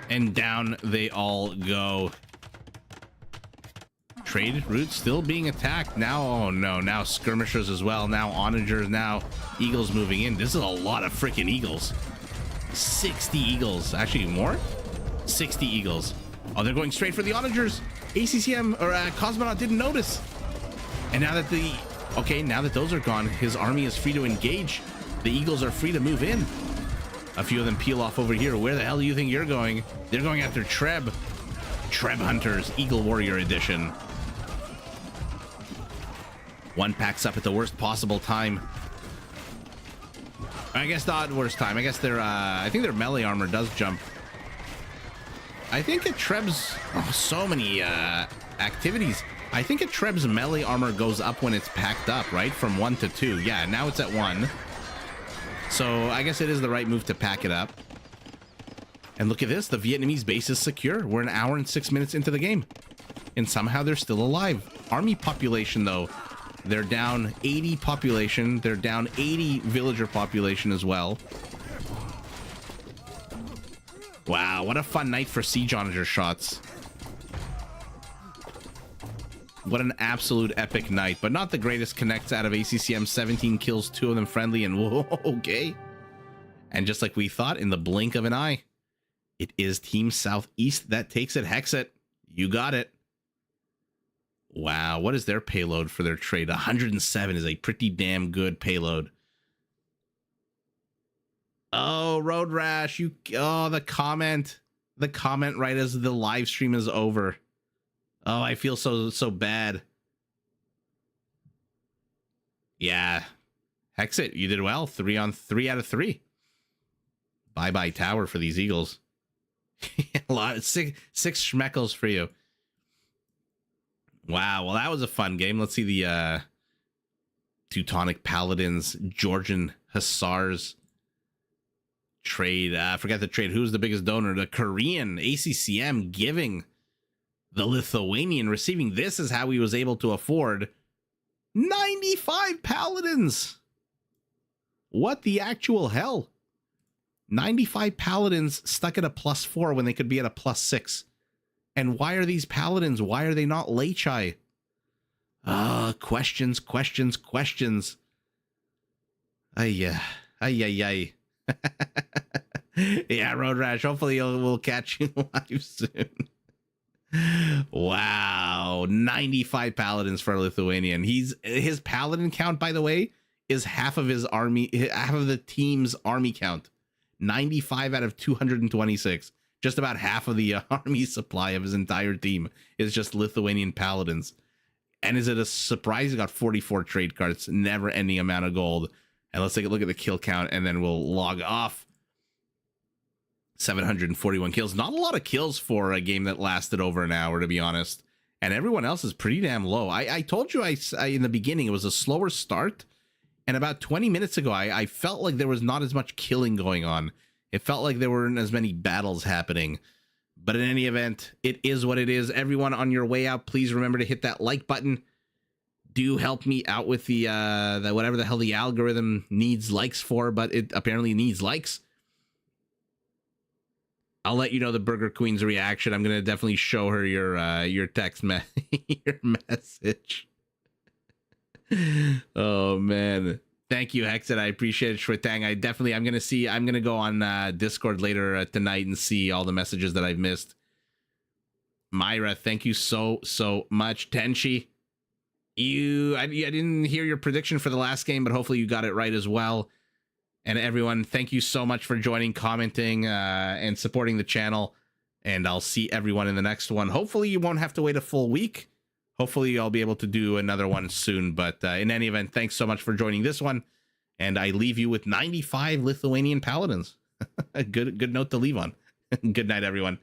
S1: And down they all go. Trade route still being attacked. Now, oh no, now skirmishers as well. Now onagers, now eagles moving in. This is a lot of freaking eagles. 60 eagles. Actually, more? 60 eagles. Oh, they're going straight for the onagers. ACCM or Cosmonaut didn't notice. And now that the... Okay, now that those are gone, his army is free to engage. The eagles are free to move in. A few of them peel off over here. Where the hell do you think you're going? They're going after Treb. Treb Hunters, Eagle Warrior Edition. One packs up at the worst possible time. I guess not worst time. I guess their, I think their melee armor does jump. I think at Treb's, oh, so many activities. I think at Treb's melee armor goes up when it's packed up, right? From 1 to 2. Yeah, now it's at 1. So I guess it is the right move to pack it up. And look at this. The Vietnamese base is secure. We're an hour and 6 minutes into the game. And somehow they're still alive. Army population, though. They're down 80 population. They're down 80 villager population as well. Wow, what a fun night for siege onager shots. What an absolute epic night, but not the greatest connects out of ACCM. 17 kills, 2 of them friendly, and whoa, okay. And just like we thought, in the blink of an eye, it is Team Southeast that takes it. Hexit, you got it. Wow, what is their payload for their trade? 107 is a pretty damn good payload. Oh, Road Rash, you... Oh, the comment. The comment right as the live stream is over. Oh, I feel so bad. Yeah. Hexit, you did well. 3 out of 3. Bye-bye tower for these eagles. A lot. Six schmeckles for you. Wow, well, that was a fun game. Let's see the Teutonic Paladins, Georgian Hussars, trade. Forget the trade. Who's the biggest donor? The Korean ACCM giving the Lithuanian, receiving. This is how he was able to afford 95 paladins. What the actual hell? 95 paladins stuck at a +4 when they could be at a +6. And why are these paladins? Why are they not Lechai? Questions. Yeah, Road Rash. Hopefully we'll catch you live soon. Wow, 95 paladins for a Lithuanian. His paladin count, by the way, is half of his army, half of the team's army count. 95 out of 226. Just about half of the army supply of his entire team is just Lithuanian paladins. And is it a surprise? He got 44 trade cards, never ending amount of gold. And let's take a look at the kill count and then we'll log off. 741 kills. Not a lot of kills for a game that lasted over an hour, to be honest. And everyone else is pretty damn low. I told you in the beginning it was a slower start. And about 20 minutes ago, I felt like there was not as much killing going on. It felt like there weren't as many battles happening. But in any event, it is what it is. Everyone on your way out, please remember to hit that like button. Do help me out with the whatever the hell the algorithm needs likes for, but it apparently needs likes. I'll let you know the Burger Queen's reaction. I'm gonna definitely show her your text your message. Oh man, thank you, Hexit. I appreciate it, Shwetang. I'm gonna go on Discord later tonight and see all the messages that I've missed. Myra, thank you so much. Tenshi, I didn't hear your prediction for the last game, but hopefully you got it right as well. And everyone, thank you so much for joining, commenting, and supporting the channel. And I'll see everyone in the next one. Hopefully you won't have to wait a full week. Hopefully I'll be able to do another one soon. But in any event, thanks so much for joining this one. And I leave you with 95 Lithuanian paladins. A good note to leave on. Good night, everyone.